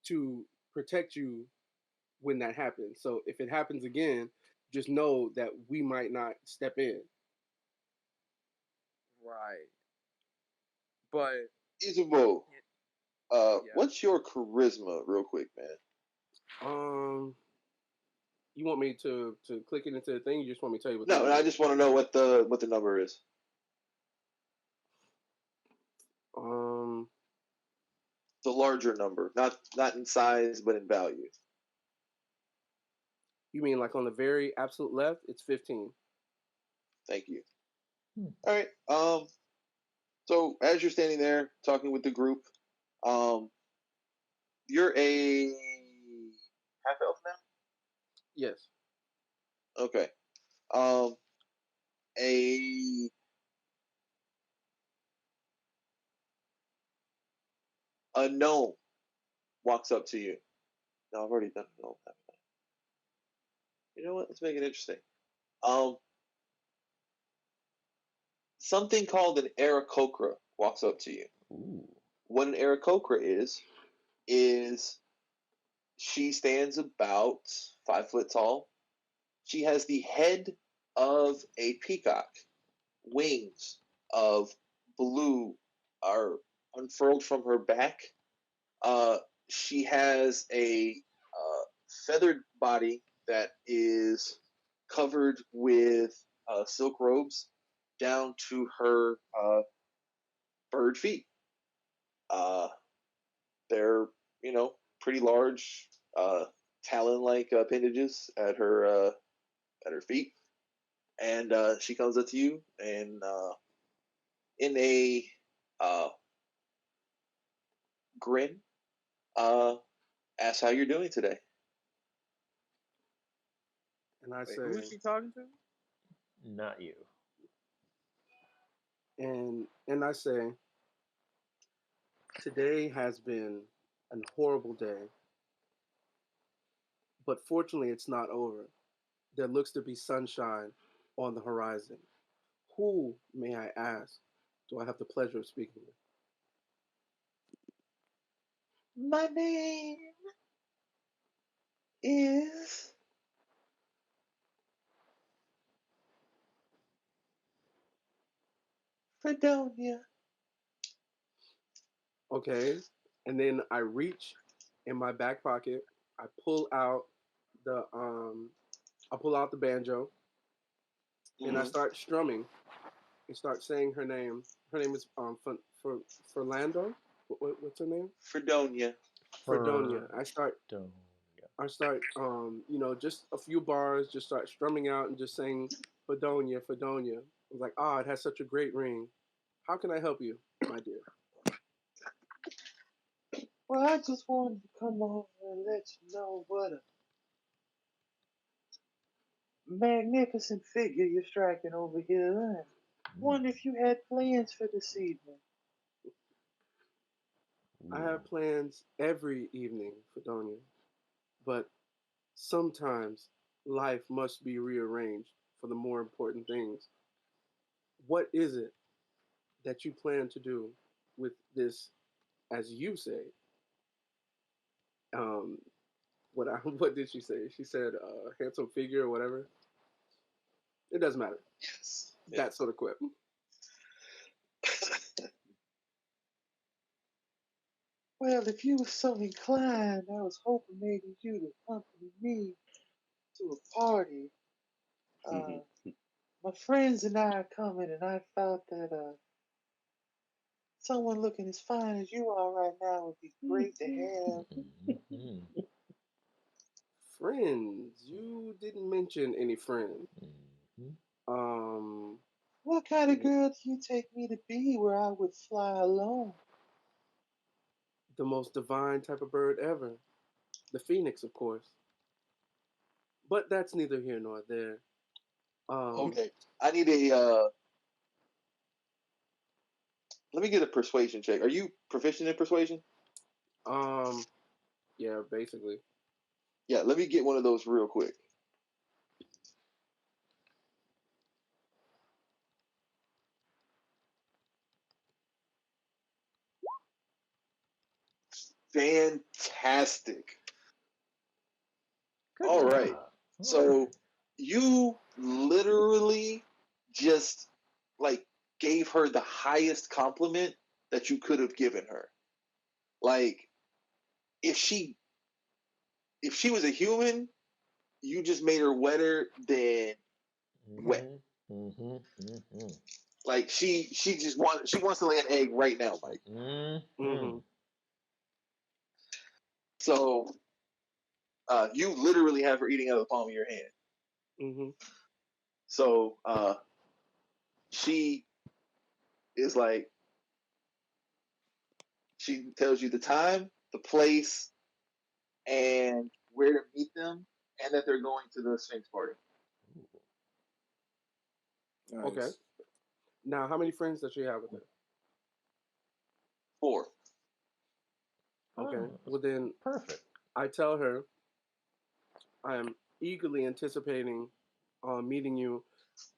to protect you when that happens. So if it happens again, just know that we might not step in. Right. But Isabu, yeah. what's your charisma, real quick, man? Um, you want me to click it into the thing? You just want me to tell you what the No, number I is? just want to know what the number is. Um, The larger number, not in size, but in value. you mean like on the very absolute left? It's 15. Thank you. hmm. All right. So as you're standing there talking with the group, um, you're a half elf now. Yes. Okay. Um, a a gnome walks up to you. No, I've already done a gnome. You know what? Let's make it interesting. Um, Something called an Aarakocra walks up to you. Ooh. What an Aarakocra is she stands about 5 foot tall. She has the head of a peacock. Wings of blue are unfurled from her back. Uh, she has a feathered body that is covered with silk robes down to her bird feet. Uh, they're pretty large, talon-like appendages at her feet, and she comes up to you and in a uh, grin, uh, asks how you're doing today. And I Wait, who is say, she talking to? Not you. and I say, today has been an horrible day, but fortunately it's not over. There looks to be sunshine on the horizon. Who, may I ask, do I have the pleasure of speaking with? My name is Fredonia. Okay. And then I reach in my back pocket. I pull out the the banjo and I Mm-hmm. start strumming and start saying her name. Her name is for Fernando. What's her name? Fredonia. Fredonia. Don't. I start just a few bars, just start strumming out and just saying Fredonia, Fredonia. I was like, it has such a great ring. How can I help you, my dear? Well, I just wanted to come over and let you know what a magnificent figure you're striking over here. And Mm. wonder if you had plans for this evening. I Ooh. have plans every evening, Fredonia, but sometimes life must be rearranged for the more important things. What is it that you plan to do with this, as you say, um, what did she say? She said, handsome figure or whatever. It doesn't matter. Yes, That yes. sort of quip. Well, if you were so inclined, I was hoping maybe you'd accompany me to a party. Uh, my friends and I are coming, and I thought that someone looking as fine as you are right now would be great to have. Mhm. Friends. You didn't mention any friends. Mhm. Um, What kind of girl do you take me to be where I would fly alone? the most divine type of bird ever. The phoenix, of course. But that's neither here nor there. Um, Okay, I need a. Let me get a persuasion check. Are you proficient in persuasion? um, yeah, basically. Yeah, let me get one of those real quick. Fantastic. Good All right. job. All right. So you literally just like gave her the highest compliment that you could have given her. Like if she if she was a human, you just made her wetter than wet. Mhm. Mhm. Mhm. Like she wants to lay an egg right now, Mike. Mm-hmm. Mhm. So you literally have her eating out of the palm of your hand. Mm-hmm. So she is like she tells you the time, the place, and where to meet them, and that they're going to the Sphinx party. Okay. Nice. Now, how many friends does she have with her? Four. Okay. Oh, that's Well, then perfect. I tell her I am eagerly anticipating meeting you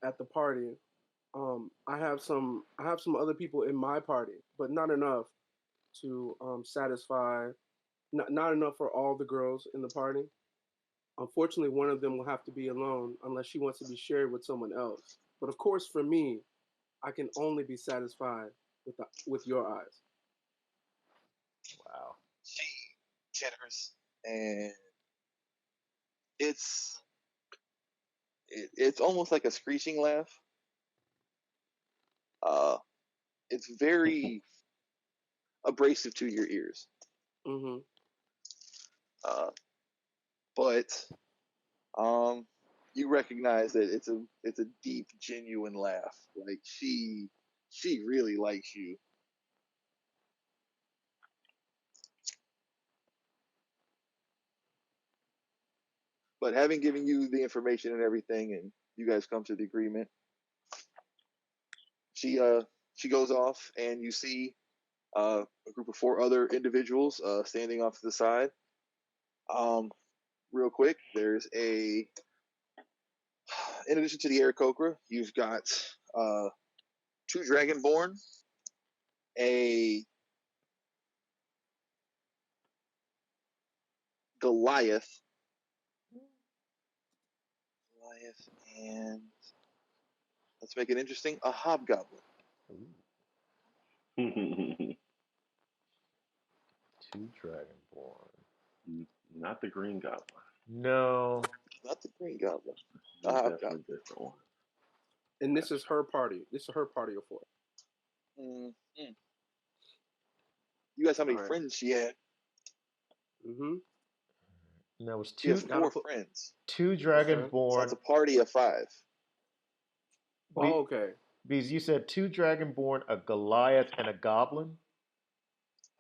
at the party. I have some other people in my party, but not enough to satisfy. Not enough for all the girls in the party. Unfortunately, one of them will have to be alone unless she wants to be shared with someone else. But of course, for me, I can only be satisfied with your eyes. Wow. She titters, and it's it's almost like a screeching laugh. Uh, it's very abrasive to your ears. Mm-hmm. Uh, but um, you recognize that it's a deep, genuine laugh. Like she really likes you. But having given you the information and everything, and you guys come to the agreement, she she goes off, and you see a group of four other individuals standing off to the side. Um, real quick, there's a in addition to the Aarakocra, you've got uh, two Dragonborn, a Goliath, Goliath, and let's make it interesting, a Hobgoblin. Ooh, Mm-hmm. two dragonborn. Not the Green Goblin. No. Not the Green Goblin, This a is definitely Hobgoblin. a different one. And this Gotcha. is her party. This is her party of four. Mm-hmm. You guys, how All many right. friends she had? Mm-hmm. And that was She has Gotta four put. friends, two Okay. so that's dragonborn. a party of five. Be, Oh, okay. because you said two dragonborn, a Goliath, and a goblin.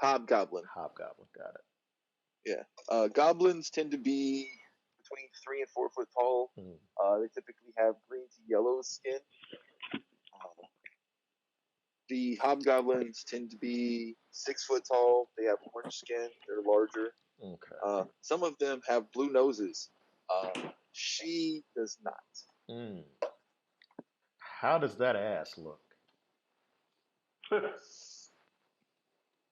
Hobgoblin. Hobgoblin. Got Yeah. Goblins tend to be between 3 and 4 foot tall. it. Mm. They typically have green to yellow skin. Uh, the hobgoblins tend to be 6 foot tall. They have orange skin. They're larger. Okay. Some of them have blue noses. She does not. Mm. How does that ass look?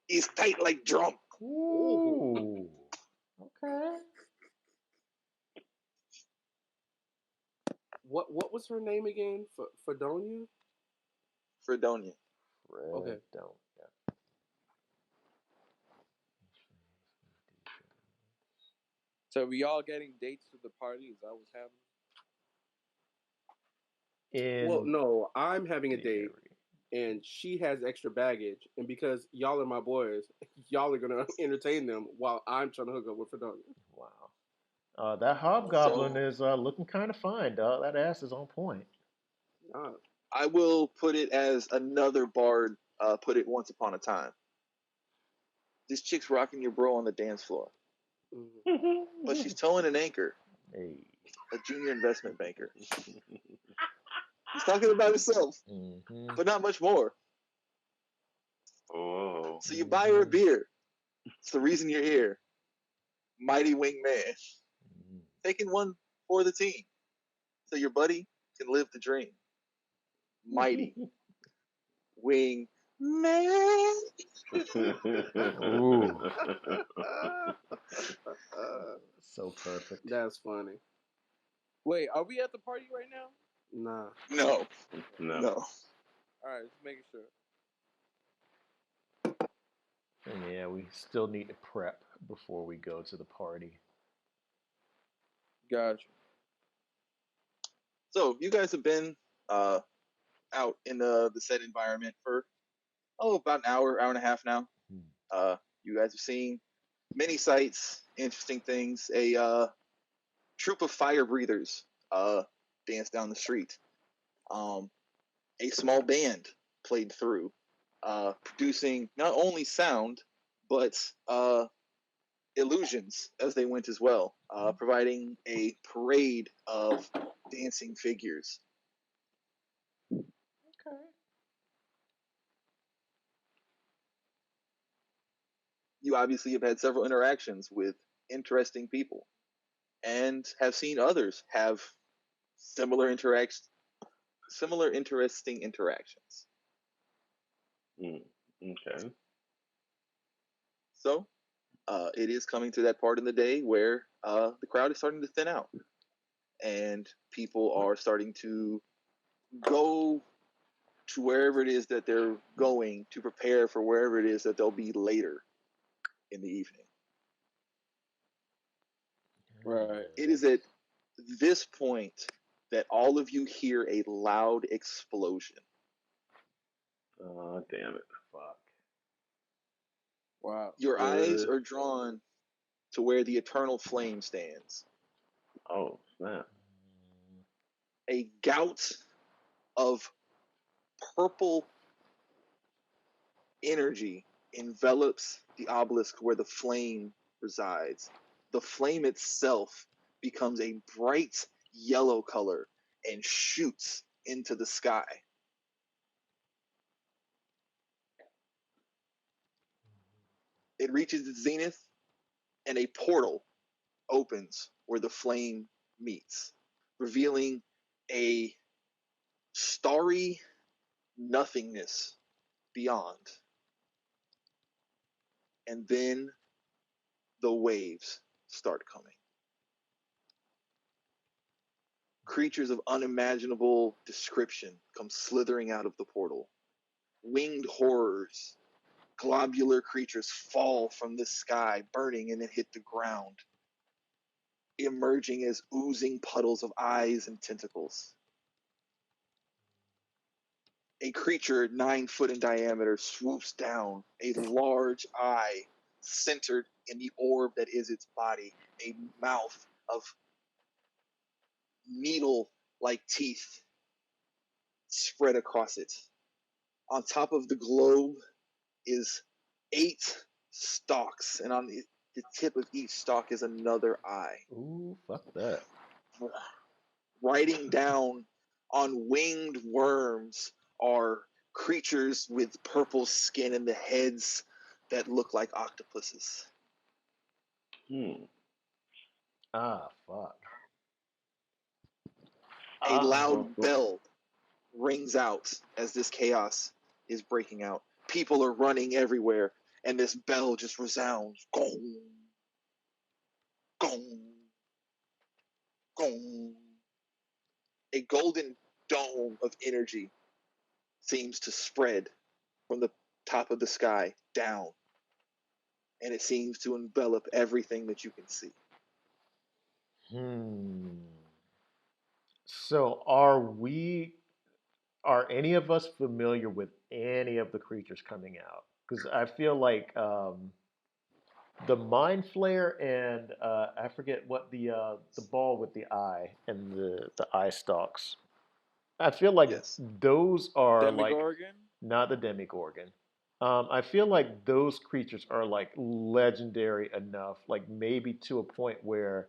It's tight like drum. Ooh. Okay. What was her name again? Fredonia? Fredonia. Okay. Fred don't. So we all getting dates to the party? Is that what's happening? Well, In no, I'm having a date theory. and she has extra baggage, and because y'all are my boys, y'all are gonna entertain them while I'm trying to hook up with Fredonia. Wow. That hobgoblin So is looking kind of fine. That ass is on point. Ah, I will put it as another bard put it once upon a time. This chick's rocking your bro on the dance floor, mhm. but she's towing an anchor, Hey. a junior investment banker. He's talking about himself, Mm-hmm. but not much more. Oh. So you buy her a Mm-hmm. beer. It's the reason you're here. Mighty Wing Man. Taking one for the team. So your buddy can live the dream. Mighty Wing Man. Ooh, Uh, so perfect. that's funny. Wait, are we at the party right now? Nah. No, No. no. All right, just making sure. And yeah, we still need to prep before we go to the party. Gotcha. So you guys have been uh, out in the set environment for about an hour, hour and a half now. Hmm. You guys have seen many sights, interesting things. A troop of fire breathers dance down the street. Um, a small band played through, producing not only sound but illusions as they went as well, providing a parade of dancing figures. Okay. You obviously have had several interactions with interesting people and have seen others have similar interactions, similar interesting interactions. Mm, okay. So it is coming to that part in the day where the crowd is starting to thin out and people are starting to go to wherever it is that they're going to prepare for wherever it is that they'll be later in the evening. Right. It is at this point that all of you hear a loud explosion. Oh, damn it. Fuck. Wow. Your eyes Uh, are drawn to where the eternal flame stands. oh, snap. A gout of purple energy envelops the obelisk where the flame resides. The flame itself becomes a bright yellow color and shoots into the sky. It reaches its zenith, and a portal opens where the flame meets, revealing a starry nothingness beyond. And then the waves start coming. Creatures of unimaginable description come slithering out of the portal. Winged horrors, globular creatures fall from the sky, burning and then hit the ground, emerging as oozing puddles of eyes and tentacles. A creature 9 foot in diameter swoops down, a large eye centered in the orb that is its body, a mouth of needle like teeth spread across it. On top of the globe is 8 stalks, and on the tip of each stalk is another eye. Ooh, fuck that. Riding down on winged worms are creatures with purple skin and the heads that look like octopuses. Hmm. Ah, fuck. A Ah. Well, loud bell rings out as this chaos is breaking out. People are running everywhere, and this bell just resounds. Gong, gong, gong. A golden dome of energy seems to spread from the top of the sky down, and it seems to envelop everything that you can see. Hmm. So are any of us familiar with any of the creatures coming out? Because I feel like the mind flare and I forget what the ball with the eye and the eye stalks. I feel like Yes. those are like Demigorgon. not the Demigorgon. I feel like those creatures are like legendary enough, like maybe to a point where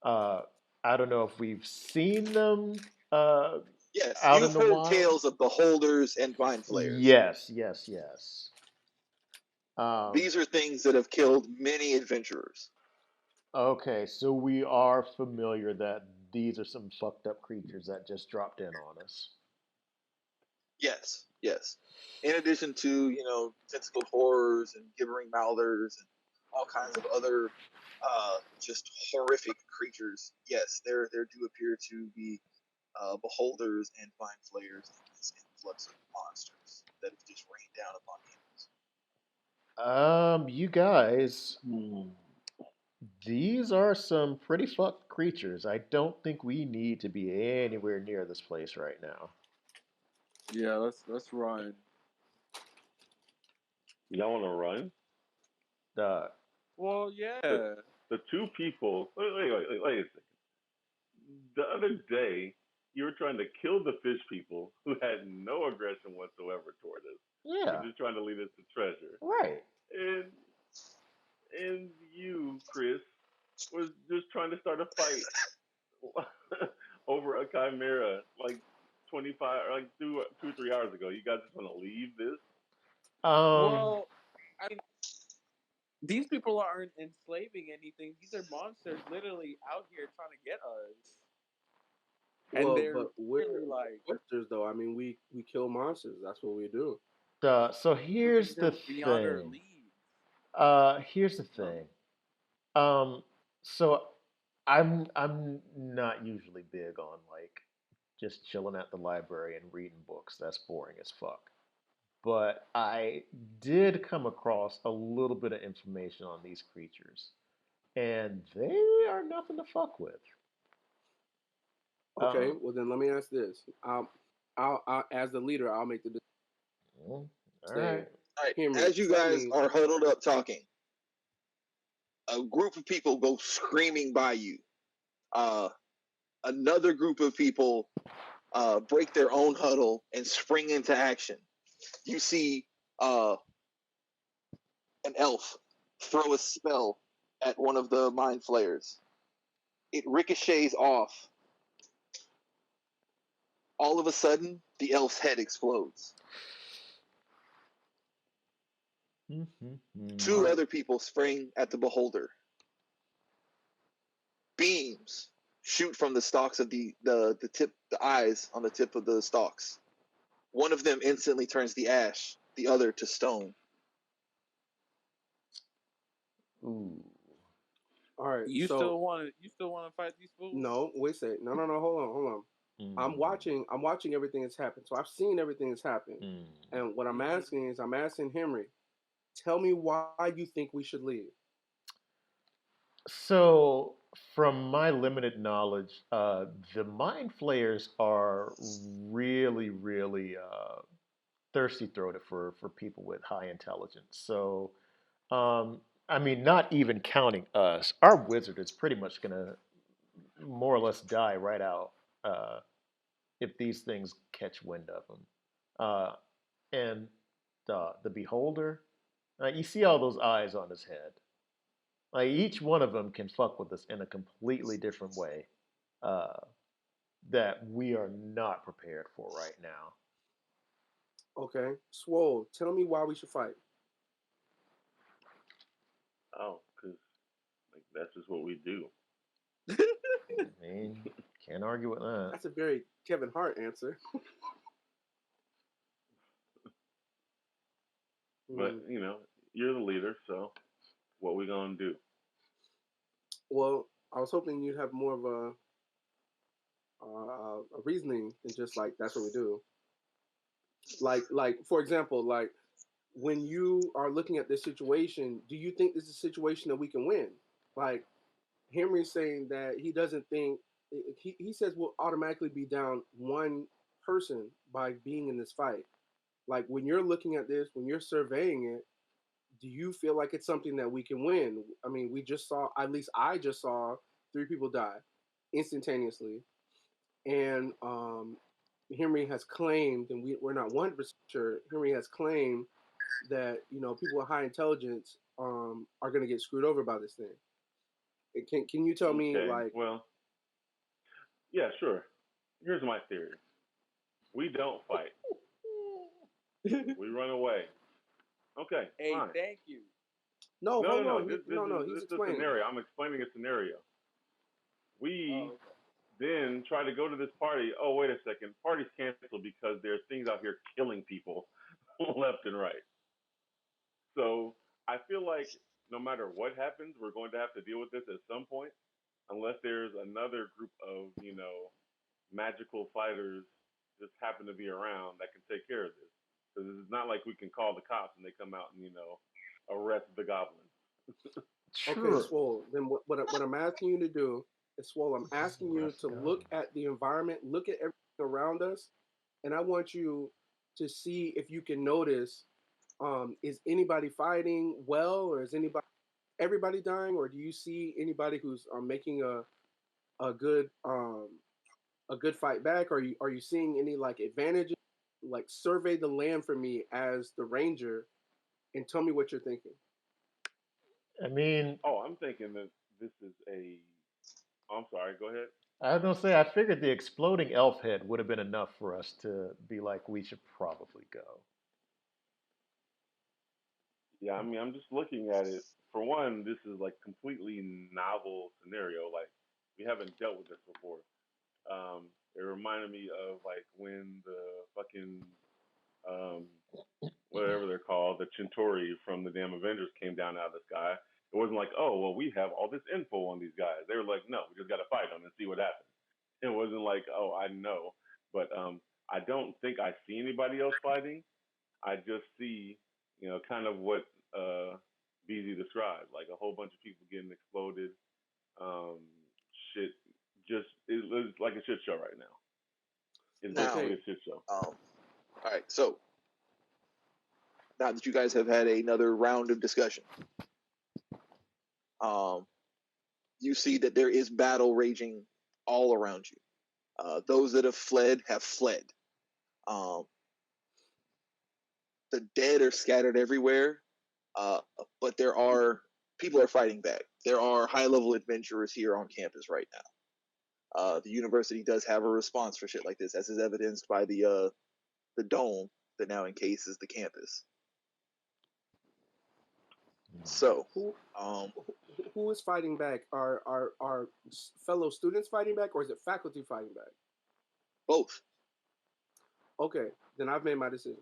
uh, I don't know if we've seen them uh, Yes, out you've in the heard wild. tales of beholders and mind flayers. Yes, yes, yes. Um, These are things that have killed many adventurers. okay, so we are familiar that these are some fucked up creatures that just dropped in on us. Yes, yes. In addition to, tentacled horrors and gibbering mouthers and all kinds of other just horrific creatures, yes, there do appear to be beholders and mind flayers in this influx of monsters that have just rained down upon humans. You guys, hmm. these are some pretty fucked creatures. I don't think we need to be anywhere near this place right now. Yeah, let's run. Y'all want to run? Uh, Well, The yeah. the two people. Wait a second. The other day, you were trying to kill the fish people who had no aggression whatsoever toward us. You were yeah, just trying to lead us to treasure, right. and you, Chris, was just trying to start a fight over a chimera like 25, like 2 or 3 hours ago. You guys just want to leave this? Um, Well, I mean, these people aren't enslaving anything. These are monsters literally out here trying to get us. And Well, they're but we're really like, monsters, though. I mean, we kill monsters. That's what we do. so but here's these the are beyond our thing. leagues. Here's the No. thing. Um, so I'm not usually big on like just chilling at the library and reading books. That's boring as fuck. But I did come across a little bit of information on these creatures, and they are nothing to fuck with. Okay, Um, well then let me ask this. As the leader, I'll make the decision. all Say, right. All right, Henry, as you tell guys me. are huddled up talking, a group of people go screaming by you. Uh, Another group of people break their own huddle and spring into action. You see an elf throw a spell at one of the mind flayers. It ricochets off. All of a sudden, the elf's head explodes. All Two Mhm. right, other people spring at the beholder. Beams shoot from the stalks of the eyes on the tip of the stalks. One of them instantly turns the ash, the other to stone. Ooh. all right. You So still want to fight these fools? no, wait a second. No, no, no. Hold on, hold on. I'm Mm. watching. I'm watching everything that's happened. So I've seen everything that's happened. Mm. And what I'm Hmm. asking is, I'm asking Henry, tell me why you think we should leave. So, from my limited knowledge, the mind flayers are really, really thirsty throated for people with high intelligence. So, I mean, not even counting us, our wizard is pretty much gonna more or less die right out uh, if these things catch wind of him. And the beholder. You see all those eyes on his head. Like each one of them can fuck with us in a completely different way uh, that we are not prepared for right now. Okay, Swole, tell me why we should fight. Oh, because like that's just what we do. I mean, can't argue with that. That's a very Kevin Hart answer. But Hmm. you're the leader, so what we gonna do? Well, I was hoping you'd have more of a reasoning than just like that's what we do. Like for example, like when you are looking at this situation, do you think this is a situation that we can win? Like Henry's saying that he doesn't think he says we'll automatically be down one person by being in this fight. Like when you're looking at this, when you're surveying it, do you feel like it's something that we can win? I mean, we just saw, at least I just saw three people die instantaneously, and Henry has claimed, and we're not 100% sure. Henry has claimed that people with high intelligence are going to get screwed over by this thing. Can you tell me Okay, like well, yeah, sure. Here's my theory: we don't fight, we run away. Okay, Hey, fine. thank you. no, No, no, hold no. on, This this no, is he's this is a explaining. scenario. I'm explaining a scenario. We Oh, okay. then try to go to this party. Oh, wait a second. Party's canceled because there's things out here killing people left and right. So I feel like no matter what happens, we're going to have to deal with this at some point, unless there's another group of magical fighters just happen to be around that can take care of this. Because it's not like we can call the cops and they come out and arrest the goblins. Okay, Sure. Swole. Then what I'm asking you to do is, Swole, I'm asking you Rest to look goblins. at the environment, look at everything around us, and I want you to see if you can notice, is anybody fighting well, or is everybody dying, or do you see anybody who's making a good a good fight back? Are you seeing any like advantages? Like survey the land for me as the ranger and tell me what you're thinking. I mean, Oh, I'm thinking that this is a. Oh, I'm sorry. Go ahead. I was gonna say I figured the exploding elf head would have been enough for us to be like we should probably go. Yeah, I mean, I'm just looking at it. For one, this is like completely novel scenario. Like we haven't dealt with this before. It reminded me of like when the fucking um, whatever they're called, the Centauri from the damn Avengers came down out of the sky. It wasn't like, oh, well, we have all this info on these guys. They were like, no, we just got to fight them and see what happens. It wasn't like, oh, I know, but I don't think I see anybody else fighting. I just see, kind of what uh, BZ described, like a whole bunch of people getting exploded. Um, shit, just it's like a shit show right now. It's Now, basically Okay. a shit show. all right. So now that you guys have had another round of discussion, um, you see that there is battle raging all around you. Those that have fled have fled. Um, the dead are scattered everywhere, uh, but there are people are fighting back. There are high level adventurers here on campus right now. The university does have a response for shit like this, as is evidenced by the dome that now encases the campus. So, Who um, who is fighting back? Are fellow students fighting back, or is it faculty fighting back? both. Okay, then I've made my decision.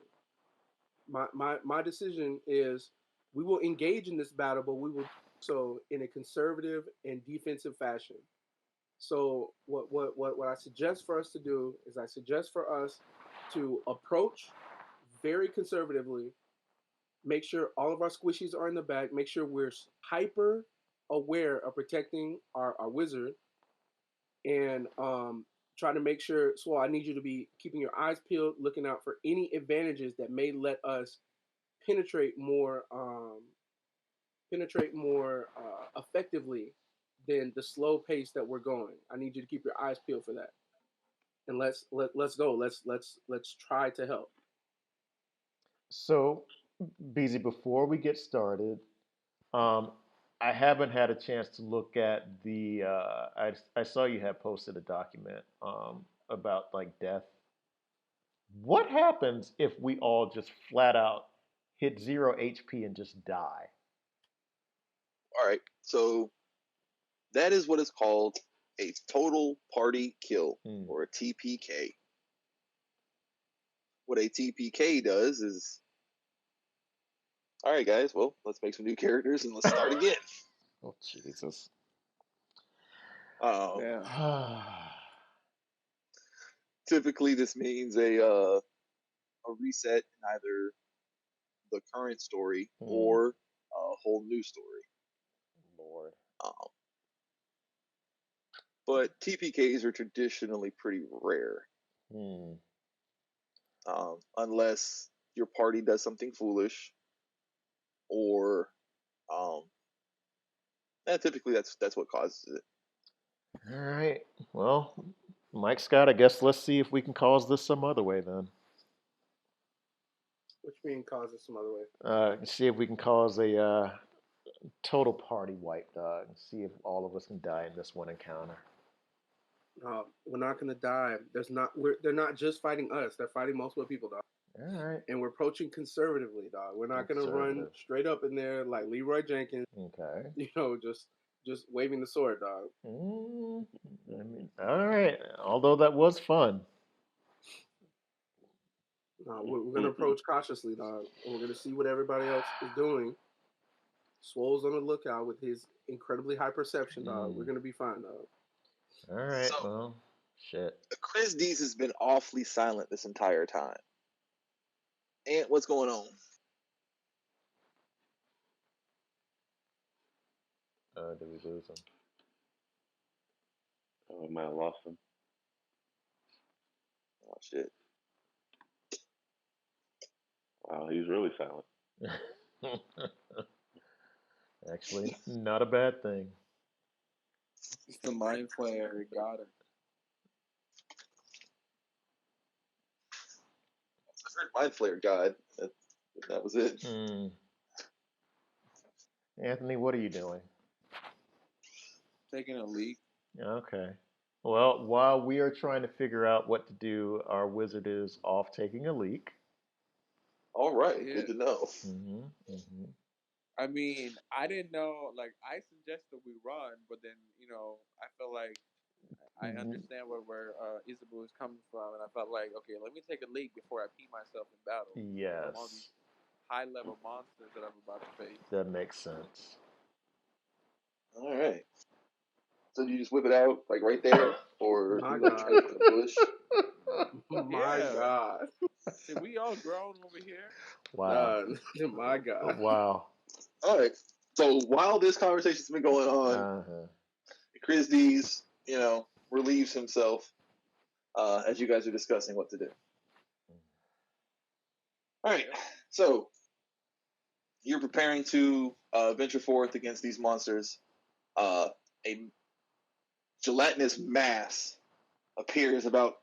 My decision is we will engage in this battle, but we will do so in a conservative and defensive fashion. So what I suggest for us to do is I suggest for us to approach very conservatively, make sure all of our squishies are in the back, make sure we're hyper aware of protecting our wizard, and try to make sure. So I need you to be keeping your eyes peeled, looking out for any advantages that may let us penetrate more effectively than the slow pace that we're going. I need you to keep your eyes peeled for that, and let's go. Let's try to help. So Beezy, before we get started, um, I haven't had a chance to look at the. I saw you had posted a document about like death. What happens if we all just flat out hit 0 HP and just die? All right. So that is what is called a total party kill, Hmm. or a TPK. What a TPK does is, all right, guys, well, let's make some new characters and let's start again. Oh Jesus! Um, Yeah. Typically, this means a reset in either the current story Hmm. or a whole new story. Lord. Um, but TPKs are traditionally pretty rare, Hmm. unless your party does something foolish, or um, typically that's what causes it. All right. Well, Mike Scott, I guess let's see if we can cause this some other way then. Which mean cause it some other way. See if we can cause a total party wipe, dog. See if all of us can die in this one encounter. We're not gonna die. They're not just fighting us. They're fighting multiple people, dog. All right. And we're approaching conservatively, dog. We're not gonna run Conservative. straight up in there like Leroy Jenkins. Okay. Just waving the sword, dog. Mm, all right. Although that was fun. No, we're gonna approach cautiously, dog, and we're gonna see what everybody else is doing. Swole's on the lookout with his incredibly high perception, dog. We're Mm, gonna be fine, dog. all right. So Well, shit. Chris Dees has been awfully silent this entire time. And what's going on? Did we lose him? Oh, I might have lost him. Oh shit. Wow, he's really silent. Actually, not a bad thing. It's the mind flayer. Got it. I heard Mind Flayer God. That was it. Mm. Anthony, what are you doing? Taking a leak. Okay. Well, while we are trying to figure out what to do, our wizard is off taking a leak. All right, Yeah. good to know. Mm-hmm. Mm-hmm. I mean, I didn't know. Like, I suggested we run, but then I felt like I Mm-hmm. understand where Isabu is coming from, and I felt like, okay, let me take a leak before I pee myself in battle from all these Yes, high level monsters that I'm about to face. that makes sense. All right. So do you just whip it out like right there, or do My you like God, try to put a bush? my Yeah, God, see, we all grown over here. Wow. my God. Wow. All right. So while this conversation's been going on, Uh-huh. Chris Dees, relieves himself as you guys are discussing what to do. All right. Yep. So you're preparing to venture forth against these monsters. A gelatinous mass appears about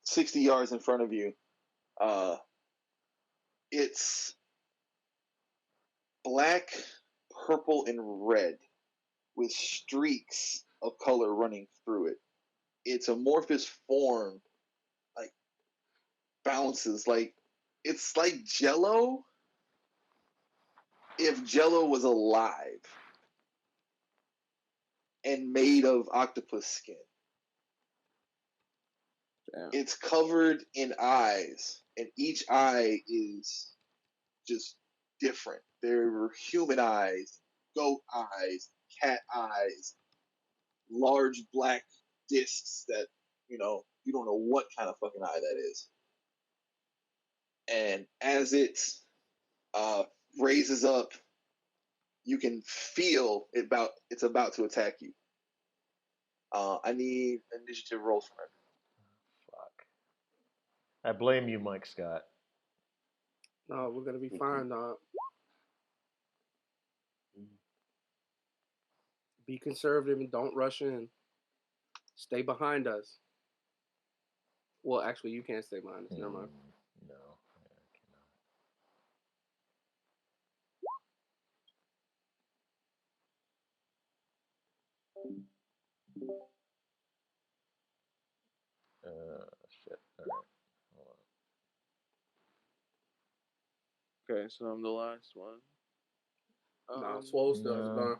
60 yards in front of you. Uh, it's black, purple, and red with streaks of color running through it. Its amorphous form like bounces like it's like Jello if Jello was alive and made of octopus skin. Damn. It's covered in eyes, and each eye is just different. There were human eyes, goat eyes, cat eyes, large black discs that you don't know what kind of fucking eye that is. And as it uh, raises up, you can feel it's about to attack you. I need initiative rolls from it. Fuck. I blame you, Mike Scott. No, we're gonna be fine, dog. Be conservative and don't rush in. Stay behind us. Well, actually, you can't stay behind us. Never mind. No, I cannot. Shit. All right. Hold Okay, so I'm the last one. Nah, Swole on. stuff is No. gone.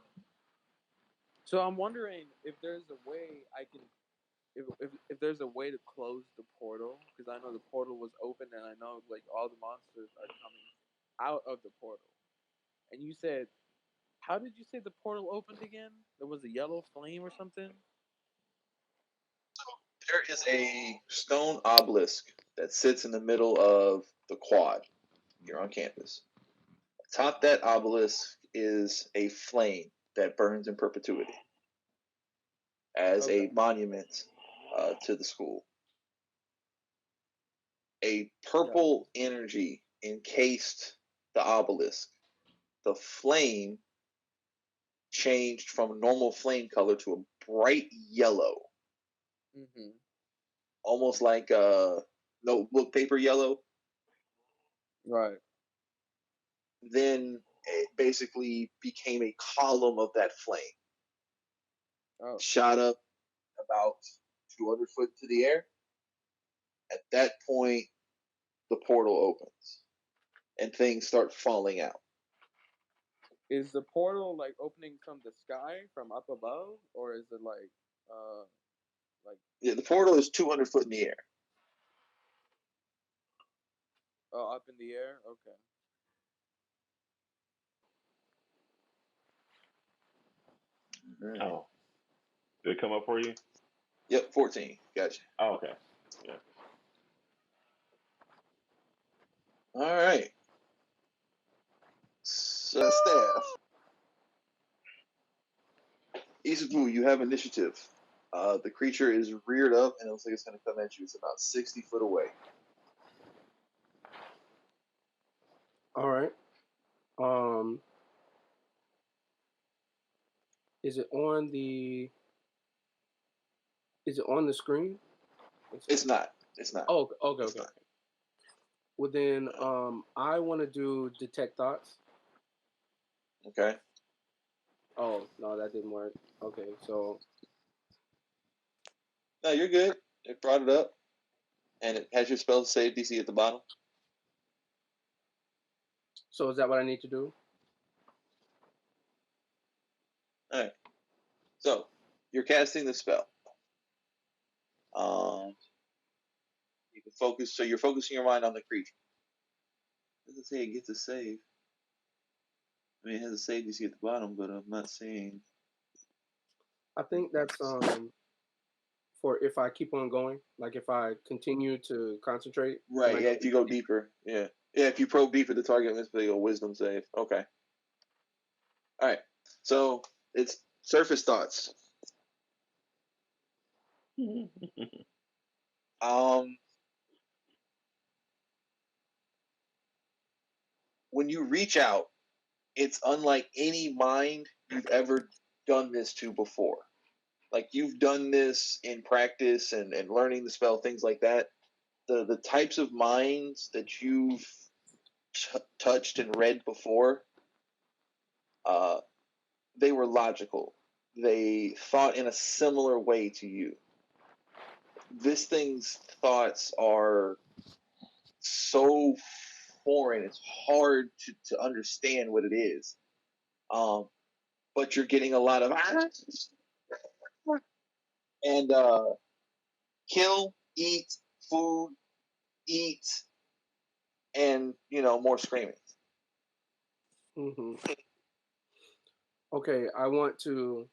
So I'm wondering if there's a way I can, if there's a way to close the portal, because I know the portal was open and I know like all the monsters are coming out of the portal. And you said, how did you say the portal opened again? There was a yellow flame or something. There is a stone obelisk that sits in the middle of the quad here on campus. Atop that obelisk is a flame that burns in perpetuity as Okay. a monument to the school. A Yeah. purple energy encased the obelisk. The flame changed from a normal flame color to a bright yellow, Mm-hmm. almost like a notebook paper yellow. Right. Then it basically became a column of that flame, Oh. shot up about 200 foot to the air. At that point, the portal opens and things start falling out. Is the portal like opening from the sky from up above, or is it uh like Yeah, the portal is 200 foot in the air. up in the air? Okay. Right. Oh, did it come up for you? Yep, 14. Gotcha. Oh, okay. Yeah. All right. So, staff. Isabu, you have initiative. The creature is reared up and it looks like it's going to come at you. It's about 60 foot away. All right. Um, is it on the? Is it on the screen? It's not. It's not. Oh, okay, It's okay. not. Well then, I want to do detect thoughts. Okay. Oh no, that didn't work. Okay, so No, you're good. It brought it up and it has your spell save DC at the bottom. is that what I need to do? All right. So you're casting the spell. Um, you can focus. So you're focusing your mind on the creature. It doesn't say it gets a save. I mean, it has a save DC at the bottom, but I'm not seeing. I think that's for if I keep on going, like if I continue to concentrate, can Right. I Yeah. go If you even go deeper? deeper. Yeah. Yeah. If you probe deeper, the target must be a wisdom save. Okay. All right. So it's surface thoughts. Um, when you reach out, it's unlike any mind you've ever done this to before. Like you've done this in practice and learning the spell, things like that. The types of minds that you've touched and read before, uh, they were logical. They thought in a similar way to you. This thing's thoughts are so foreign. It's hard to understand what it is. Um, but you're getting a lot of and kill, eat, food, eat, and more screaming. Mm-hmm. Okay, I want to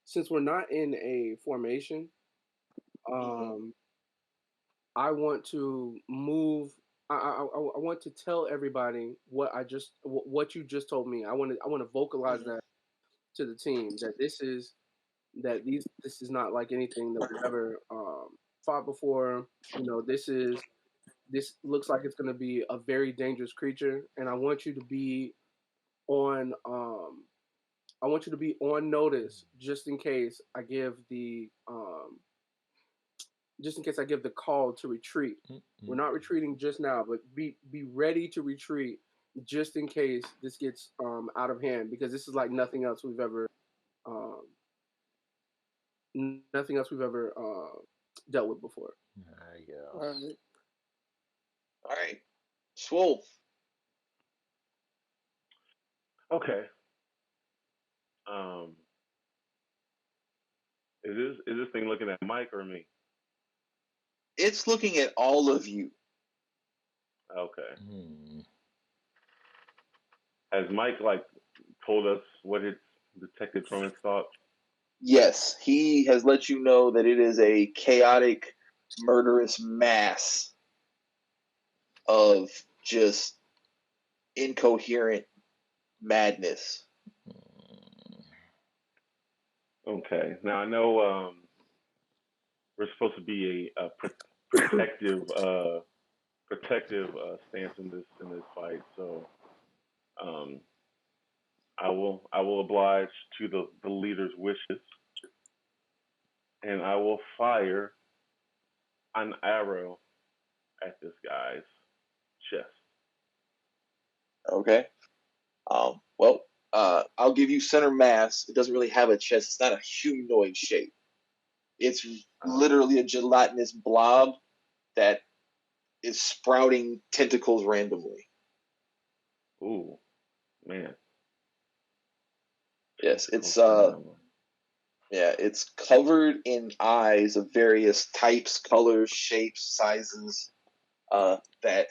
since we're not in a formation, Mm-hmm. um, I want to move. I want to tell everybody what you just told me. I want to vocalize Mm-hmm. that to the team that this is not like anything that we've ever fought before. This looks like it's going to be a very dangerous creature, and on um I want you to be on notice just in case I give the call to retreat. We're not retreating just now, but be ready to retreat just in case this gets out of hand, because this is like nothing else we've ever um, nothing else we've ever dealt with before. All Yes. right. All right, Swole. Okay. Um, is this thing looking at Mike or me? It's looking at all of you. Okay. Hmm. Has Mike like told us what it's detected from his thoughts? Yes, he has let you know that it is a chaotic, murderous mass of just incoherent madness. Okay. Now I know we're supposed to be a protective stance in this fight. So um, I will oblige to the leader's wishes, and I will fire an arrow at this guy's chest. Okay. Well, I'll give you center mass. It doesn't really have a chest. It's not a humanoid shape. It's Oh, literally a gelatinous blob that is sprouting tentacles randomly. ooh, man, Yes, tentacles it's random. yeah, it's covered in eyes of various types, colors, shapes, sizes. That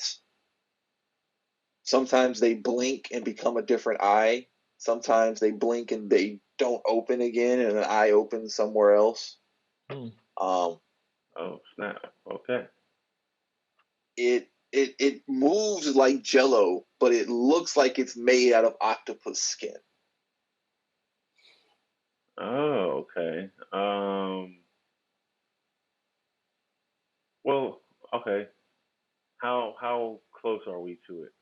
sometimes they blink and become a different eye. Sometimes they blink and they don't open again, and an eye opens somewhere else. Hmm. Um, Oh snap. Okay. it moves like Jello, but it looks like it's made out of octopus skin. Oh, okay. Well, okay. How close are we to it?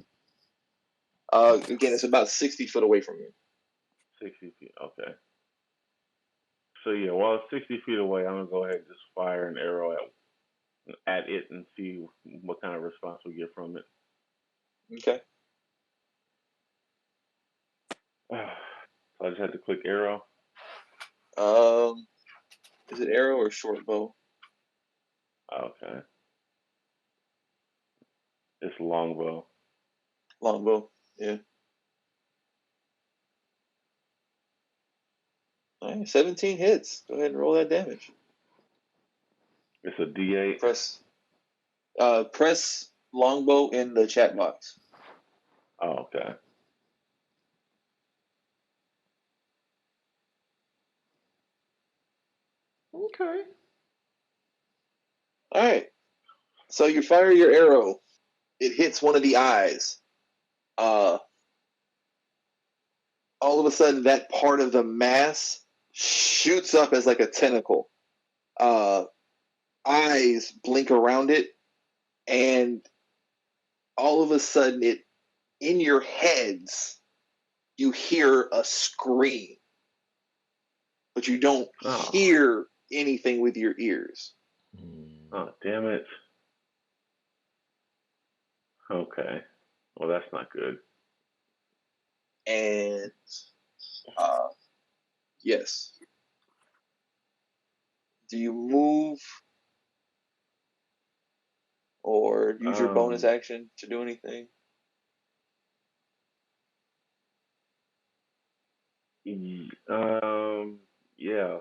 Again, it's about 60 foot away from you. 60 feet. Okay. So yeah, while it's 60 feet away, I'm gonna go ahead and just fire an arrow at it and see what kind of response we get from it. Okay. So I just had to click arrow. Um, is it arrow or short bow? Okay. It's longbow. Longbow. Yeah. All right, 17 hits. Go ahead and roll that damage. It's a D8. Press press longbow in the chat box. Oh, okay. Okay. All right. So you fire your arrow. It hits one of the eyes. Uh, all of a sudden, that part of the mass shoots up as like a tentacle. Uh, eyes blink around it, and all of a sudden, it in your heads you hear a scream, but you don't Oh, hear anything with your ears. Hmm. oh, damn it. Okay. Well, that's not good. And uh, yes, do you move or use your bonus Um, action to do anything? yeah.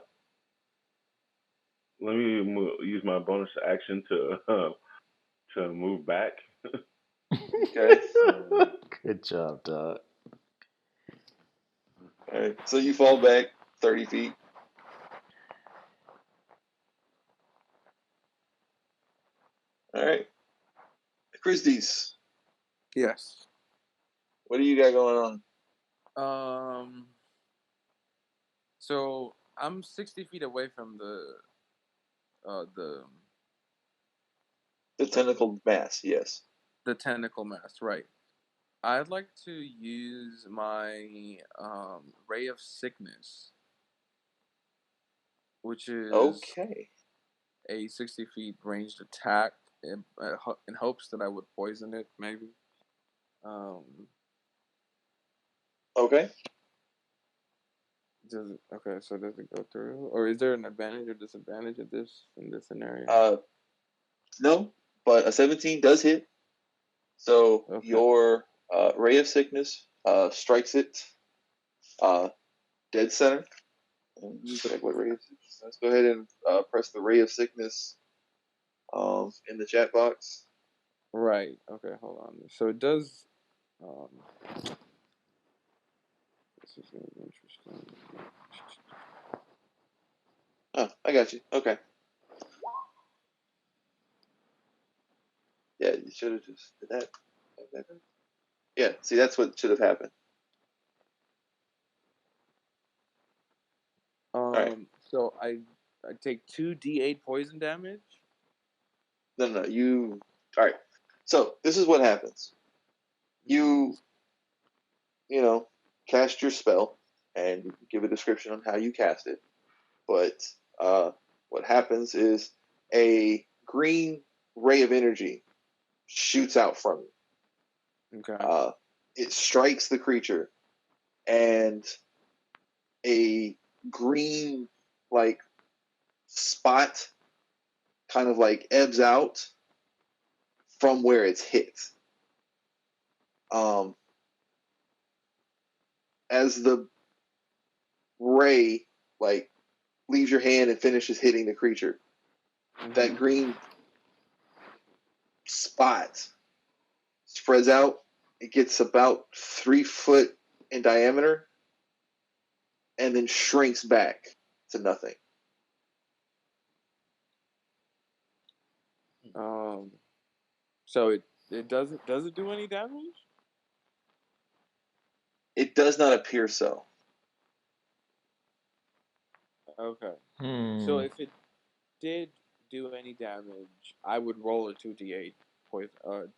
Let me use my bonus action to move back. Okay. um, Good job, Doc. All right. So you fall back 30 feet. All right. Christie's, Yes. what do you got going on? Um. So I'm 60 feet away from the The tentacled mass, yes. the tentacle mass, right? I'd like to use my ray of sickness, which is Okay. a 60 feet ranged attack in hopes that I would poison it, maybe. Um, Okay. Does it, okay, so does it go through, or is there an advantage or disadvantage of this in this scenario? No, but a 17 does hit. So Okay. your ray of sickness strikes it dead center. Let me So check what ray of sickness. Let's go ahead and press the ray of sickness in the chat box. right. Okay. Hold on. So it does. Um, this is gonna be interesting. Oh, I got you. Okay. Yeah, you should have just did that. Yeah, see, that's what should have happened. All right. So I take 2d8 poison damage. No. You. All right. So this is what happens. You, you know, cast your spell and you give a description on how you cast it. But what happens is a green ray of energy shoots out from you. Okay. It strikes the creature, and a green like spot kind of like ebbs out from where it's hit. Um, as the ray like leaves your hand and finishes hitting the creature, that green spot spreads out. It gets about 3 foot in diameter and then shrinks back to nothing. Um. So it does it do any damage? It does not appear so. Okay. So Hmm. if it did do any damage, I would roll a 2d8 poison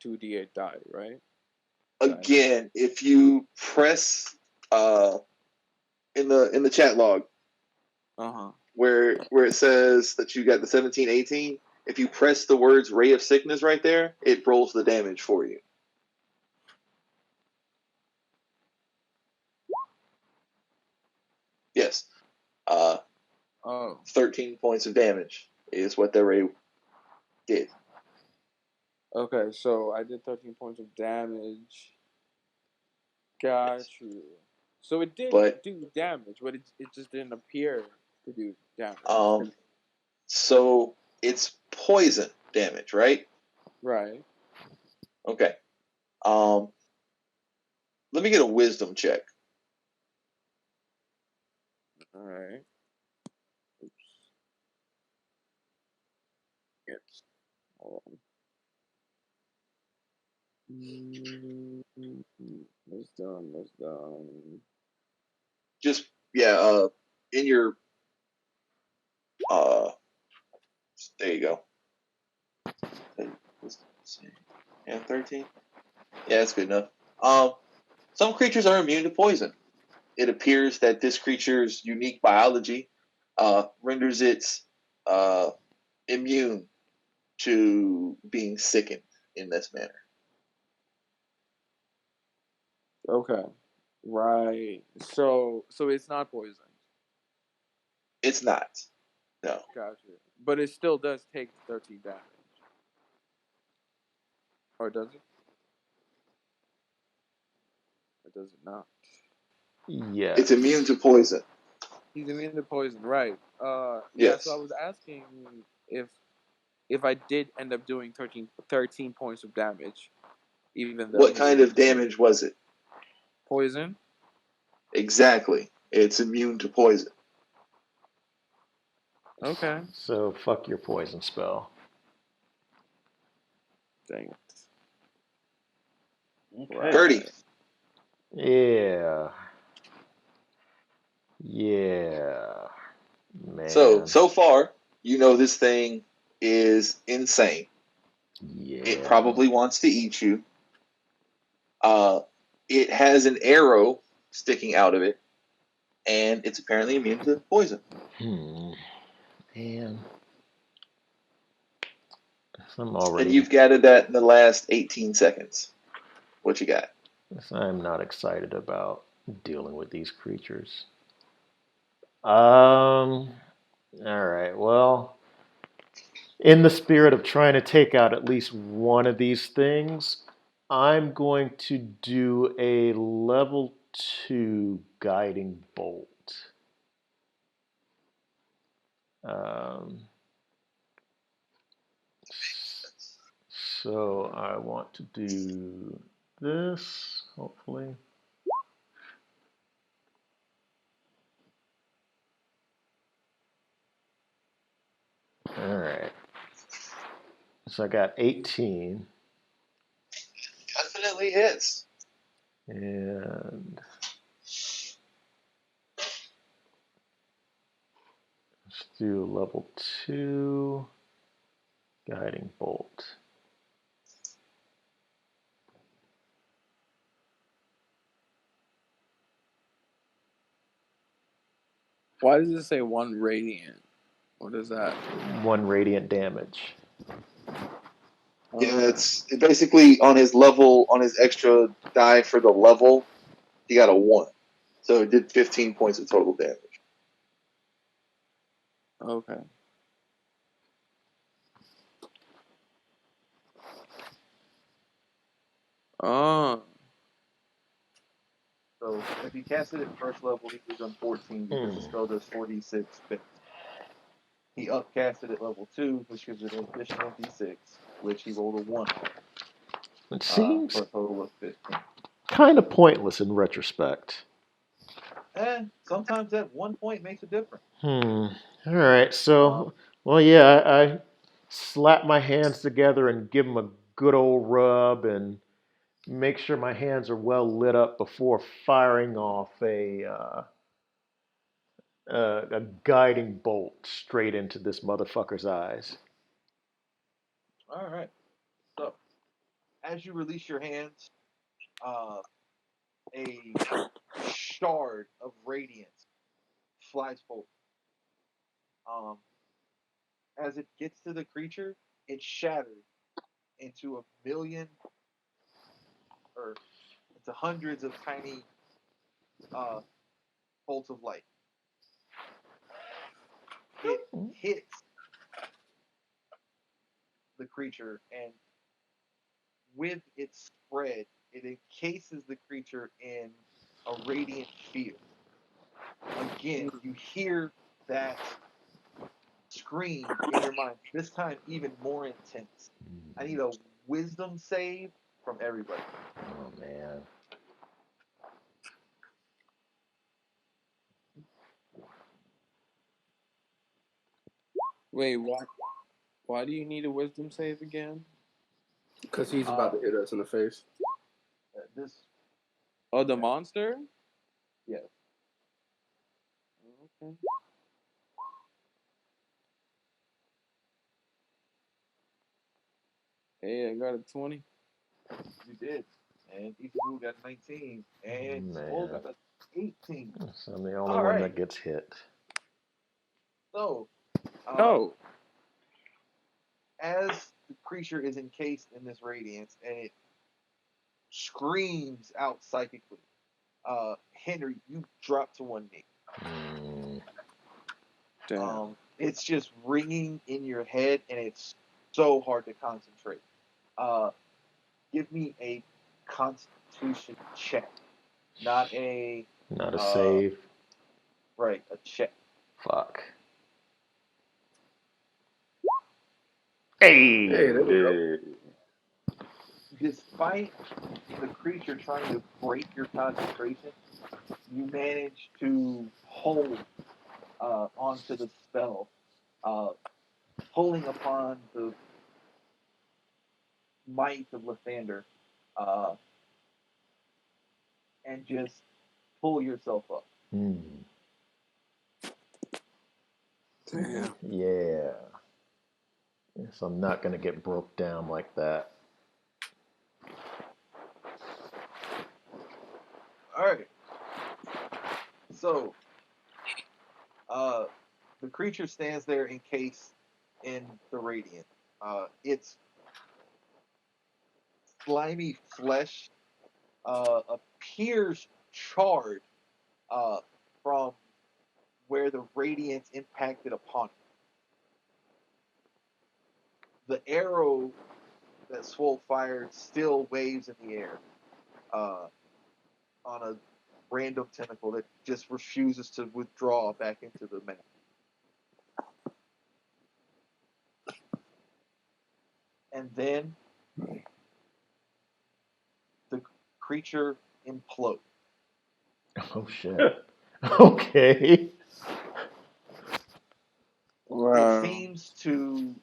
2d8 die, right? Dice. Again, if you press in the chat log Uh-huh. where it says that you got the 1718, if you press the words ray of sickness right there, it rolls the damage for you. Yes. Oh. 13 points of damage is what the ray did. Okay, so I did 13 points of damage. Got Yes. you. So it did But do damage, but it just didn't appear to do damage. um so it's poison damage, right? Right. Okay. Um let me get a wisdom check. All right. Oops. Yes. Hold on. That's done. That's done. Just in your uh there you go. Yeah, 13. Yeah, that's good enough. Some creatures are immune to poison. It appears that this creature's unique biology renders it uh, immune to being sickened in this manner. Okay. Right. So it's not poison. It's not. No. Gotcha. But it still does take 13 damage. Or does it? Or does it not? It's immune Yes. to poison. He's immune to poison, right? Yeah. So I Yes. was asking if if I did end up doing 13 points of damage, even though What he's kind immune of to damage was it? poison. Exactly. It's immune to poison. Okay. So fuck your poison spell. Dang it. Okay. Gertie. Right. Yeah. Yeah. So, Man. so far, you know this thing is insane. It Yeah. probably wants to eat you. Uh, it has an arrow sticking out of it, and it's apparently immune to poison. Man. I'm And already. you've gathered that in the last 18 seconds. What you got? This I'm not excited about. dealing with these creatures. Um. All right. Well, in the spirit of trying to take out at least one of these things, I'm going to do a level 2 guiding bolt. Um, so I want to do this, hopefully. All right. So I got 18. Definitely hits. And let's do level 2 guiding bolt. Why does it say 1 radiant? What is that? 1 radiant damage. Yeah, it's basically on his level, on his extra die for the level, he got a 1. So it did 15 points of total damage. Okay. Oh. So if he cast it at first level, he was on 14 because the spell does 4d6 base. He upcast it at level 2, which gives it an additional d6, which he rolled a 1 It on, seems for a total of 15. kind of pointless in retrospect. Sometimes that 1 point makes a difference. All right. So, well, yeah, I slap my hands together and give them a good old rub and make sure my hands are well lit up before firing off a guiding bolt straight into this motherfucker's eyes. All right. So as you release your hands, a shard of radiance flies forward. As it gets to the creature, it shatters into a million or into hundreds of tiny uh, bolts of light. It hits the creature, and with its spread, it encases the creature in a radiant field. Again, you hear that scream in your mind, this time even more intense. I need a wisdom save from everybody. Oh man. Wait, what? Why do you need a wisdom save again? Because he's about to hit us in the face. This, Oh, the monster? yes. Okay. Hey, I got a 20. You did. And Ethan got 19. And Swole Man. got 18. So I'm the only All one right. that gets hit. So, Oh. as the creature is encased in this radiance and it screams out psychically, Henry, you drop to one knee. Mm. Damn. It's just ringing in your head and it's so hard to concentrate. Give me a constitution check, not a Not a uh, save. right, a check. Fuck. Hey, there Hey. we go. Despite the creature trying to break your concentration, you manage to hold onto the spell, uh, pulling upon the might of Lathander, uh, and just pull yourself up. Mm. Damn. Yeah. So I'm not gonna get broke down like that. All right. So uh, the creature stands there encased in the radiant. Its slimy flesh appears charred uh, from where the radiance impacted upon it. The arrow that Swole fired still waves in the air uh, on a random tentacle that just refuses to withdraw back into the map. And then the creature implodes. Oh shit. Okay. It Wow. seems to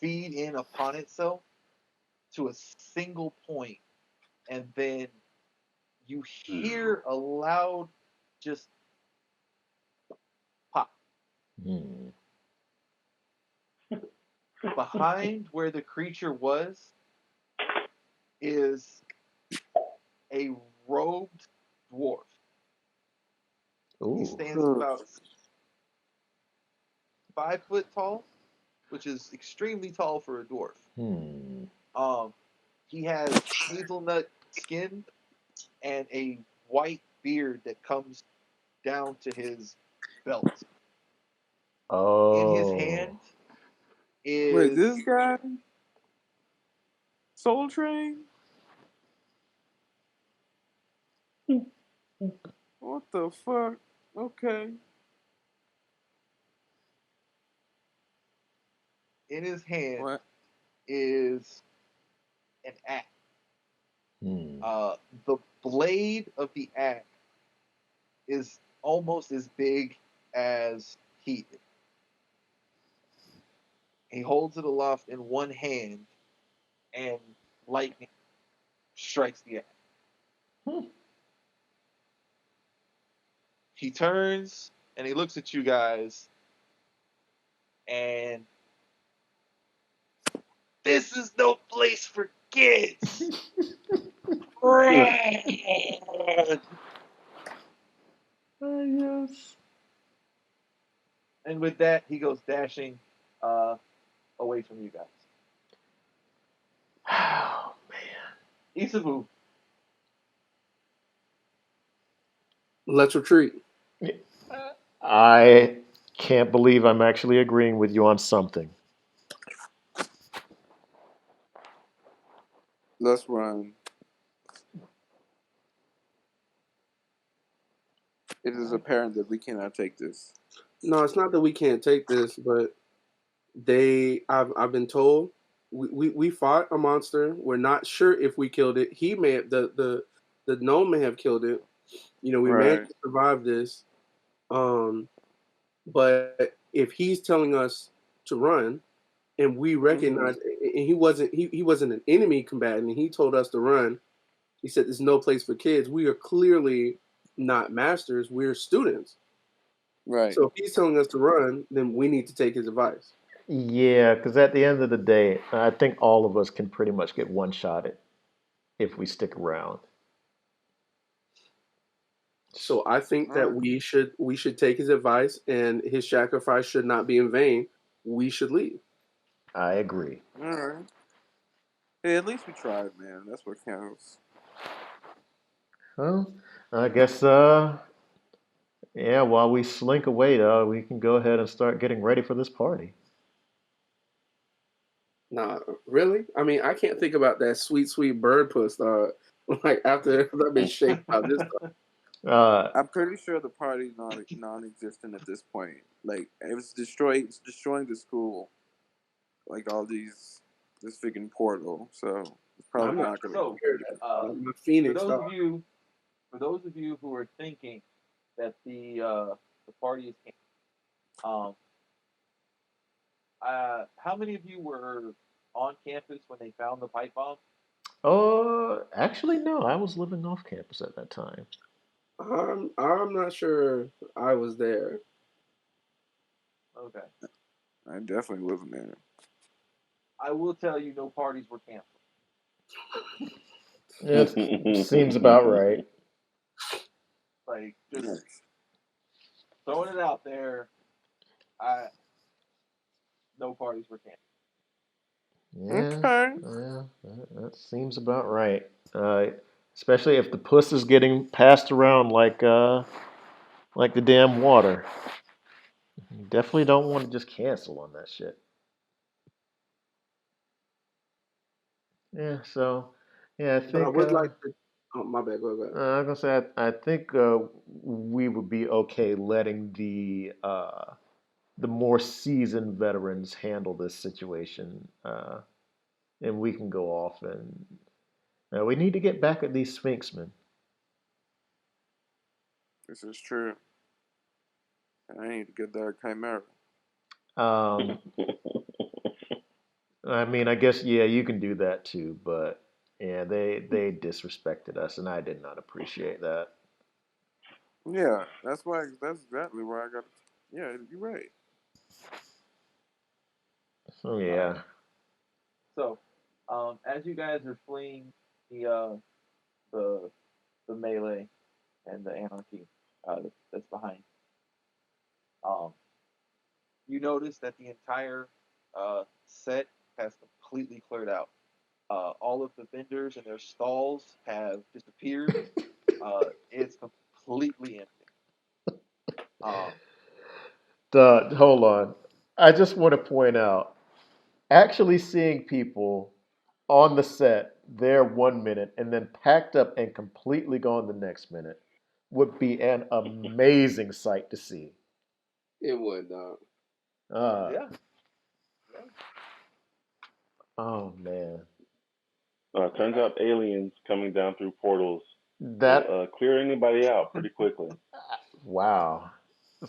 feed in upon itself to a single point, and then you hear a loud just pop. Hmm. Behind where the creature was is a robed dwarf. He Ooh. stands Ugh. about 5 foot tall, which is extremely tall for a dwarf. Hmm. Um, he has hazelnut skin and a white beard that comes down to his belt. In his Oh. hand Wait, is this guy Soul Train? What the fuck? Okay. in his hand What? is an axe. Hmm. Uh, the blade of the axe is almost as big as he is. He holds it aloft in one hand, and lightning strikes the axe. Hmm. He turns and he looks at you guys, and this is no place for kids. Yes. And with that, he goes dashing uh, away from you guys. Oh Isabu, Let's retreat. man. I can't believe I'm actually agreeing with you on something. Let's run. It is apparent that we cannot take this. No, it's not that we can't take this, but I've been told we fought a monster. We're not sure if we killed it. He may have the gnome may have killed it. You know, we managed Right. to survive this. Um, but if he's telling us to run and we recognize, Mm-hmm. and he wasn't an enemy combatant, and he told us to run. He said there's no place for kids. We are clearly not masters. We're students. Right. So if he's telling us to run, then we need to take his advice. Yeah, because at the end of the day, I think all of us can pretty much get one shot at if we stick around. So I think All that right. we should take his advice, and his sacrifice should not be in vain. We should leave. I agree. All right. Hey, at least we tried, man. That's what counts. Well, I guess, yeah, while we slink away, we can go ahead and start getting ready for this party. Nah, really? I mean, I can't think about that sweet, sweet bird puss. Like after I've been shaken out this time. Uh, I'm pretty sure the party's non-existent at this point. Like it was destroyed. It's destroying the school. Like all these, this freaking portal. So it's Nah, probably I'm all not right. not going to trying be to So, hear completed. that. uh, My for Phoenix those dog. of you, who are thinking that the party is how many of you were on campus when they found the pipe bomb? actually, no, I was living off campus at that time. I'm not sure I was there. Okay, I definitely wasn't there. I will tell you, no parties were canceled. Yeah, it seems about right. Like just Nice. throwing it out there. I No parties were canceled. Yeah, Okay. yeah, that seems about right. Uh, especially if the puss is getting passed around like the damn water. You definitely don't want to just cancel on that shit. Yeah, so yeah, I But I think would like to. Oh, my bad. Go ahead. I was gonna say I think we would be okay letting the more seasoned veterans handle this situation, and we can go off and we need to get back at these Sphinxmen. This is true. And I need to get that chimera. Um, I mean, I guess yeah, you can do that too, but yeah, they disrespected us, and I did not appreciate that. Yeah, that's why. That's exactly why I got. Yeah, you're right. Oh Uh, yeah, so, as you guys are fleeing the the the melee and the anarchy that's behind, um, you notice that the entire set has completely cleared out. All of the vendors and their stalls have disappeared. It's completely empty. Um, hold on. I just want to point out, actually seeing people on the set there 1 minute and then packed up and completely gone the next minute would be an amazing sight to see. It would, dog. Uh, yeah, yeah. oh man, All Turns right. out aliens coming down through portals will that clear anybody out pretty quickly. wow.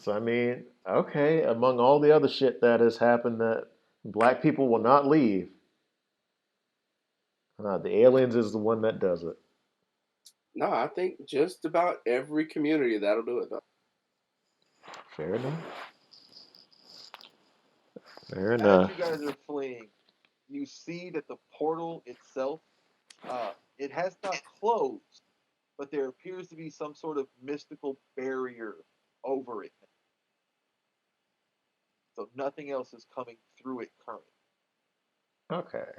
So I mean, okay, among all the other shit that has happened, that black people will not leave. The aliens is the one that does it. No, I think just about every community that'll do it, though. Fair enough. Fair As enough. you guys are fleeing, you see that the portal itself, it has not closed, but there appears to be some sort of mystical barrier over it. So nothing else is coming through it currently. Okay.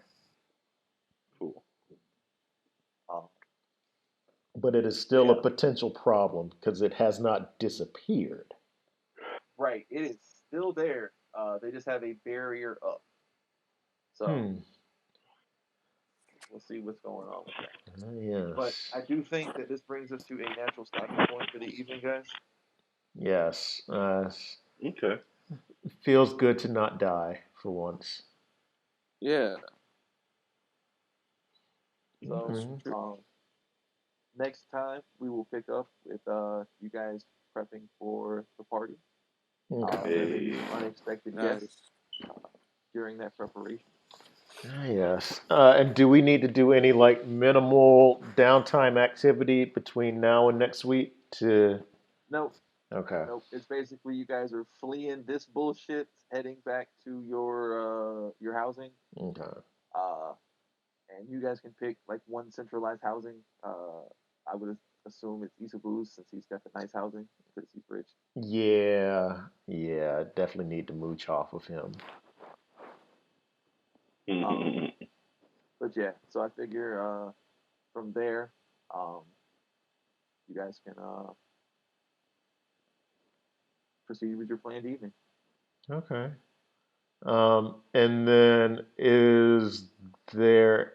Cool. Um, But it is so still a yeah, potential problem because it has not disappeared. right. It is still there. They just have a barrier up. So Hmm. we'll see what's going on with that. But Yes. I do think that this brings us to a natural stopping point for the evening, guys. Yes. Okay. Feels good to not die for once. Yeah, So Okay. true. next time we will pick up with you guys prepping for the party. Okay. There may be Hey. some unexpected guests Nice. uh, during that preparation. Yes. And do we need to do any like minimal downtime activity between now and next week to? Nope, Okay. nope. It's basically you guys are fleeing this bullshit, heading back to your housing. Okay. Uh, and you guys can pick like one centralized housing. I would assume it's Isabu's since he's got the nice housing because he's rich. Yeah. Yeah. Definitely need to mooch off of him. Um, but yeah, so I figure from there, um, you guys can proceed with your planned evening. Okay. And then is there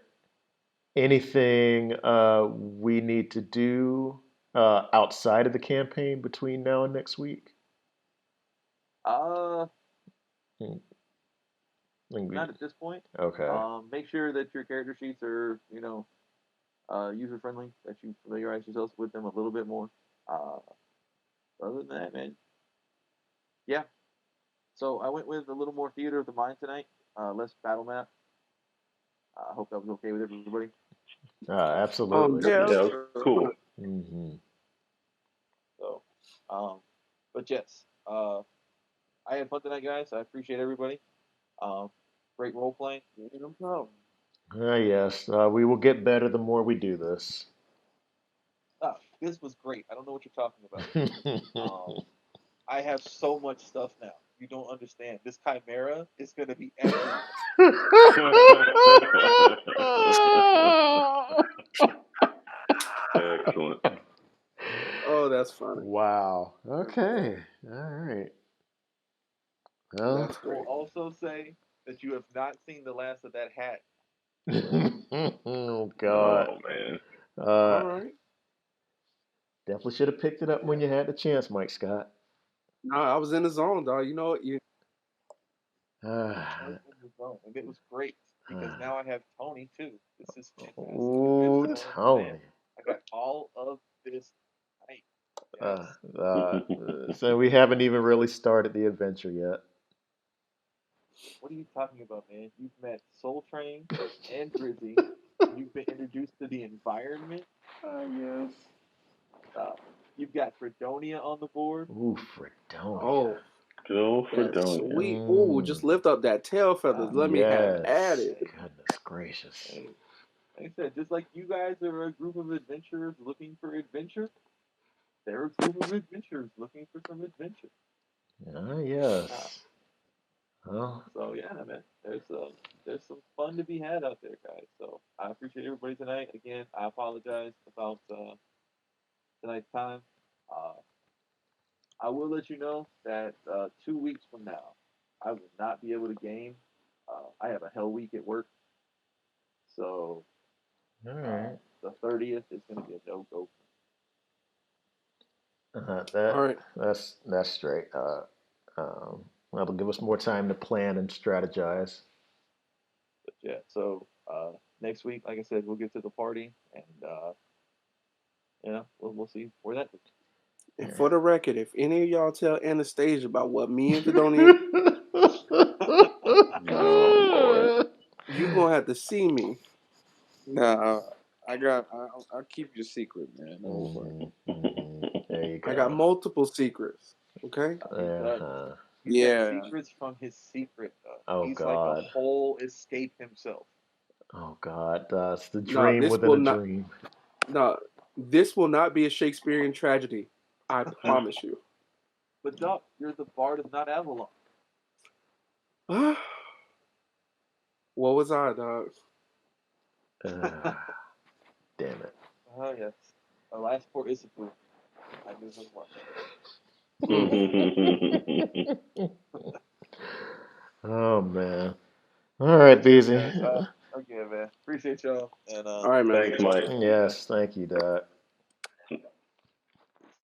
anything we need to do outside of the campaign between now and next week? Uh, Hmm, think not at this point. okay. Make sure that your character sheets are user friendly. That you familiarize yourselves with them a little bit more. Uh, other than that, man, yeah. So I went with a little more theater of the mind tonight. Less battle map. I hope that was okay with everybody. Absolutely. That Yeah, was Yeah, it that's was fun. cool. Hmm. So, um, but yes, I had fun tonight, guys. I appreciate everybody. Um, great role playing. yeah, no problem. Yes, we will get better the more we do this. This was great. I don't know what you're talking about. Um, I have so much stuff now. You don't understand. This chimera is going to be everywhere. Excellent. Oh, that's funny. Wow. That's funny. Okay. All right. Well. That's I will great. also say that you have not seen the last of that hat. Oh God. Oh man. All Uh, right. definitely should have picked it up when you had the chance, Mike Scott. No, I was in the zone, dog. You know what? You I was Ah, in the zone, and it was great because ah. now I have Tony too. This is fantastic. You guys Ooh, don't understand. Tony. I got all of this tonight. Uh, Yes. uh, so we haven't even really started the adventure yet. What are you talking about, man? You've met Soul Train and Drizzy. You've been introduced to the environment. Yes. Uh, you've got Fredonia on the board. Ooh, Fredonia. oh, Go that's Fredonia. sweet. Oh, Mm, just lift up that tail feathers. Uh, Let me have at yes. it. hey, Goodness gracious. hey, like I said, just like you guys are a group of adventurers looking for adventure, they're a group of adventurers looking for some adventure. Ah, Uh, yes. Well, so yeah, man, there's some fun to be had out there, guys. So I appreciate everybody tonight. Again, I apologize about tonight's time. Uh, I will let you know that 2 weeks from now, I will not be able to game. I have a hell week at work, so all right. the 30th is going to be a no go. All right. That's straight. That'll give us more time to plan and strategize. But yeah, so next week, like I said, we'll get to the party, and we'll see where that goes. And Yeah. for the record, if any of y'all tell Anastasia about what me and Fredonia, Oh Lord. you gonna have to see me. Nah, I'll keep your secret, man. Don't worry. Mhm, mhm. There you I got go. multiple secrets. Okay. He does. Uh-huh. He's got Yeah. secrets from his secret. Oh He's like a God. whole escape himself. Oh God. It's the No, dream this within will a not. dream. No, this will not be a Shakespearean tragedy. I promise you. But Doc, you're the bard of not Avalon. what was I, dog? Uh, damn it. Oh yes. Alas, poor Isabel. I knew him well. Oh man. All right, But yes, Beezy. guys. Again, man. Appreciate y'all, and All right, man. we'll Thanks, talk Mike. next week, man. Yes, thank you, Doc.